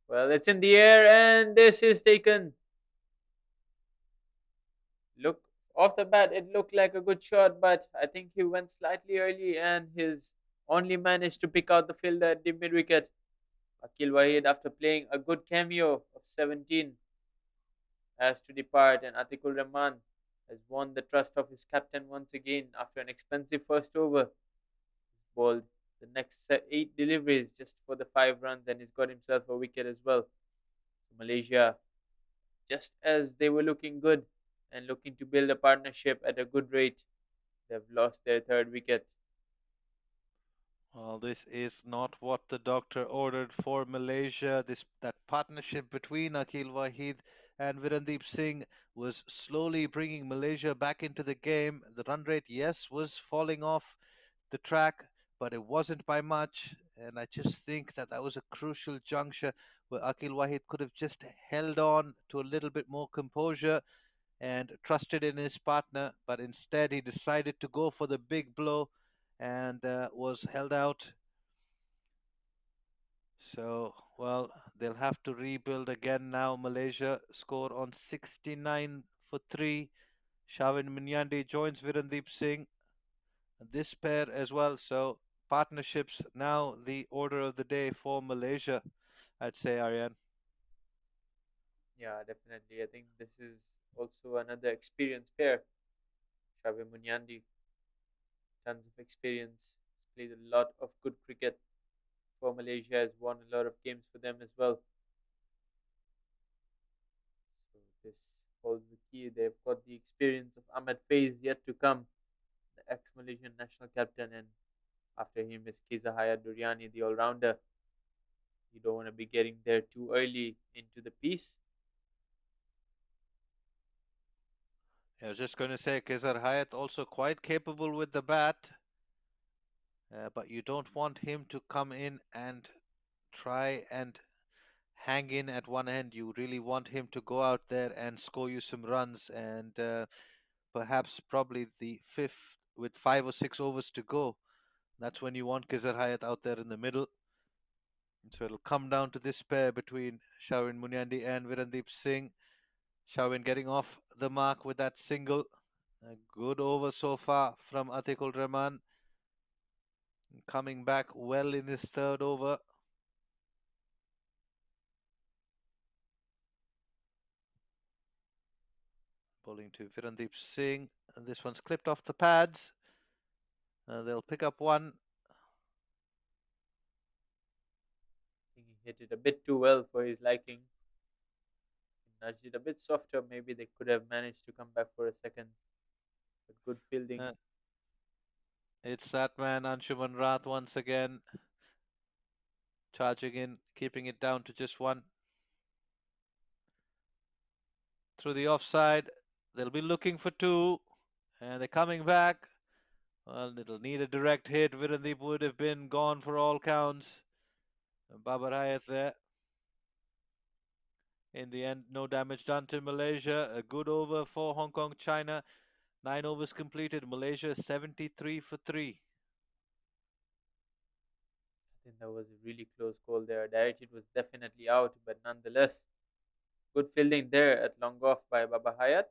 Well, it's in the air, and this is taken. Look, off the bat, it looked like a good shot, but I think he went slightly early, and his only managed to pick out the fielder at the mid wicket. Akil Wahid, after playing a good cameo of 17, has to depart, and Atikul Rahman has won the trust of his captain once again after an expensive first over. He's bowled the next 8 deliveries just for the 5 runs, and he's got himself a wicket as well. So Malaysia, just as they were looking good and looking to build a partnership at a good rate, they've lost their third wicket. Well, this is not what the doctor ordered for Malaysia. That partnership between Akil Wahid and Virendeep Singh was slowly bringing Malaysia back into the game. The run rate, yes, was falling off the track, but it wasn't by much. And I just think that that was a crucial juncture where Akil Wahid could have just held on to a little bit more composure and trusted in his partner, but instead he decided to go for the big blow and was held out. So, well, they'll have to rebuild again now. Malaysia score on 69 for 3. Shavin Munyandi joins Virendeep Singh. This pair as well. So, partnerships now the order of the day for Malaysia, I'd say, Aryan. Yeah, definitely. I think this is also another experienced pair. Xavi Munyandi, tons of experience. He's played a lot of good cricket for Malaysia, has won a lot of games for them as well. So this holds the key. They've got the experience of Ahmed Faiz yet to come, the ex-Malaysian national captain, and after him is Kizahaya Duriani, the all-rounder. You don't want to be getting there too early into the piece. I was just going to say, Kizar Hayat also quite capable with the bat, but you don't want him to come in and try and hang in at one end. You really want him to go out there and score you some runs, and perhaps probably the fifth with 5 or 6 overs to go. That's when you want Kizar Hayat out there in the middle. So it'll come down to this pair between Shavin Munyandi and Virendeep Singh. Shavin getting off the mark with that single. A good over so far from Atikul Rahman. Coming back well in his third over. Bowling to Virendeep Singh. And this one's clipped off the pads. They'll pick up one. I think he hit it a bit too well for his liking. He nudged it a bit softer. Maybe they could have managed to come back for a second. But good fielding. Uh, it's that man, Anshuman Rath, once again. Charging in, keeping it down to just one. Through the offside. They'll be looking for two. And they're coming back. Well, it'll need a direct hit. Virandeep would have been gone for all counts. Babar Hayat there. In the end, no damage done to Malaysia. A good over for Hong Kong, China. 9 overs completed. Malaysia 73 for 3. I think that was a really close call there. Direct hit was definitely out, but nonetheless, good fielding there at long off by Baba Hayat.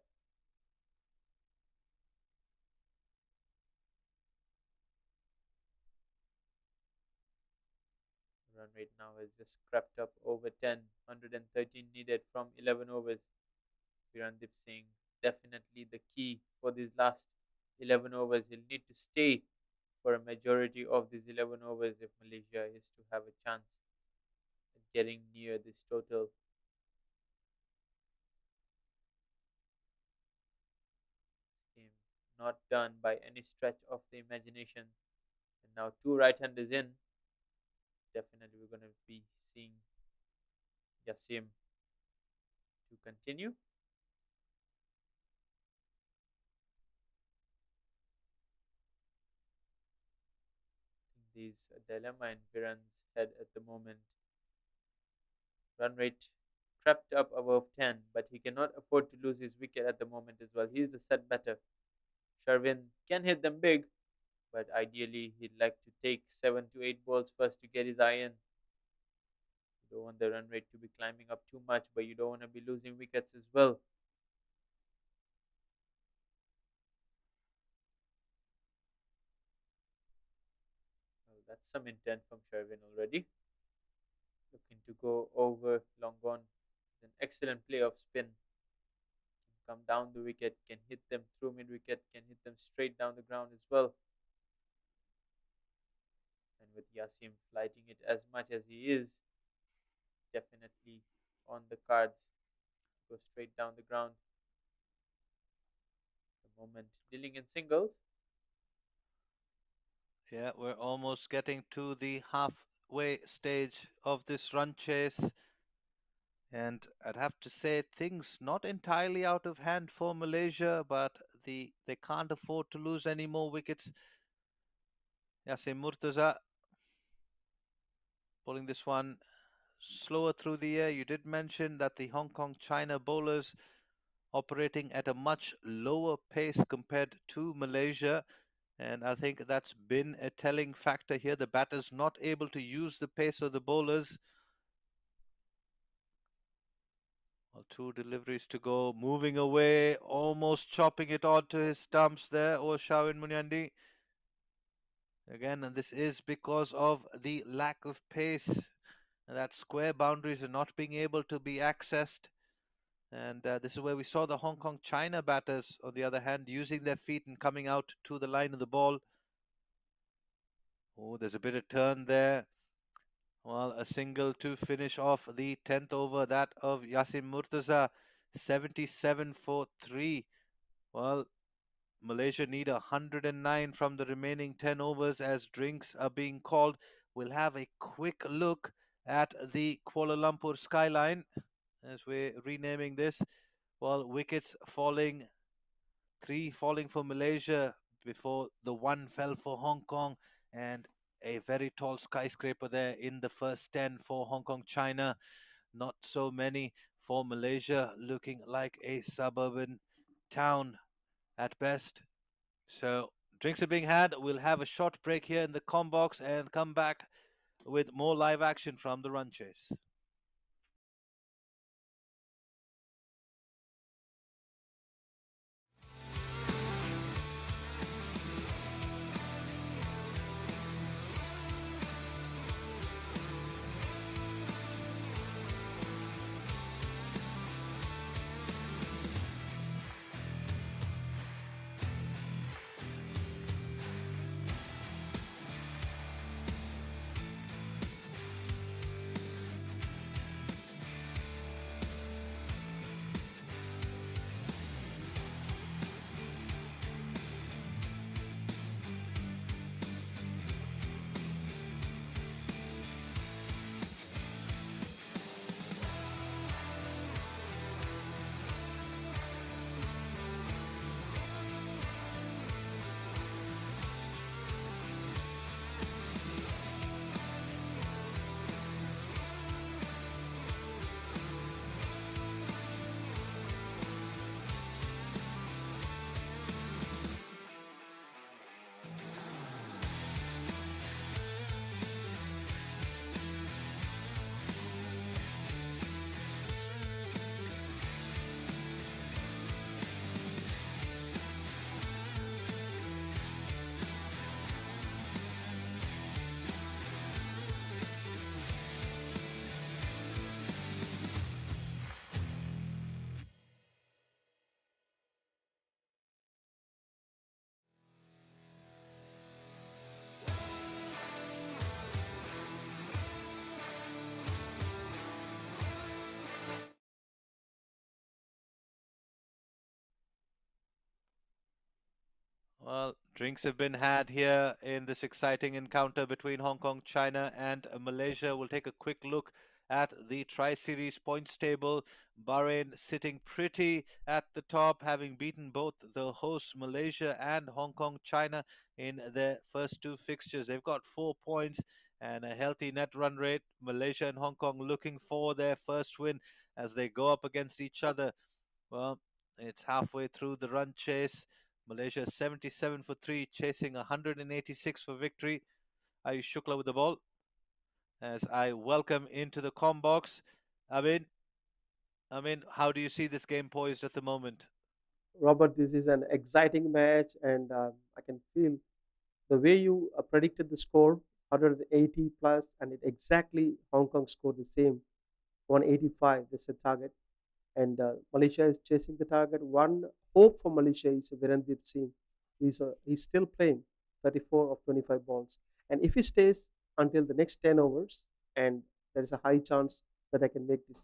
Run rate now has just crept up over 10. 113 needed from 11 overs. Virandeep Singh definitely the key for these last 11 overs. He'll need to stay for a majority of these 11 overs if Malaysia is to have a chance at getting near this total. Game not done by any stretch of the imagination. And now 2 right-handers in. Definitely we're going to be seeing Yasim to continue. There's a dilemma in Viran's head at the moment. Run rate crept up above 10, but he cannot afford to lose his wicket at the moment as well. He's the set batter. Sharvin can hit them big, but ideally he'd like to take 7 to 8 balls first to get his eye in. You don't want the run rate to be climbing up too much, but you don't want to be losing wickets as well. Well, that's some intent from Sharvin already. Looking to go over long on. It's an excellent play of spin. Can come down the wicket, can hit them through mid wicket, can hit them straight down the ground as well. And with Yasim flighting it as much as he is, definitely on the cards. Go straight down the ground. The moment dealing in singles. Yeah, we're almost getting to the halfway stage of this run chase. And I'd have to say things not entirely out of hand for Malaysia, but they can't afford to lose any more wickets. Yasim Murtaza pulling this one slower through the air. You did mention that the Hong Kong China bowlers operating at a much lower pace compared to Malaysia. And I think that's been a telling factor here. The batters not able to use the pace of the bowlers. Well, 2 deliveries to go. Moving away, almost chopping it onto his stumps there. Or Shawin Munyandi. Again, and this is because of the lack of pace. That square boundaries are not being able to be accessed. And this is where we saw the Hong Kong China batters, on the other hand, using their feet and coming out to the line of the ball. Oh, there's a bit of turn there. Well, a single to finish off the 10th over, that of Yasim Murtaza, 77 for 3. Well, Malaysia need 109 from the remaining 10 overs as drinks are being called. We'll have a quick look at the Kuala Lumpur skyline as we're renaming this. Well, wickets falling, 3 falling for Malaysia before the 1 fell for Hong Kong, and a very tall skyscraper there in the first 10 for Hong Kong, China. Not so many for Malaysia, looking like a suburban town at best. So drinks are being had. We'll have a short break here in the com box and come back with more live action from the run chase. Well, drinks have been had here in this exciting encounter between Hong Kong, China, and Malaysia. We'll take a quick look at the Tri Series points table. Bahrain sitting pretty at the top, having beaten both the hosts, Malaysia and Hong Kong, China, in their first two fixtures. They've got 4 points and a healthy net run rate. Malaysia and Hong Kong looking for their first win as they go up against each other. Well, it's halfway through the run chase. Malaysia 77 for 3, chasing 186 for victory. Ayush Shukla with the ball as I welcome into the com box. I mean, how do you see this game poised at the moment? Robert, this is an exciting match, and I can feel the way you predicted the score 180 plus, and it exactly Hong Kong scored the same 185. That's the target, and Malaysia is chasing the target. One hope for Malaysia is Virendip Singh. He's still playing 34 of 25 balls, and if he stays until the next 10 overs, and there is a high chance that I can make this.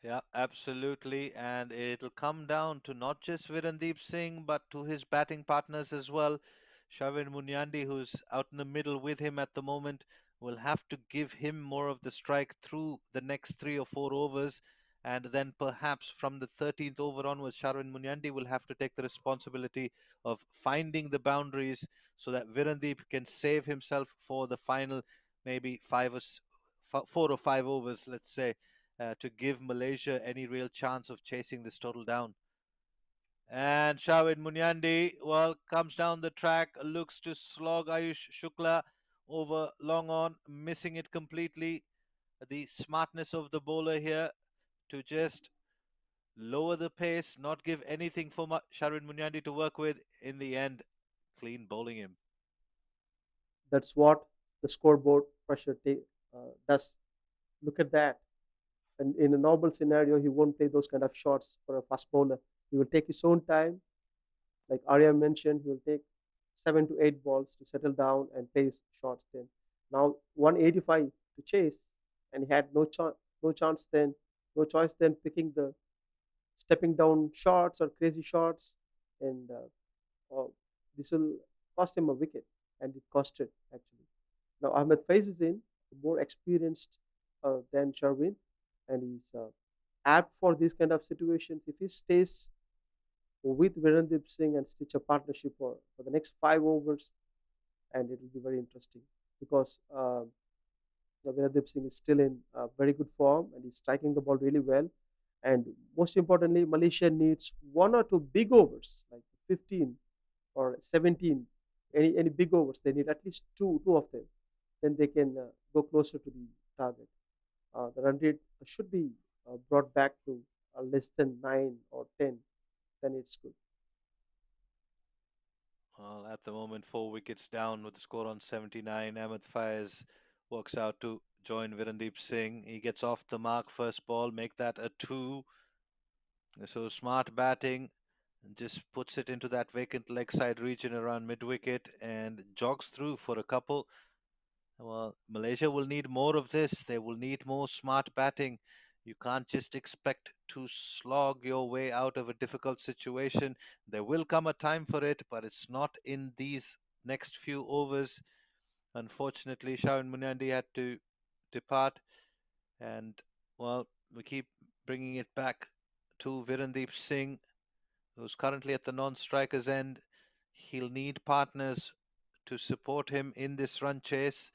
Yeah, absolutely. And it'll come down to not just Virendeep Singh, but to his batting partners as well. Shavin Munyandi, who's out in the middle with him at the moment, will have to give him more of the strike through the next 3 or 4 overs. And then perhaps from the 13th over onwards, Sharvin Munyandi will have to take the responsibility of finding the boundaries so that Virendeep can save himself for the final, maybe 4 or 5 overs, let's say, to give Malaysia any real chance of chasing this total down. And Shawin Munyandi, well, comes down the track, looks to slog Ayush Shukla over long on, missing it completely. The smartness of the bowler here to just lower the pace, not give anything for Sharwin Munyandi to work with. In the end, clean bowling him. That's what the scoreboard pressure does. Look at that. And in a normal scenario, he won't play those kind of shots for a fast bowler. He will take his own time. Like Arya mentioned, he will take 7 to 8 balls to settle down and play his shots then. Now 185 to chase, and he had no chance then, no choice then picking the stepping down shots or crazy shots, and this will cost him a wicket, and it costed actually. Now Ahmed Faiz is in, more experienced than Sharwin, and he's apt for these kind of situations. If he stays with Virendip Singh and stitch a partnership for the next 5 overs, and it will be very interesting because Virendip Singh is still in very good form and he's striking the ball really well. And most importantly, Malaysia needs one or two big overs, like 15 or 17, any big overs. They need at least two of them. Then they can go closer to the target. The run rate should be brought back to less than 9 or 10. Then it's good. Well, at the moment, 4 wickets down with the score on 79. Ahmed Faiz works out to join Virendeep Singh. He gets off the mark first ball, make that a 2. So smart batting, just puts it into that vacant leg side region around mid wicket and jogs through for a couple. Well, Malaysia will need more of this. They will need more smart batting. You can't just expect to slog your way out of a difficult situation. There will come a time for it, but it's not in these next few overs. Unfortunately, Shaun Munandi had to depart, and well, we keep bringing it back to Virendeep Singh, who's currently at the non-striker's end. He'll need partners to support him in this run chase.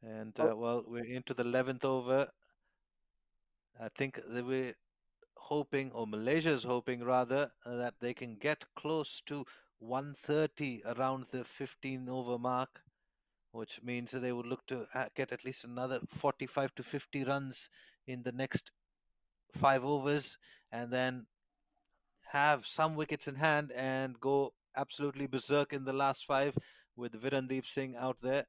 And Oh, well, we're into the 11th over. I think that we're hoping, or Malaysia's hoping rather, that they can get close to 130 around the 15 over mark, which means that they would look to get at least another 45 to 50 runs in the next 5 overs, and then have some wickets in hand and go absolutely berserk in the last 5 with Virendeep Singh out there.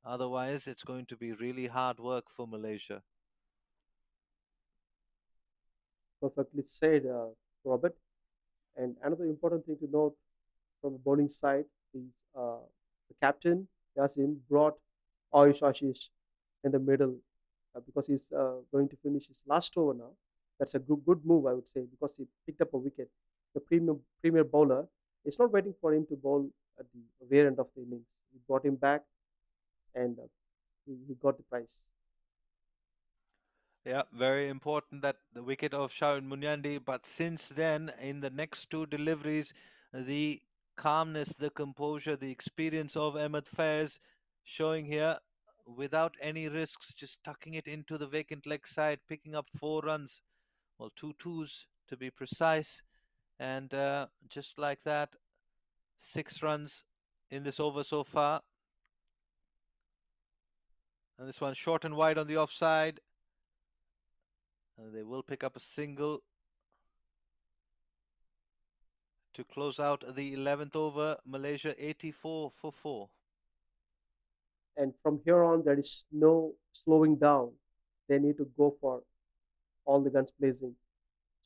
Otherwise, it's going to be really hard work for Malaysia. perfectly said, Robert. And another important thing to note from the bowling side is the captain, Yasim, brought Ayush Ashish in the middle because he's going to finish his last over now. That's a good move, I would say, because he picked up a wicket. the premier bowler, is not waiting for him to bowl at the rear end of the innings. He brought him back, and he got the prize. Yeah, very important that the wicket of Shaun Munyandi. But since then, in the next two deliveries, the calmness, the composure, the experience of Ahmed Faiz showing here without any risks, just tucking it into the vacant leg side, picking up 4 runs, well, two twos to be precise. And just like that, 6 runs in this over so far. And this one short and wide on the offside. And they will pick up a single to close out the 11th over. Malaysia 84 for 4. And from here on, there is no slowing down. They need to go for all the guns blazing.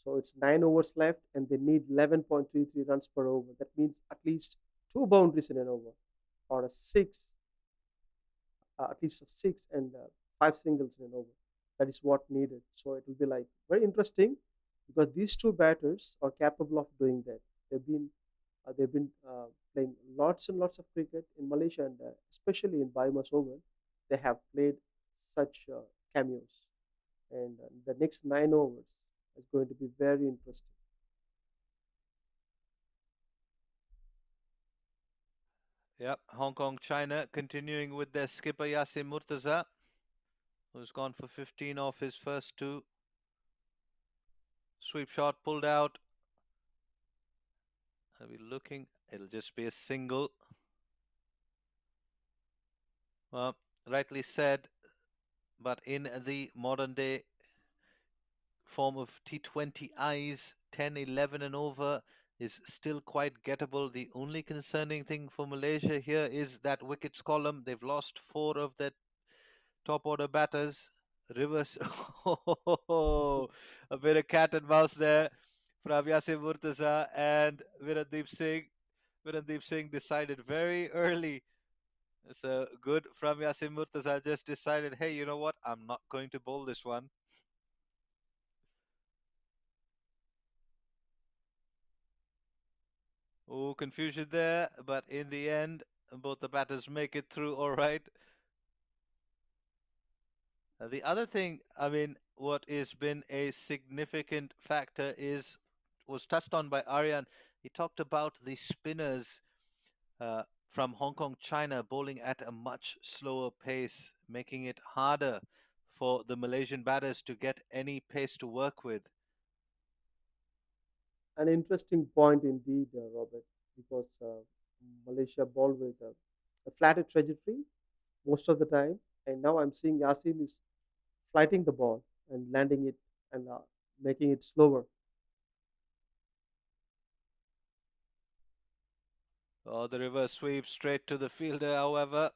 So it's 9 overs left, and they need 11.33 runs per over. That means at least two boundaries in an over, or a six, at least a six and five singles in an over. That is what needed. So it will be like very interesting because these two batters are capable of doing that. They've been playing lots and lots of cricket in Malaysia, and especially in BAYUEMAS Oval, they have played such cameos. And the next 9 overs is going to be very interesting. Yep, Hong Kong, China continuing with their skipper Yasin Murtaza, who's gone for 15 off his first two. Sweep shot pulled out. Are we looking? It'll just be a single. Well, rightly said, but in the modern day form of T20Is, 10, 11 and over is still quite gettable. The only concerning thing for Malaysia here is that wickets column. They've lost 4 of their top order batters. Reverse. A bit of cat and mouse there from Yasin Murtaza and Virandeep Singh. Virandeep Singh decided very early. So good from Yasin Murtaza. Just decided, hey, you know what? I'm not going to bowl this one. Oh, confusion there, but in the end, both the batters make it through all right. The other thing, I mean, what has been a significant factor is was touched on by Aryan. He talked about the spinners from Hong Kong, China, bowling at a much slower pace, making it harder for the Malaysian batters to get any pace to work with. An interesting point indeed, Robert, because Malaysia ball with a flatter trajectory most of the time, and now I'm seeing Yasin is flighting the ball and landing it and making it slower. Oh, the reverse sweep straight to the fielder, however.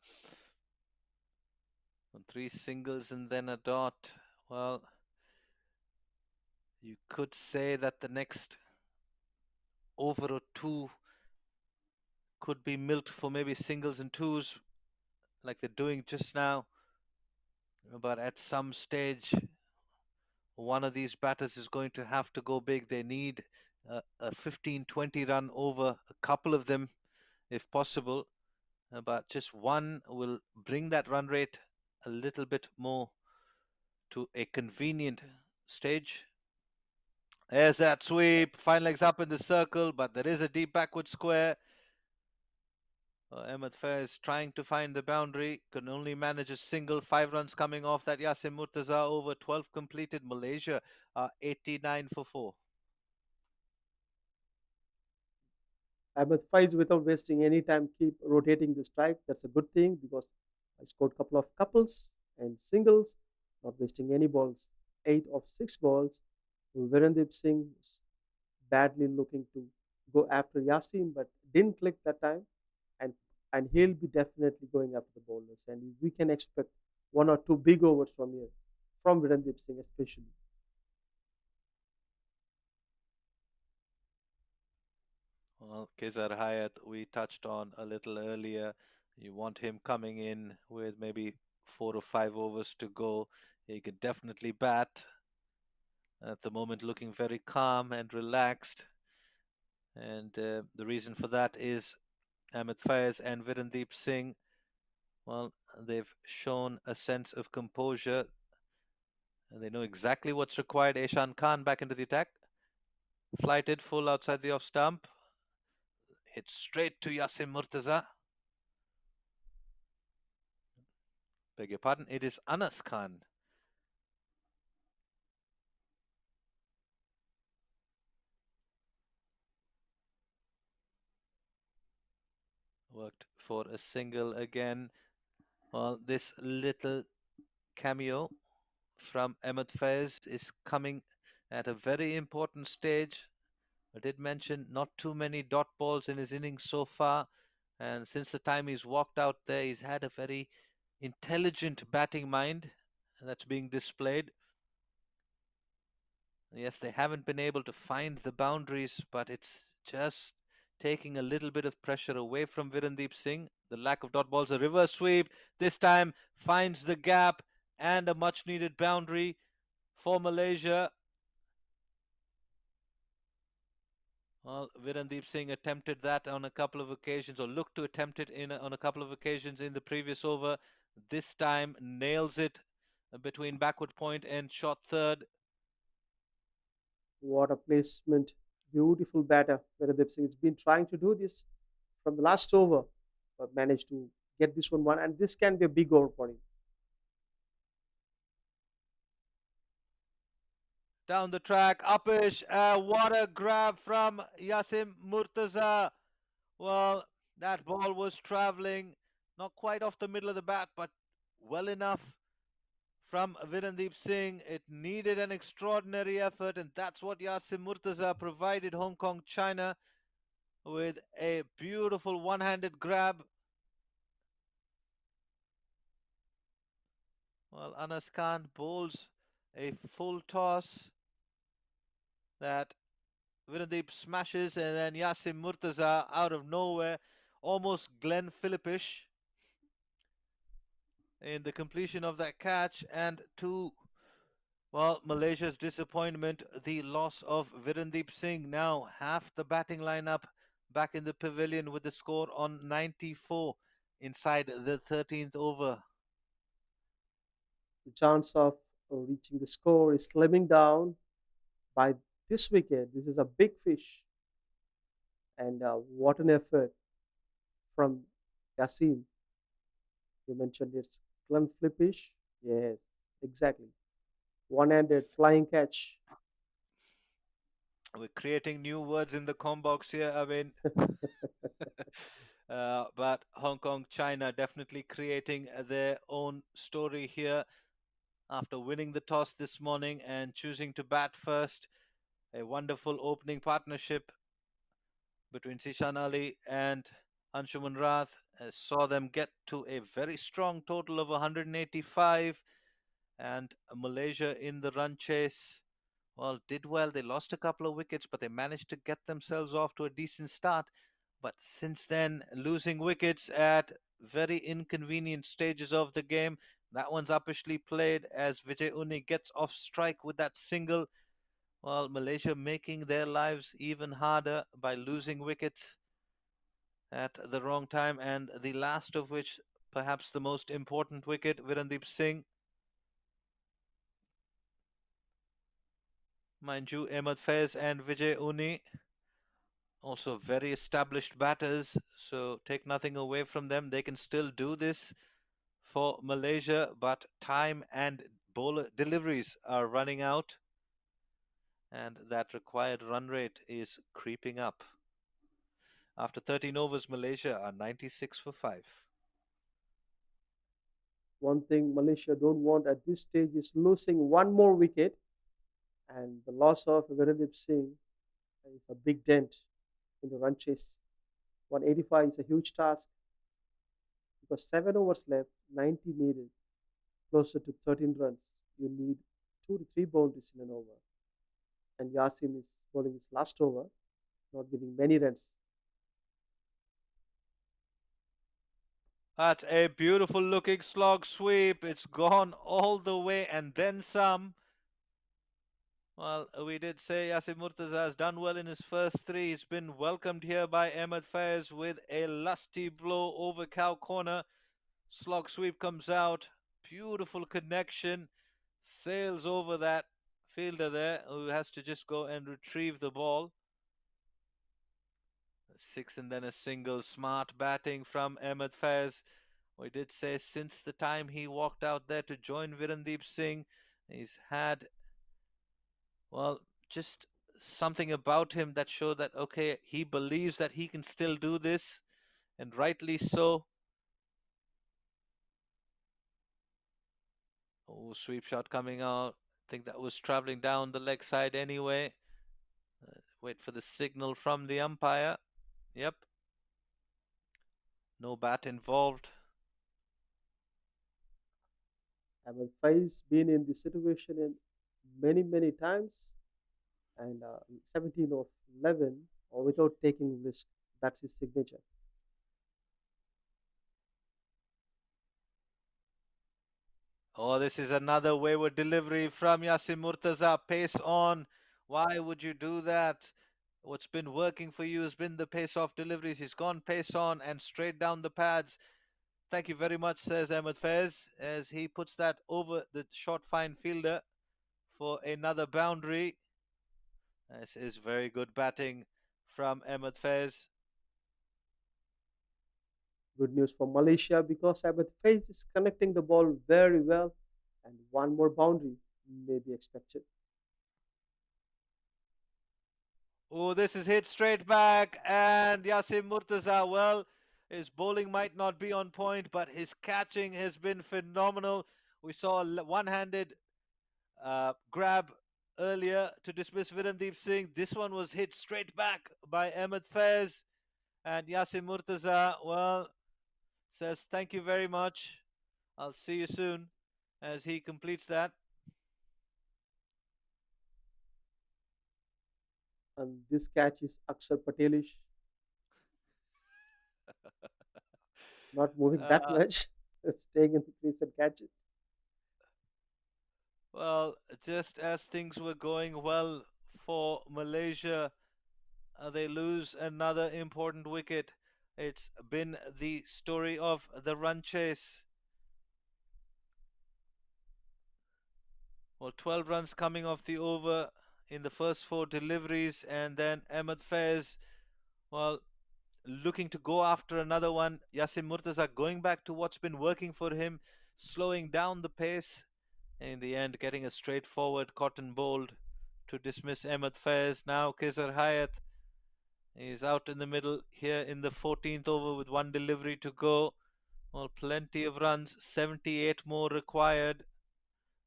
On 3 singles and then a dot. Well, you could say that the next over or two could be milked for maybe singles and twos, like they're doing just now. But at some stage, one of these batters is going to have to go big. They need a 15-20 run over, a couple of them, if possible. But just one will bring that run rate a little bit more to a convenient stage. There's that sweep. Fine legs up in the circle, but there is a deep backward square. Ahmed Faiz trying to find the boundary. Can only manage a single. 5 runs coming off that Yasin Murtaza over 12 completed. Malaysia are 89 for 4. Ahmed Faiz, without wasting any time, keep rotating the strike. That's a good thing because I scored a couple of couples and singles, not wasting any balls. 8 of 6 balls. Virendeep Singh was badly looking to go after Yasin, but didn't click that time. And he'll be definitely going after the bowlers. And we can expect one or two big overs from here, from Virendeep Singh especially. Well, Kizar Hayat, we touched on a little earlier. You want him coming in with maybe 4 or 5 overs to go. He could definitely bat. At the moment, looking very calm and relaxed. And the reason for that is Ahmed Faiz and Virendeep Singh, well, they've shown a sense of composure. And they know exactly what's required. Eshan Khan back into the attack. Flighted full outside the off stump. Hit straight to Yasim Murtaza. Beg your pardon, it is Anas Khan. Worked for a single again. Well, this little cameo from Ahmed Faiz is coming at a very important stage. I did mention not too many dot balls in his innings so far, and since the time he's walked out there, he's had a very intelligent batting mind that's being displayed. Yes, they haven't been able to find the boundaries, but it's just taking a little bit of pressure away from Virendeep Singh. The lack of dot balls, a reverse sweep. This time finds the gap and a much needed boundary for Malaysia. Well, Virendeep Singh attempted that on a couple of occasions, or looked to attempt it on a couple of occasions in the previous over. This time nails it between backward point and shot third. What a placement. Beautiful batter. Veeradeep Singh has been trying to do this from the last over, but managed to get this one. And this can be a big over for him. Down the track, uppish, what a grab from Yasim Murtaza. Well, that ball was travelling, not quite off the middle of the bat, but well enough from Virendeep Singh. It needed an extraordinary effort, and that's what Yasim Murtaza provided Hong Kong China with a beautiful one-handed grab. Well, Anas Khan bowls a full toss that Virendeep smashes, and then Yasim Murtaza out of nowhere, almost Glenn Phillippish in the completion of that catch. And to, well, Malaysia's disappointment, the loss of Virendeep Singh. Now half the batting lineup back in the pavilion with the score on 94 inside the 13th over. The chance of reaching the score is slimming down by this wicket. This is a big fish. And what an effort from Yasim. You mentioned it's Glenn Flippish. Yes, exactly. One-handed flying catch. We're creating new words in the com box here. I mean, but Hong Kong, China definitely creating their own story here after winning the toss this morning and choosing to bat first. A wonderful opening partnership between Sishan Ali and Anshuman Rath saw them get to a very strong total of 185, and Malaysia in the run chase, well, did well. They lost a couple of wickets, but they managed to get themselves off to a decent start. But since then, losing wickets at very inconvenient stages of the game. That one's uppishly played as Vijay Uni gets off strike with that single. Well, Malaysia making their lives even harder by losing wickets at the wrong time, and the last of which, perhaps the most important wicket, Virendeep Singh. Mind you, Ahmed Faiz and Vijay Uni, also very established batters, so take nothing away from them. They can still do this for Malaysia, but time and bowler deliveries are running out, and that required run rate is creeping up. After 13 overs, Malaysia are 96 for 5. One thing Malaysia don't want at this stage is losing one more wicket, and the loss of Veeradeep Singh is a big dent in the run chase. 185 is a huge task because 7 overs left, 90 needed, closer to 13 runs. You need 2 to 3 boundaries in an over. And Yasim is bowling his last over, not giving many runs. That's a beautiful looking slog sweep. It's gone all the way and then some. Well, we did say Yasim Murtaza has done well in his first three. He's been welcomed here by Ahmed Faiz with a lusty blow over cow corner. Slog sweep comes out. Beautiful connection. Sails over that fielder there who has to just go and retrieve the ball. A six and then a single. Smart batting from Ahmed Faiz. We did say since the time he walked out there to join Virendeep Singh, he's had, well, just something about him that showed that, okay, he believes that he can still do this, and rightly so. Oh, sweep shot coming out. I think that was traveling down the leg side anyway. Wait for the signal from the umpire. Yep. No bat involved. Ahmed Faiz been in this situation in many times, and 17 of 11 or without taking risk. That's his signature. Oh, this is another wayward delivery from Yasim Murtaza. Pace on. Why would you do that? What's been working for you has been the pace off deliveries. He's gone pace on and straight down the pads. Thank you very much, says Ahmed Faiz, as he puts that over the short fine fielder for another boundary. This is very good batting from Ahmed Faiz. Good news for Malaysia because Ahmed Faiz is connecting the ball very well, and one more boundary may be expected. Oh, this is hit straight back, and Yasim Murtaza, well, his bowling might not be on point, but his catching has been phenomenal. We saw a one-handed grab earlier to dismiss Virendeep Singh. This one was hit straight back by Ahmed Faiz, and Yasim Murtaza, well, says thank you very much. I'll see you soon as he completes that. And this catch is Akshar Patelish, not moving that Uh, much, staying in the crease and catch it. well, just as things were going well for Malaysia, they lose another important wicket. It's been the story of the run chase. Well, 12 runs coming off the over in the first four deliveries, and then Ahmed Faiz, well, looking to go after another one. Yasim Murtaza going back to what's been working for him, slowing down the pace. In the end, getting a straightforward cotton bowled to dismiss Ahmed Faiz. Now Kizar Hayat is out in the middle here in the 14th over with one delivery to go. Well, plenty of runs, 78 more required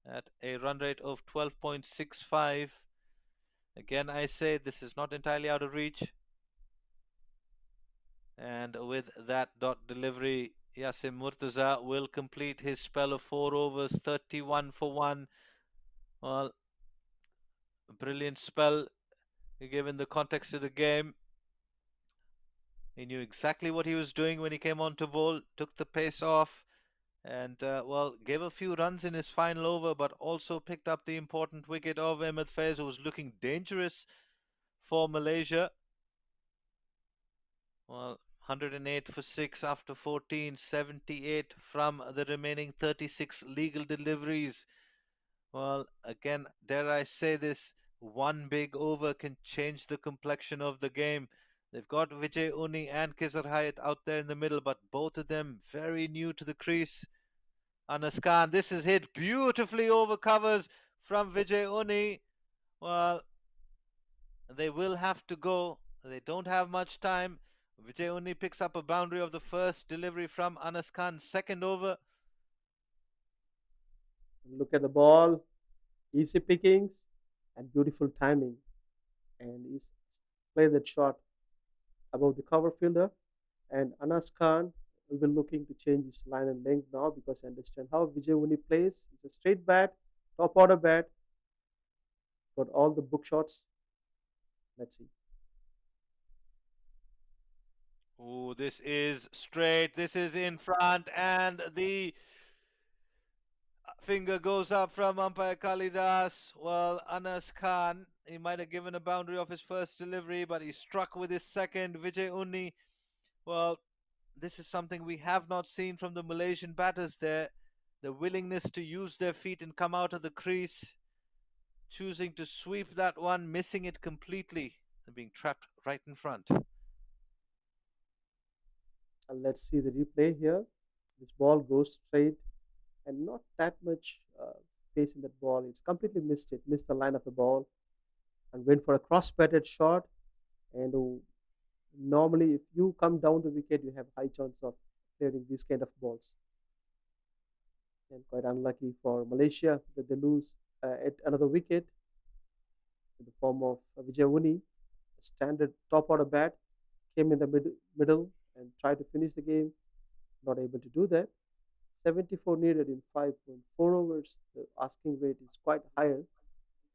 at a run rate of 12.65. Again, I say this is not entirely out of reach. And with that dot delivery, Yasim Murtaza will complete his spell of 4 overs, 31 for 1. Well, brilliant spell given the context of the game. He knew exactly what he was doing when he came on to bowl, took the pace off, and well, gave a few runs in his final over, but also picked up the important wicket of Ahmed Faiz, who was looking dangerous for Malaysia. Well, 108 for 6 after 14, 78 from the remaining 36 legal deliveries. Well, again, dare I say this, one big over can change the complexion of the game. They've got Vijay Uni and Kizar Hayat out there in the middle, but both of them very new to the crease. Anas Khan, this is hit beautifully over covers from Vijay Uni. Well, they will have to go. They don't have much time. Vijay Uni picks up a boundary of the first delivery from Anas Khan, second over. Look at the ball, easy pickings, and beautiful timing. And he's played that shot above the cover fielder. And Anas Khan will be looking to change his line and length now because I understand how Vijay Uni plays. It's a straight bat, top order bat, got all the book shots. Let's see. Oh, this is straight. This is in front, and the Finger goes up from umpire Kalidas. Well, Anas Khan, he might have given a boundary of his first delivery, but he struck with his second. Vijay Unni, well, this is something we have not seen from the Malaysian batters there. The willingness to use their feet and come out of the crease, choosing to sweep that one, missing it completely, and being trapped right in front. And let's see the replay here. This ball goes straight and not that much pace in that ball. It's completely missed it, missed the line of the ball, and went for a cross-batted shot. And normally, if you come down the wicket, you have high chance of clearing these kind of balls. And quite unlucky for Malaysia that they lose at another wicket in the form of Vijay Uni. Standard top order bat came in the middle and tried to finish the game. Not able to do that. 74 needed in 5.4 overs. The asking rate is quite higher.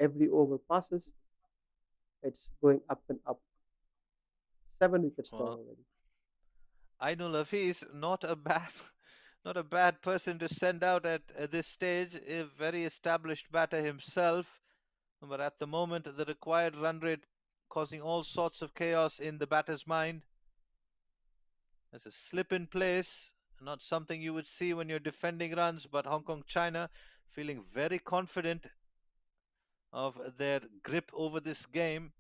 Every over passes, it's going up and up. 7 wickets down Well, already. Ainul Hafiz, not a bad, not a bad person to send out at this stage. A very established batter himself, but at the moment, the required run rate causing all sorts of chaos in the batter's mind. There's a slip in place, not something you would see when you're defending runs, but Hong Kong China feeling very confident of their grip over this game.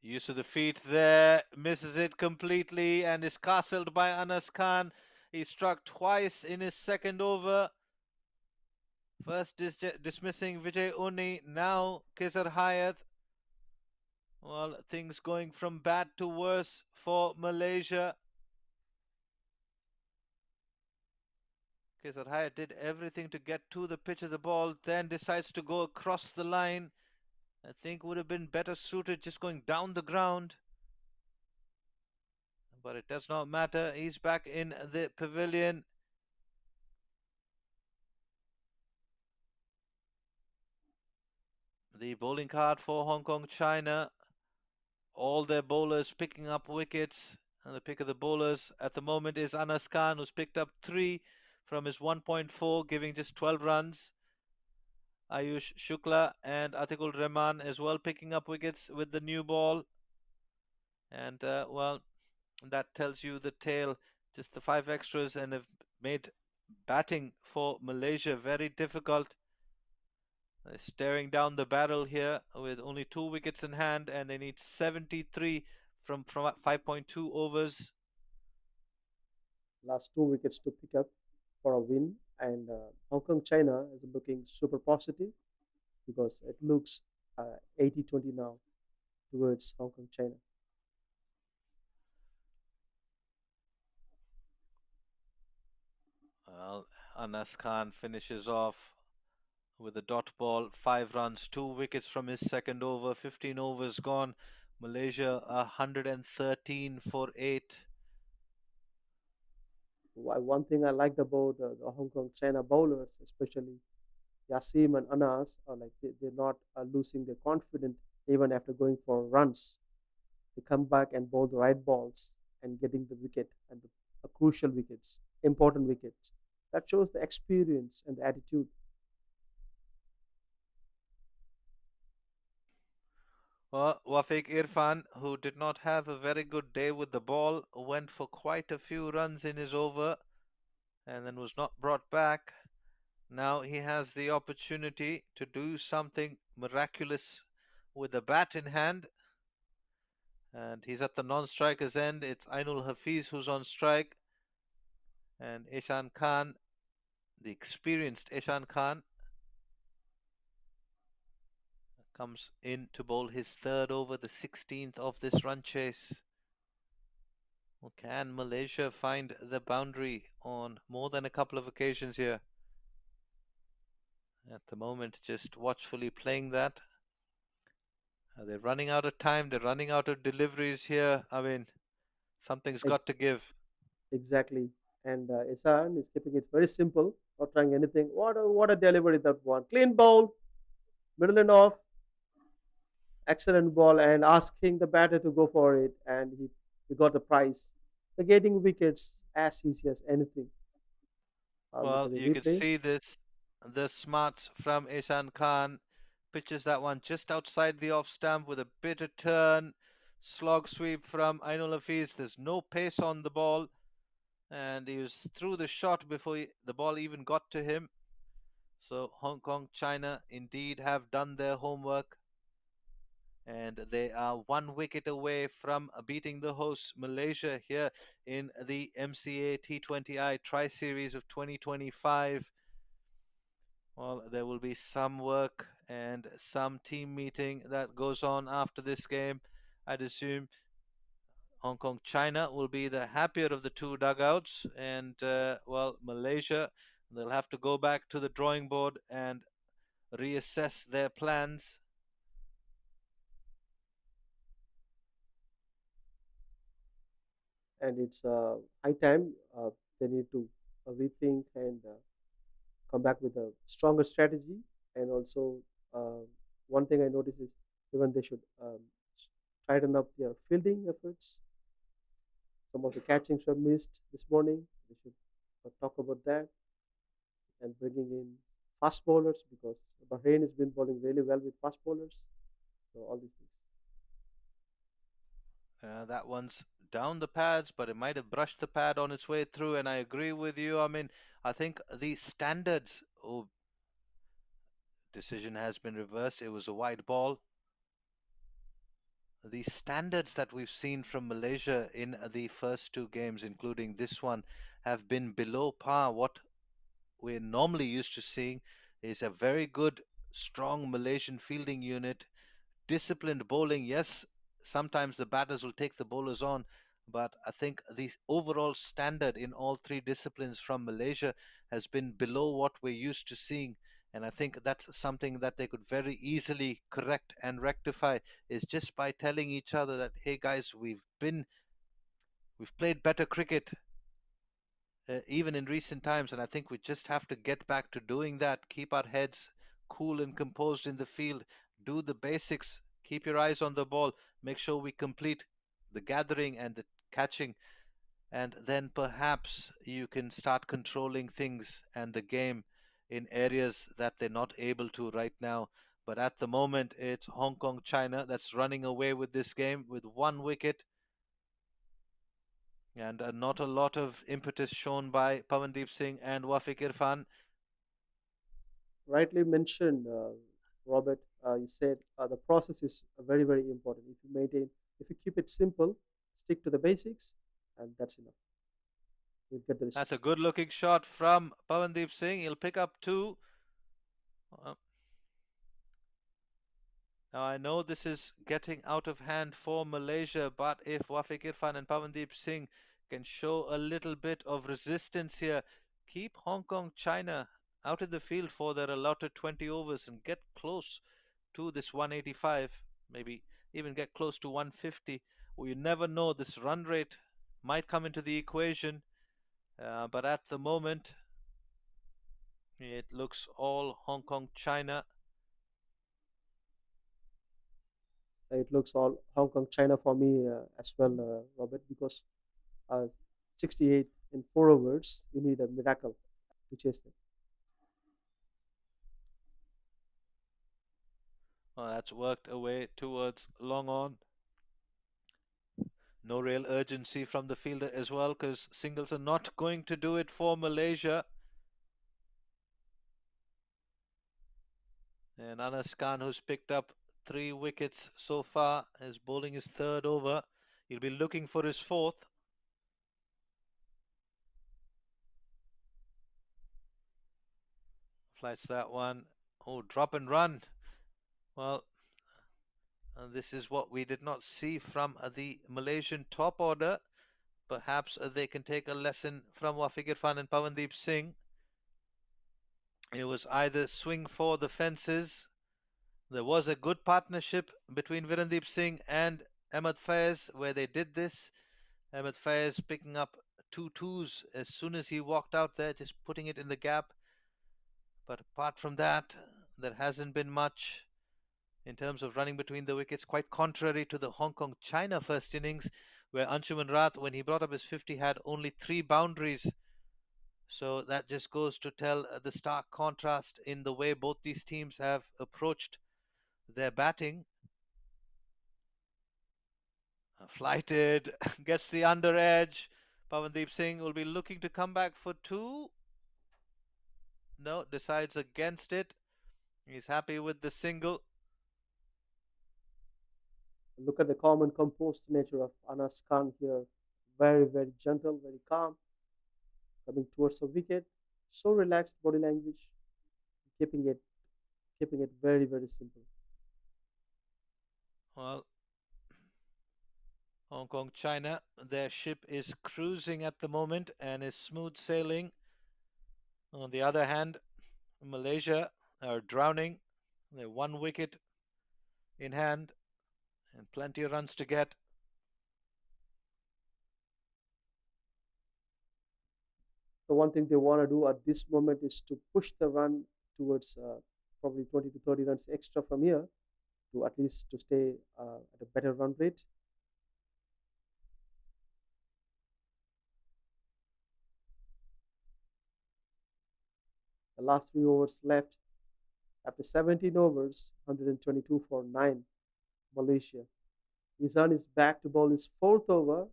Use of the feet there, misses it completely and is castled by Anas Khan. He struck twice in his second over. First dismissing Vijay Uni, now Kizar Hayat. Well, things going from bad to worse for Malaysia. Kizar Hayat did everything to get to the pitch of the ball, then decides to go across the line. I think would have been better suited just going down the ground. But it does not matter. He's back in the pavilion. The bowling card for Hong Kong China. All their bowlers picking up wickets. And the pick of the bowlers at the moment is Anas Khan, who's picked up 3 from his 1.4, giving just 12 runs. Ayush Shukla and Atikul Rahman as well picking up wickets with the new ball. And, well, that tells you the tale. Just the 5 extras and have made batting for Malaysia very difficult. They're staring down the barrel here with only 2 wickets in hand, and they need 73 from 5.2 overs. Last 2 wickets to pick up for a win. And Hong Kong China is looking super positive because it looks 80-20 now towards Hong Kong China. Well, Anas Khan finishes off with a dot ball, 5 runs, 2 wickets from his second over, 15 overs gone. Malaysia 113 for 8. One thing I liked about the Hong Kong China bowlers, especially Yasim and Anas, are like they're not losing their confidence even after going for runs. They come back and bowl the right balls and getting the wicket and the crucial wickets, important wickets. That shows the experience and the attitude. Well, Wafiq Irfan, who did not have a very good day with the ball, went for quite a few runs in his over and then was not brought back. Now he has the opportunity to do something miraculous with the bat in hand. And he's at the non-striker's end. It's Ainul Hafiz who's on strike. And Ishan Khan, the experienced Ishan Khan, comes in to bowl his third over, the 16th of this run chase. Well, can Malaysia find the boundary on more than a couple of occasions here? At the moment, just watchfully playing that. They're running out of time. They're running out of deliveries here. I mean, something's got Ex- to give. exactly. And Isan is keeping it very simple, not trying anything. What a delivery that one. Clean bowl. middle and off, excellent ball, and asking the batter to go for it, and he got the prize. The getting wickets as easy as anything. Look Well, at the you could replay. see this, the smarts from Ishan Khan pitches that one just outside the off stump with a bit of turn. Slog sweep from Ainul Hafiz. There's no pace on the ball, and he was through the shot before the ball even got to him. So Hong Kong, China indeed have done their homework, and they are one wicket away from beating the hosts Malaysia here in the MCA T20i Tri Series of 2025. Well, there will be some work and some team meeting that goes on after this game. I'd assume Hong Kong, China will be the happier of the two dugouts, and well, Malaysia, they'll have to go back to the drawing board and reassess their plans. And it's high time they need to rethink and come back with a stronger strategy. And also, uh, one thing I noticed is even they should tighten up their fielding efforts. Some of the catchings were missed this morning. They should talk about that and bringing in fast bowlers because Bahrain has been bowling really well with fast bowlers. So all these things. That one's down the pads, but it might have brushed the pad on its way through. And I agree with you. I mean, I think the standards decision has been reversed. It was a wide ball. The standards that we've seen from Malaysia in the first two games, including this one, have been below par. What we're normally used to seeing is a very good, strong Malaysian fielding unit, disciplined bowling. Yes, sometimes the batters will take the bowlers on, but I think the overall standard in all three disciplines from Malaysia has been below what we're used to seeing. And I think that's something that they could very easily correct and rectify is just by telling each other that, hey guys, we've played better cricket even in recent times, and I think we just have to get back to doing that. Keep our heads cool and composed in the field. Do the basics. Keep your eyes on the ball. Make sure we complete the gathering and the catching, and then perhaps you can start controlling things and the game in areas that they're not able to right now. But at the moment, it's Hong Kong, China that's running away with this game with one wicket, and not a lot of impetus shown by Pavandeep Singh and Wafiq Irfan. Rightly mentioned, Robert. You said the process is very, very important. If you maintain, if you keep it simple, stick to the basics, and that's enough. You'll get the That's a results. good looking shot from Pavandeep Singh. He'll pick up two. Uh, Now I know this is getting out of hand for Malaysia, but if Wafiq Irfan and Pavandeep Singh can show a little bit of resistance here, keep Hong Kong, China out of the field for their allotted 20 overs and get close to this 185, maybe even get close to 150. Well, you never know, this run rate might come into the equation, but at the moment it looks all Hong Kong, China. It looks all Hong Kong, China for me as well, Robert, because uh, 68 in 4 overs, you need a miracle to chase them. Well, that's worked away towards long on. No real urgency from the fielder as well, because singles are not going to do it for Malaysia. And Anas Khan, who's picked up 3 wickets so far, is bowling his third over. He'll be looking for his fourth. Flights that one. Oh, drop and run. Well, this is what we did not see from the Malaysian top order. Perhaps they can take a lesson from Wafiq Irfan and Pavandeep Singh. It was either swing for the fences. There was a good partnership between Virendeep Singh and Ahmed Faiz where they did this. Ahmed Faiz picking up two twos as soon as he walked out there, just putting it in the gap. But apart from that, there hasn't been much. in terms of running between the wickets, quite contrary to the Hong Kong China first innings, where Anshuman Rath, when he brought up his 50, had only 3 boundaries. So that just goes to tell the stark contrast in the way both these teams have approached their batting. Flighted, gets the under edge. Pavandeep Singh will be looking to come back for 2. No, decides against it. He's happy with the single. Look at the calm and composed nature of Anas Khan here. Very, very gentle, very calm, coming towards the wicket. So relaxed body language, keeping it keeping it very, very simple. Well, Hong Kong China, their ship is cruising at the moment and is smooth sailing. On the other hand, Malaysia are drowning. They're 1 wicket in hand and plenty of runs to get. The one thing they want to do at this moment is to push the run towards probably 20 to 30 runs extra from here to at least to stay at a better run rate. The last 3 overs left after 17 overs, 122 for 9, Malaysia. Izan is back to bowl his fourth over.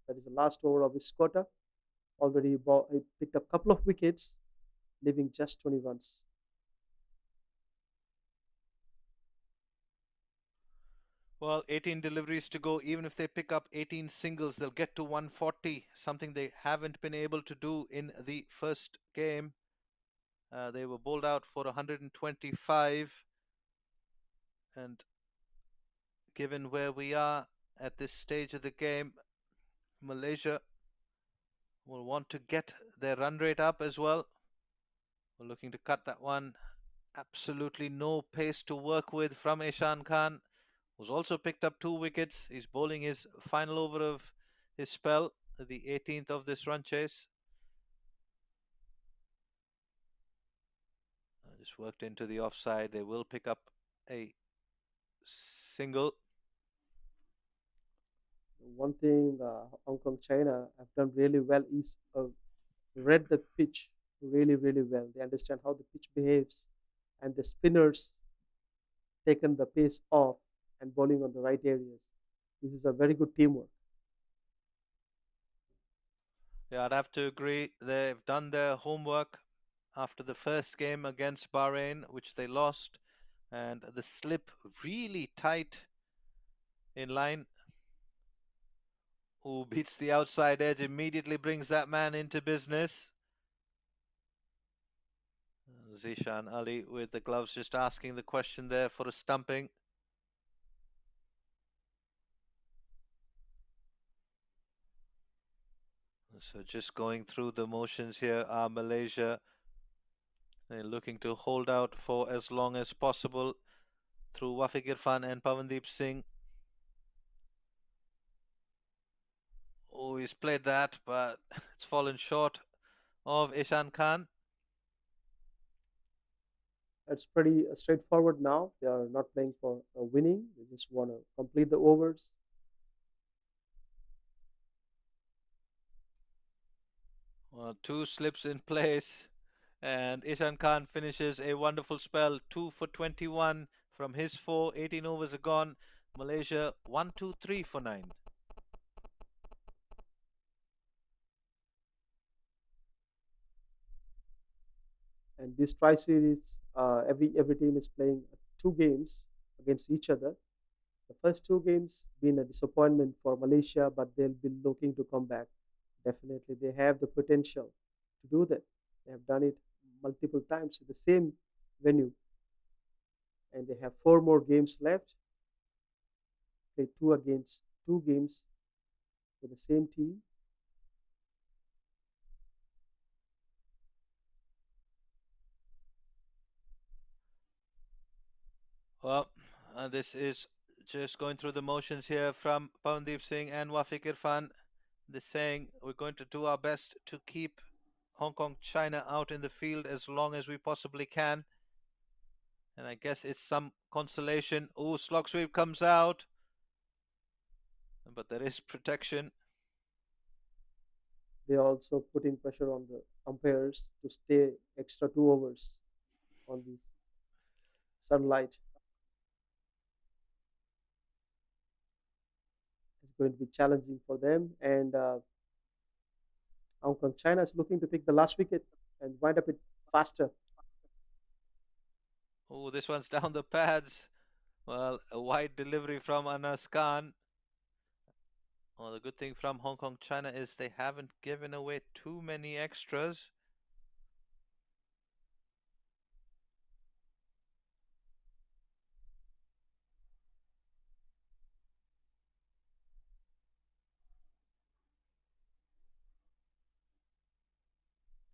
That is the last over of his quota. Already he picked up a couple of wickets, leaving just 20 runs. Well, 18 deliveries to go. Even if they pick up 18 singles, they'll get to 140, something they haven't been able to do in the first game. They were bowled out for 125, and given where we are at this stage of the game, Malaysia will want to get their run rate up as well. We're looking to cut that one. Absolutely no pace to work with from Ishan Khan, who's also picked up 2 wickets. He's bowling his final over of his spell, the 18th of this run chase. Just worked into the offside. They will pick up a single. One thing Hong Kong China have done really well is read the pitch really, really well. They understand how the pitch behaves, and the spinners taken the pace off and bowling on the right areas. This is a very good teamwork. Yeah, I'd have to agree. They've done their homework after the first game against Bahrain, which they lost, and the slip really tight in line. Who beats the outside edge, immediately brings that man into business. Zishan Ali with the gloves just asking the question there for a stumping. So just going through the motions here are Malaysia. They're looking to hold out for as long as possible through Wafiq Irfan and Pavandeep Singh. Oh, he's played that, but it's fallen short of Ishan Khan. It's pretty straightforward now. They are not playing for winning. They just want to complete the overs. Well, 2 slips in place, and Ishan Khan finishes a wonderful spell. 2 for 21 from his 4. 18 overs are gone. Malaysia 1, 2, 3 for 9. And this tri series, every team is playing 2 games against each other. The first 2 games been a disappointment for Malaysia, but they'll be looking to come back. Definitely, they have the potential to do that. They have done it multiple times in the same venue, and they have 4 more games left. Play 2 games with the same team. Well, this is just going through the motions here from Pawandeep Singh and Wafiq Irfan. They're saying we're going to do our best to keep Hong Kong China out in the field as long as we possibly can. And I guess it's some consolation. Oh, slog sweep comes out. But there is protection. They are also putting pressure on the umpires to stay extra 2 overs on this sunlight. It's going to be challenging for them. And Hong Kong China is looking to pick the last wicket and wind up it faster. Oh, this one's down the pads. Well, a wide delivery from Anas Khan. Well, the good thing from Hong Kong China is they haven't given away too many extras.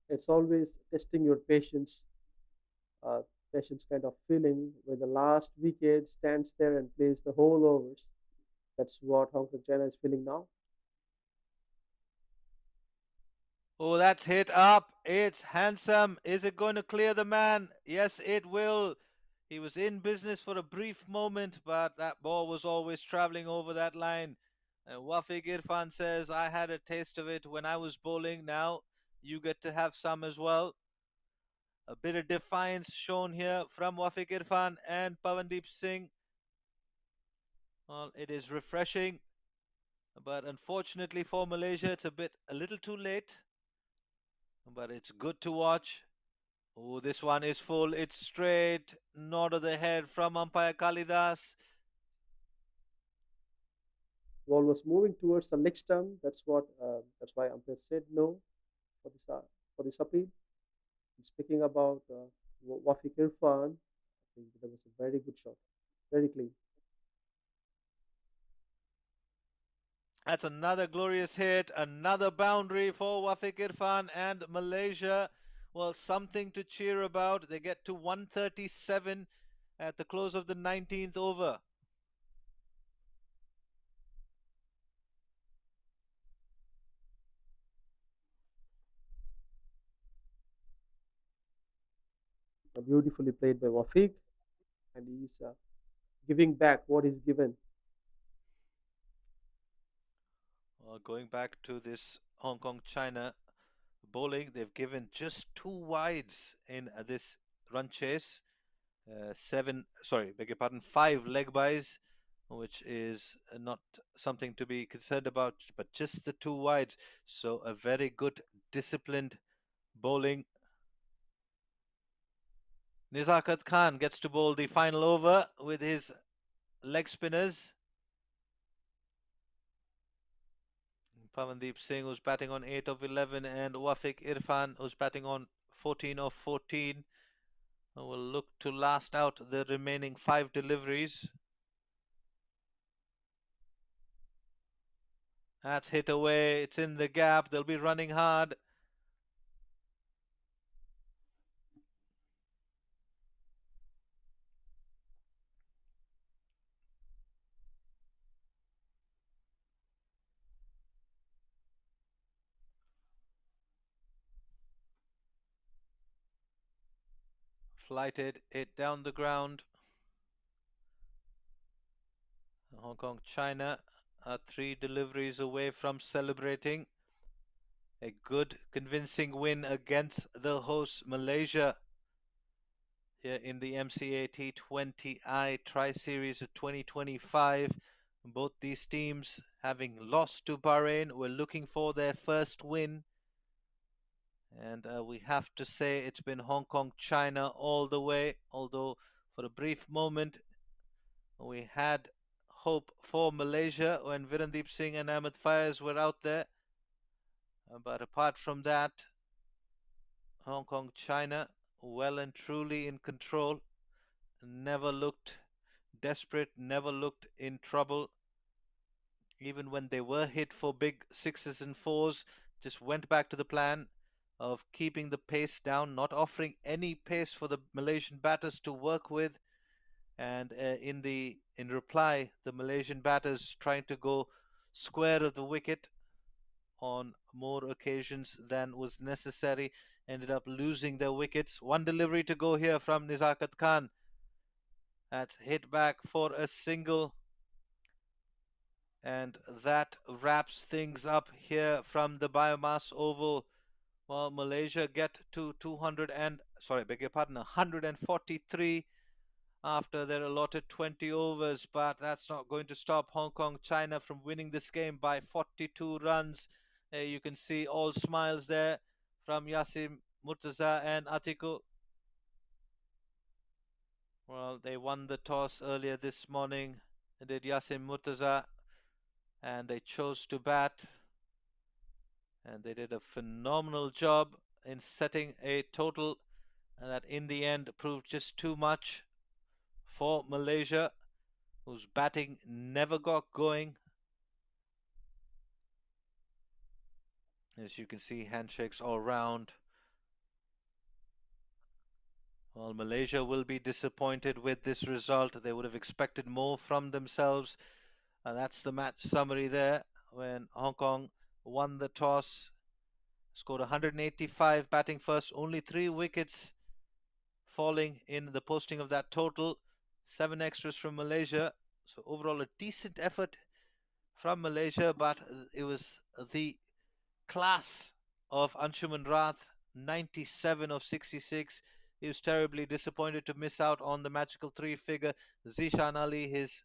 It's always testing your patience, uh, patience kind of feeling where the last wicket stands there and plays the whole overs. That's what Hong Kong China is feeling now. Oh, that's hit up. It's handsome. Is it going to clear the man? Yes, it will. He was in business for a brief moment, but that ball was always traveling over that line. And Wafiq Irfan says, I had a taste of it when I was bowling. Now you get to have some as well. A bit of defiance shown here from Wafiq Irfan and Pavandeep Singh. Well, it is refreshing, but unfortunately for Malaysia, it's a little too late. But it's good to watch. Oh, this one is full. It's straight. Nod of the head from umpire Kalidas. Ball was moving towards the leg stump. That's why umpire said no for this appeal. Speaking about Wafiq Irfan, I think that was a very good shot, very clean. That's another glorious hit. Another boundary for Wafiq Irfan and Malaysia. Well, something to cheer about. They get to 137 at the close of the 19th over. Beautifully played by Wafiq, and he's giving back what is given. Going back to this Hong Kong China bowling, they've given just two wides in this run chase. Beg your pardon, five leg byes, which is not something to be concerned about, but just the two wides. So a very good disciplined bowling. Nizakat Khan gets to bowl the final over with his leg spinners. Pavandeep Singh, who's batting on 8 of 11, and Wafiq Irfan, who's batting on 14 of 14, will look to last out the remaining 5 deliveries. That's hit away. It's in the gap. They'll be running hard. Flighted it down the ground. Hong Kong, China are 3 deliveries away from celebrating a good, convincing win against the host Malaysia here in the MCA T20i Tri-Series of 2025. Both these teams, having lost to Bahrain, were looking for their first win. And we have to say it's been Hong Kong, China all the way, although for a brief moment we had hope for Malaysia when Virendeep Singh and Ahmed Faiz were out there. But apart from that, Hong Kong, China well and truly in control. Never looked desperate, never looked in trouble. Even when they were hit for big sixes and fours, just went back to the plan of keeping the pace down, not offering any pace for the Malaysian batters to work with. And in reply, the Malaysian batters trying to go square of the wicket on more occasions than was necessary, ended up losing their wickets. One delivery to go here from Nizakat Khan. That's hit back for a single. And that wraps things up here from the Biomass Oval. Well, Malaysia get to 143 after their allotted 20 overs, but that's not going to stop Hong Kong China from winning this game by 42 runs. You can see all smiles there from Yasim Murtaza and Atiku. Well, they won the toss earlier this morning, did Yasim Murtaza, and they chose to bat, and they did a phenomenal job in setting a total that in the end proved just too much for Malaysia, whose batting never got going. As you can see, handshakes all round. Well, Malaysia will be disappointed with this result. They would have expected more from themselves. And that's the match summary there when Hong Kong won the toss, scored 185, batting first, only 3 wickets falling in the posting of that total, 7 extras from Malaysia. So overall a decent effort from Malaysia, but it was the class of Anshuman Rath, 97 of 66. He was terribly disappointed to miss out on the magical 3-figure. Zishan Ali, his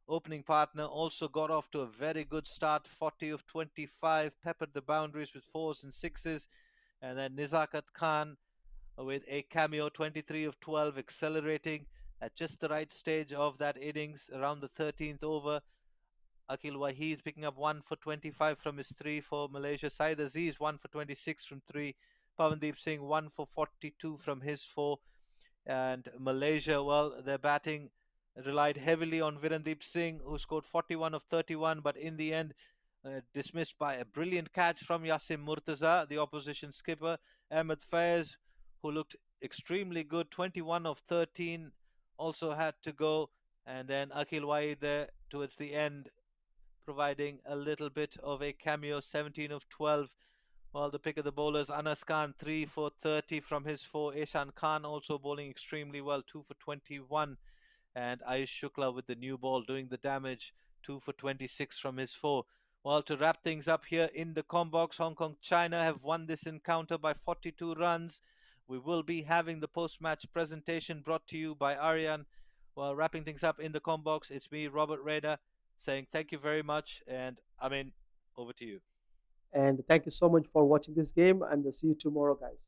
opening partner, also got off to a very good start, 40 of 25, peppered the boundaries with 4s and 6s. And then Nizakat Khan with a cameo, 23 of 12, accelerating at just the right stage of that innings around the 13th over. Akil Wahid picking up 1 for 25 from his 3 for Malaysia. Syed Aziz 1 for 26 from 3. Pavandeep Singh 1 for 42 from his 4. And Malaysia, well, their batting relied heavily on Virendeep Singh, who scored 41 of 31, but in the end dismissed by a brilliant catch from Yasim Murtaza, the opposition skipper. Ahmed Faiz, who looked extremely good, 21 of 13, also had to go. And then Akil Wahid there towards the end, providing a little bit of a cameo, 17 of 12. While the pick of the bowlers, Anas Khan 3 for 30 from his 4. Eshan Khan also bowling extremely well, 2 for 21. And Ayush Shukla with the new ball doing the damage, 2 for 26 from his 4. Well, to wrap things up here in the Combox, Hong Kong China have won this encounter by 42 runs. We will be having the post-match presentation brought to you by Aryan. Well, wrapping things up in the Combox, it's me, Robert Reda, saying thank you very much, and Amin, over to you. And thank you so much for watching this game, and see you tomorrow, guys.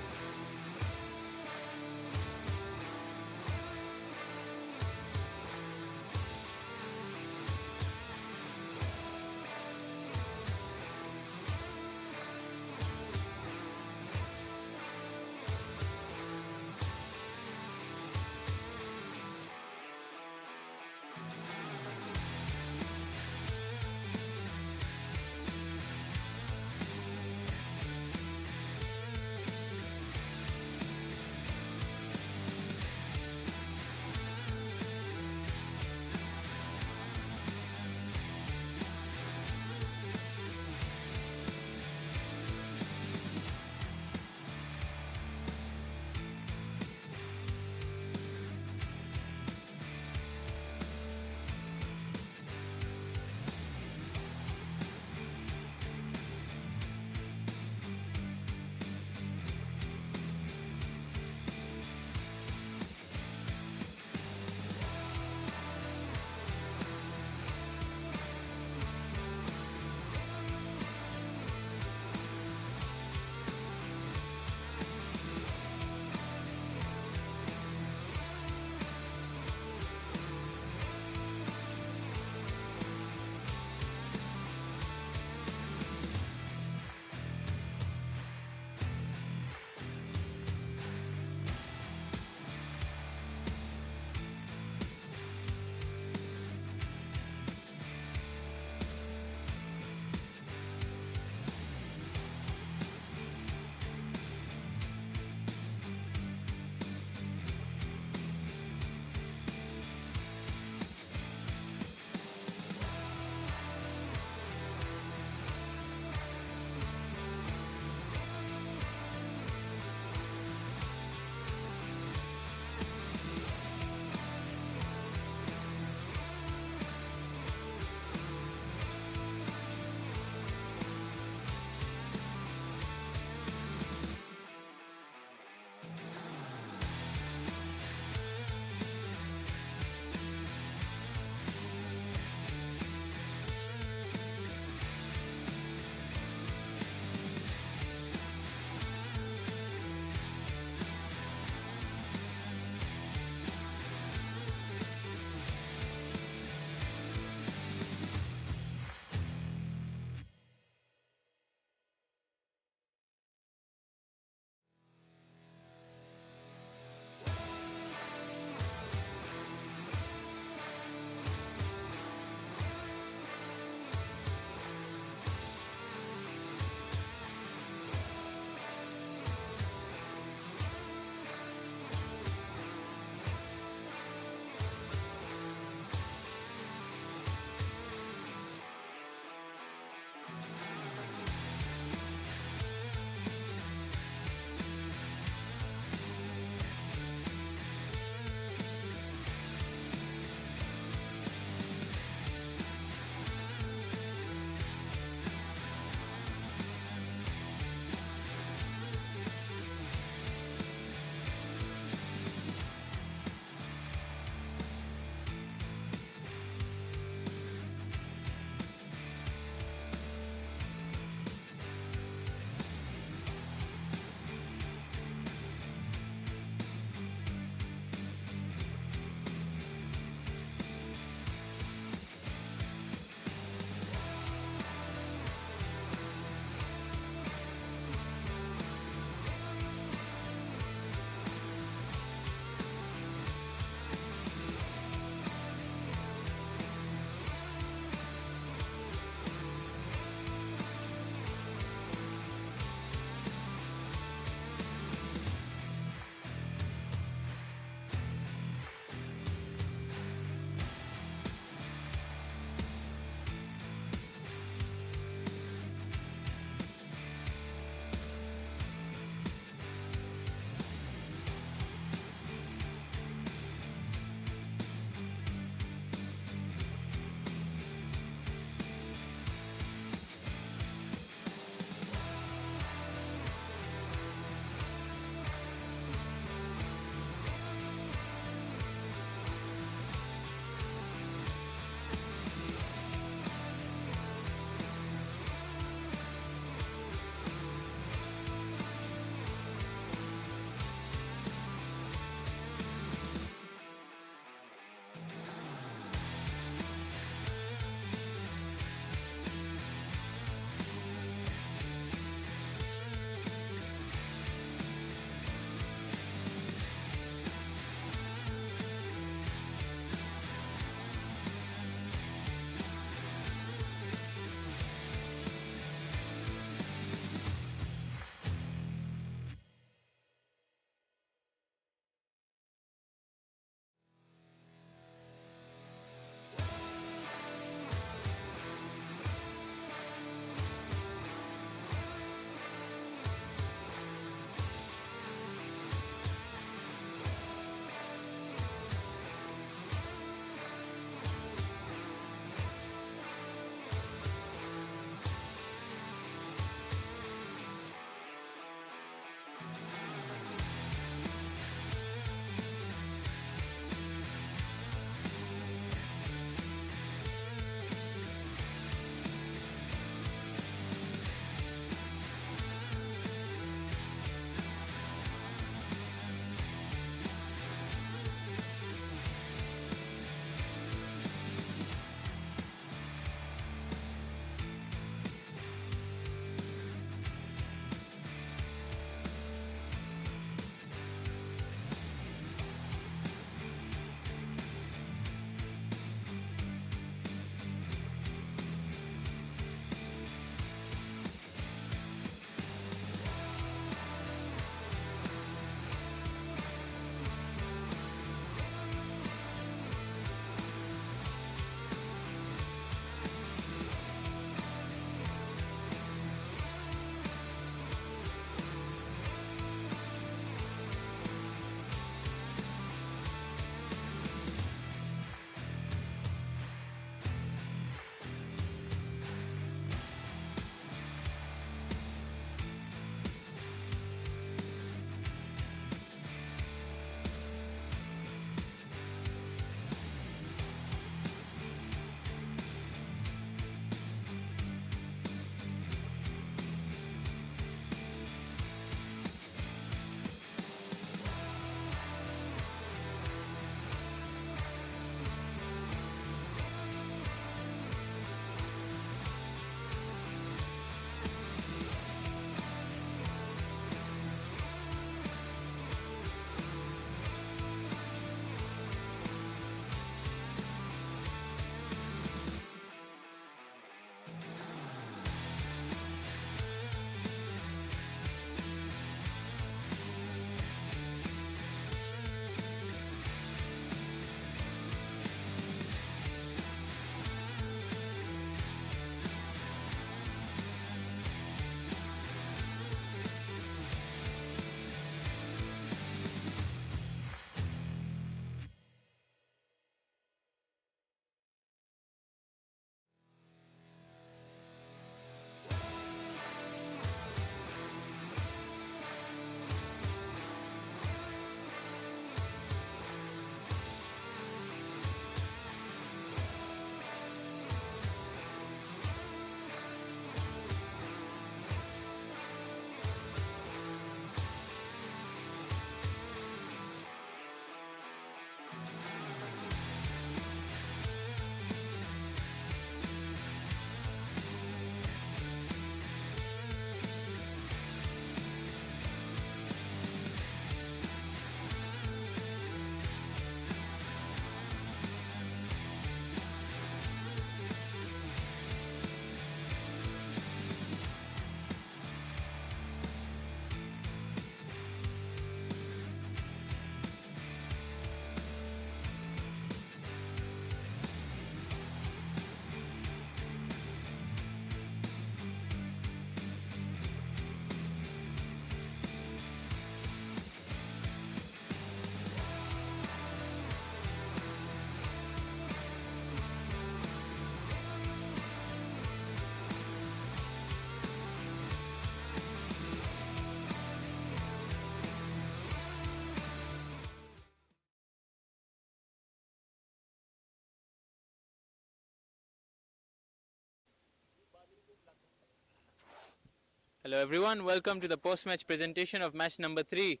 Hello everyone, welcome to the post-match presentation of match number 3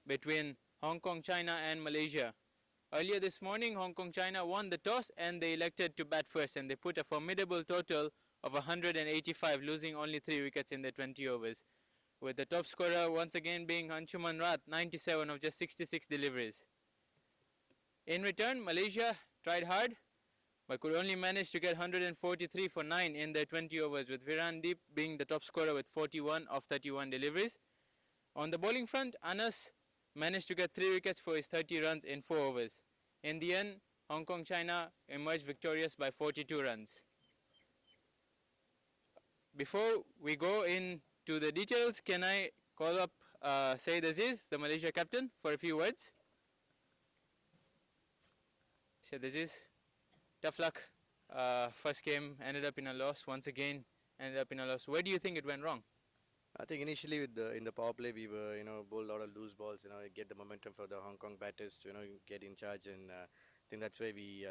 between Hong Kong, China and Malaysia. Earlier this morning, Hong Kong, China won the toss and they elected to bat first, and they put a formidable total of 185, losing only 3 wickets in their 20 overs, with the top scorer once again being Anshuman Rat, 97 of just 66 deliveries. In return, Malaysia tried hard but could only manage to get 143 for 9 in their 20 overs, with Virandeep being the top scorer with 41 of 31 deliveries. On the bowling front, Anas managed to get 3 wickets for his 30 runs in 4 overs. In the end, Hong Kong China emerged victorious by 42 runs. Before we go into the details, can I call up Said Aziz, the Malaysia captain, for a few words? Said Aziz, tough luck. First game ended up in a loss. Once again, ended up in a loss. Where do you think it went wrong? I think initially in the power play we were bowled a lot of loose balls, get the momentum for the Hong Kong batters to get in charge, and I think that's where we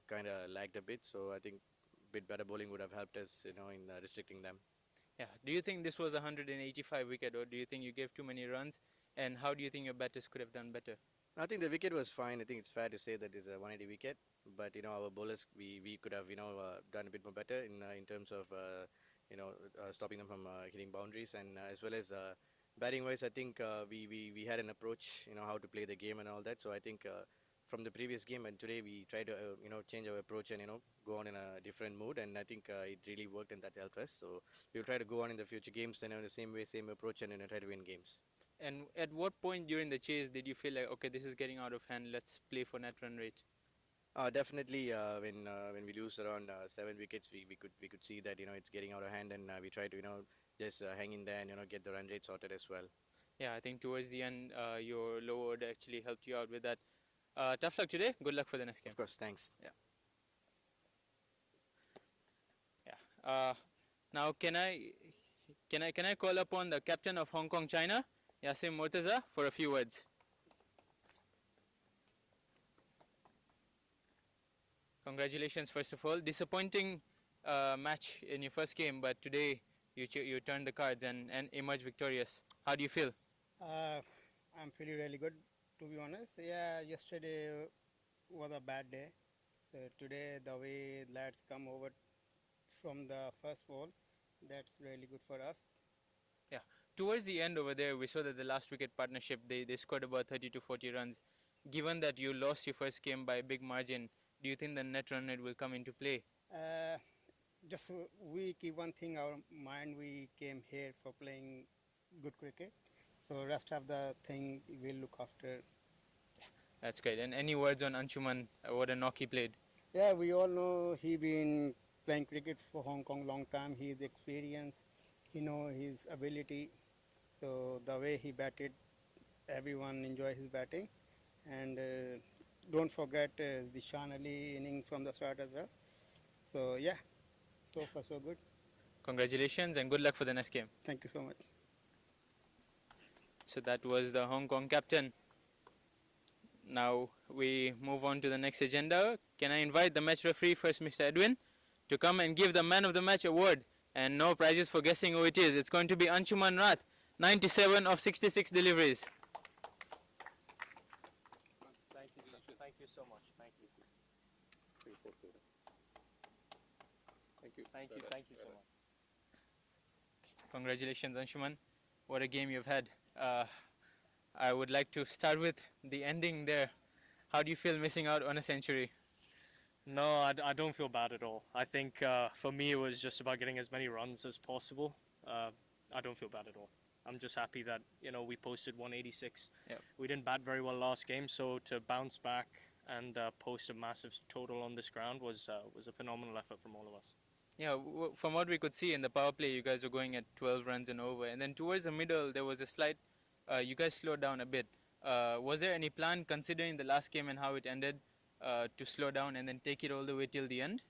kind of lagged a bit. So I think a bit better bowling would have helped us in restricting them. Yeah. Do you think this was a 185 wicket, or do you think you gave too many runs? And how do you think your batters could have done better? I think the wicket was fine. I think it's fair to say that it's a 180 wicket, but our bowlers we could have done a bit more better in terms of stopping them from hitting boundaries, and as well as batting wise, I think we had an approach how to play the game and all that. So I think from the previous game and today we tried to change our approach and go on in a different mood, and I think it really worked and that helped us. So we'll try to go on in the future games and the same way, same approach, and try to win games. And at what point during the chase did you feel like, okay, this is getting out of hand, let's play for net run rate? Definitely, when we lose around 7 wickets, we could see that it's getting out of hand, and we try to just hang in there and get the run rate sorted as well. Yeah, I think towards the end, your low order actually helped you out with that. Tough luck today. Good luck for the next game. Of course, thanks. Yeah. Now, can I call upon the captain of Hong Kong, China, Yasim Murtaza, for a few words? Congratulations, first of all. Disappointing match in your first game, but today you turned the cards and emerged victorious. How do you feel? I'm feeling really good, to be honest. Yeah, yesterday was a bad day. So today, the way lads come over from the first ball, that's really good for us. Yeah. Towards the end over there, we saw that the last wicket partnership, they scored about 30 to 40 runs. Given that you lost your first game by a big margin, do you think the net run rate will come into play? Just we keep one thing our mind. We came here for playing good cricket. So rest of the thing we'll look after. That's great. And any words on Anshuman, what a knock he played? Yeah, we all know he been playing cricket for Hong Kong long time. He's experienced. He know his ability. So the way he batted, everyone enjoy his batting. And don't forget the Shan Ali inning from the start as well. So yeah, so far so good. Congratulations and good luck for the next game. Thank you so much. So that was the Hong Kong captain. Now we move on to the next agenda. Can I invite the match referee first, Mr. Edwin, to come and give the man of the match award, and no prizes for guessing who it is. It's going to be Anshuman Rat, 97 of 66 deliveries. Thank you so much. Thank you. Thank you so much. Congratulations, Anshuman. What a game you've had. I would like to start with the ending there. How do you feel missing out on a century? No, I don't feel bad at all. I think for me it was just about getting as many runs as possible. I don't feel bad at all. I'm just happy that we posted 186. Yep. We didn't bat very well last game, so to bounce back and post a massive total on this ground was a phenomenal effort from all of us. Yeah, from what we could see in the power play, you guys were going at 12 runs and over. And then towards the middle, there was a slight, you guys slowed down a bit. Was there any plan, considering the last game and how it ended, to slow down and then take it all the way till the end?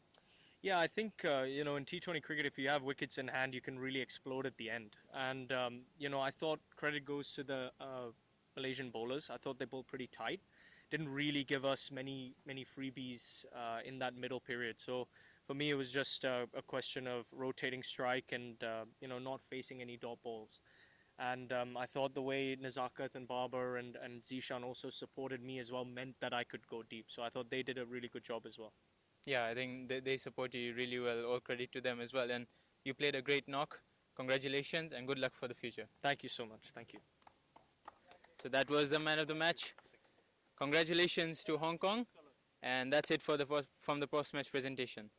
Yeah, I think, in T20 cricket, if you have wickets in hand, you can really explode at the end. And, I thought credit goes to the Malaysian bowlers. I thought they bowled pretty tight. Didn't really give us many freebies in that middle period. So for me, it was just a question of rotating strike and not facing any dot balls. And I thought the way Nazakat and Barber and Zishan also supported me as well meant that I could go deep. So I thought they did a really good job as well. Yeah, I think they supported you really well. All credit to them as well. And you played a great knock. Congratulations and good luck for the future. Thank you so much. Thank you. So that was the man of the match. Congratulations to Hong Kong. And that's it for from the post-match presentation.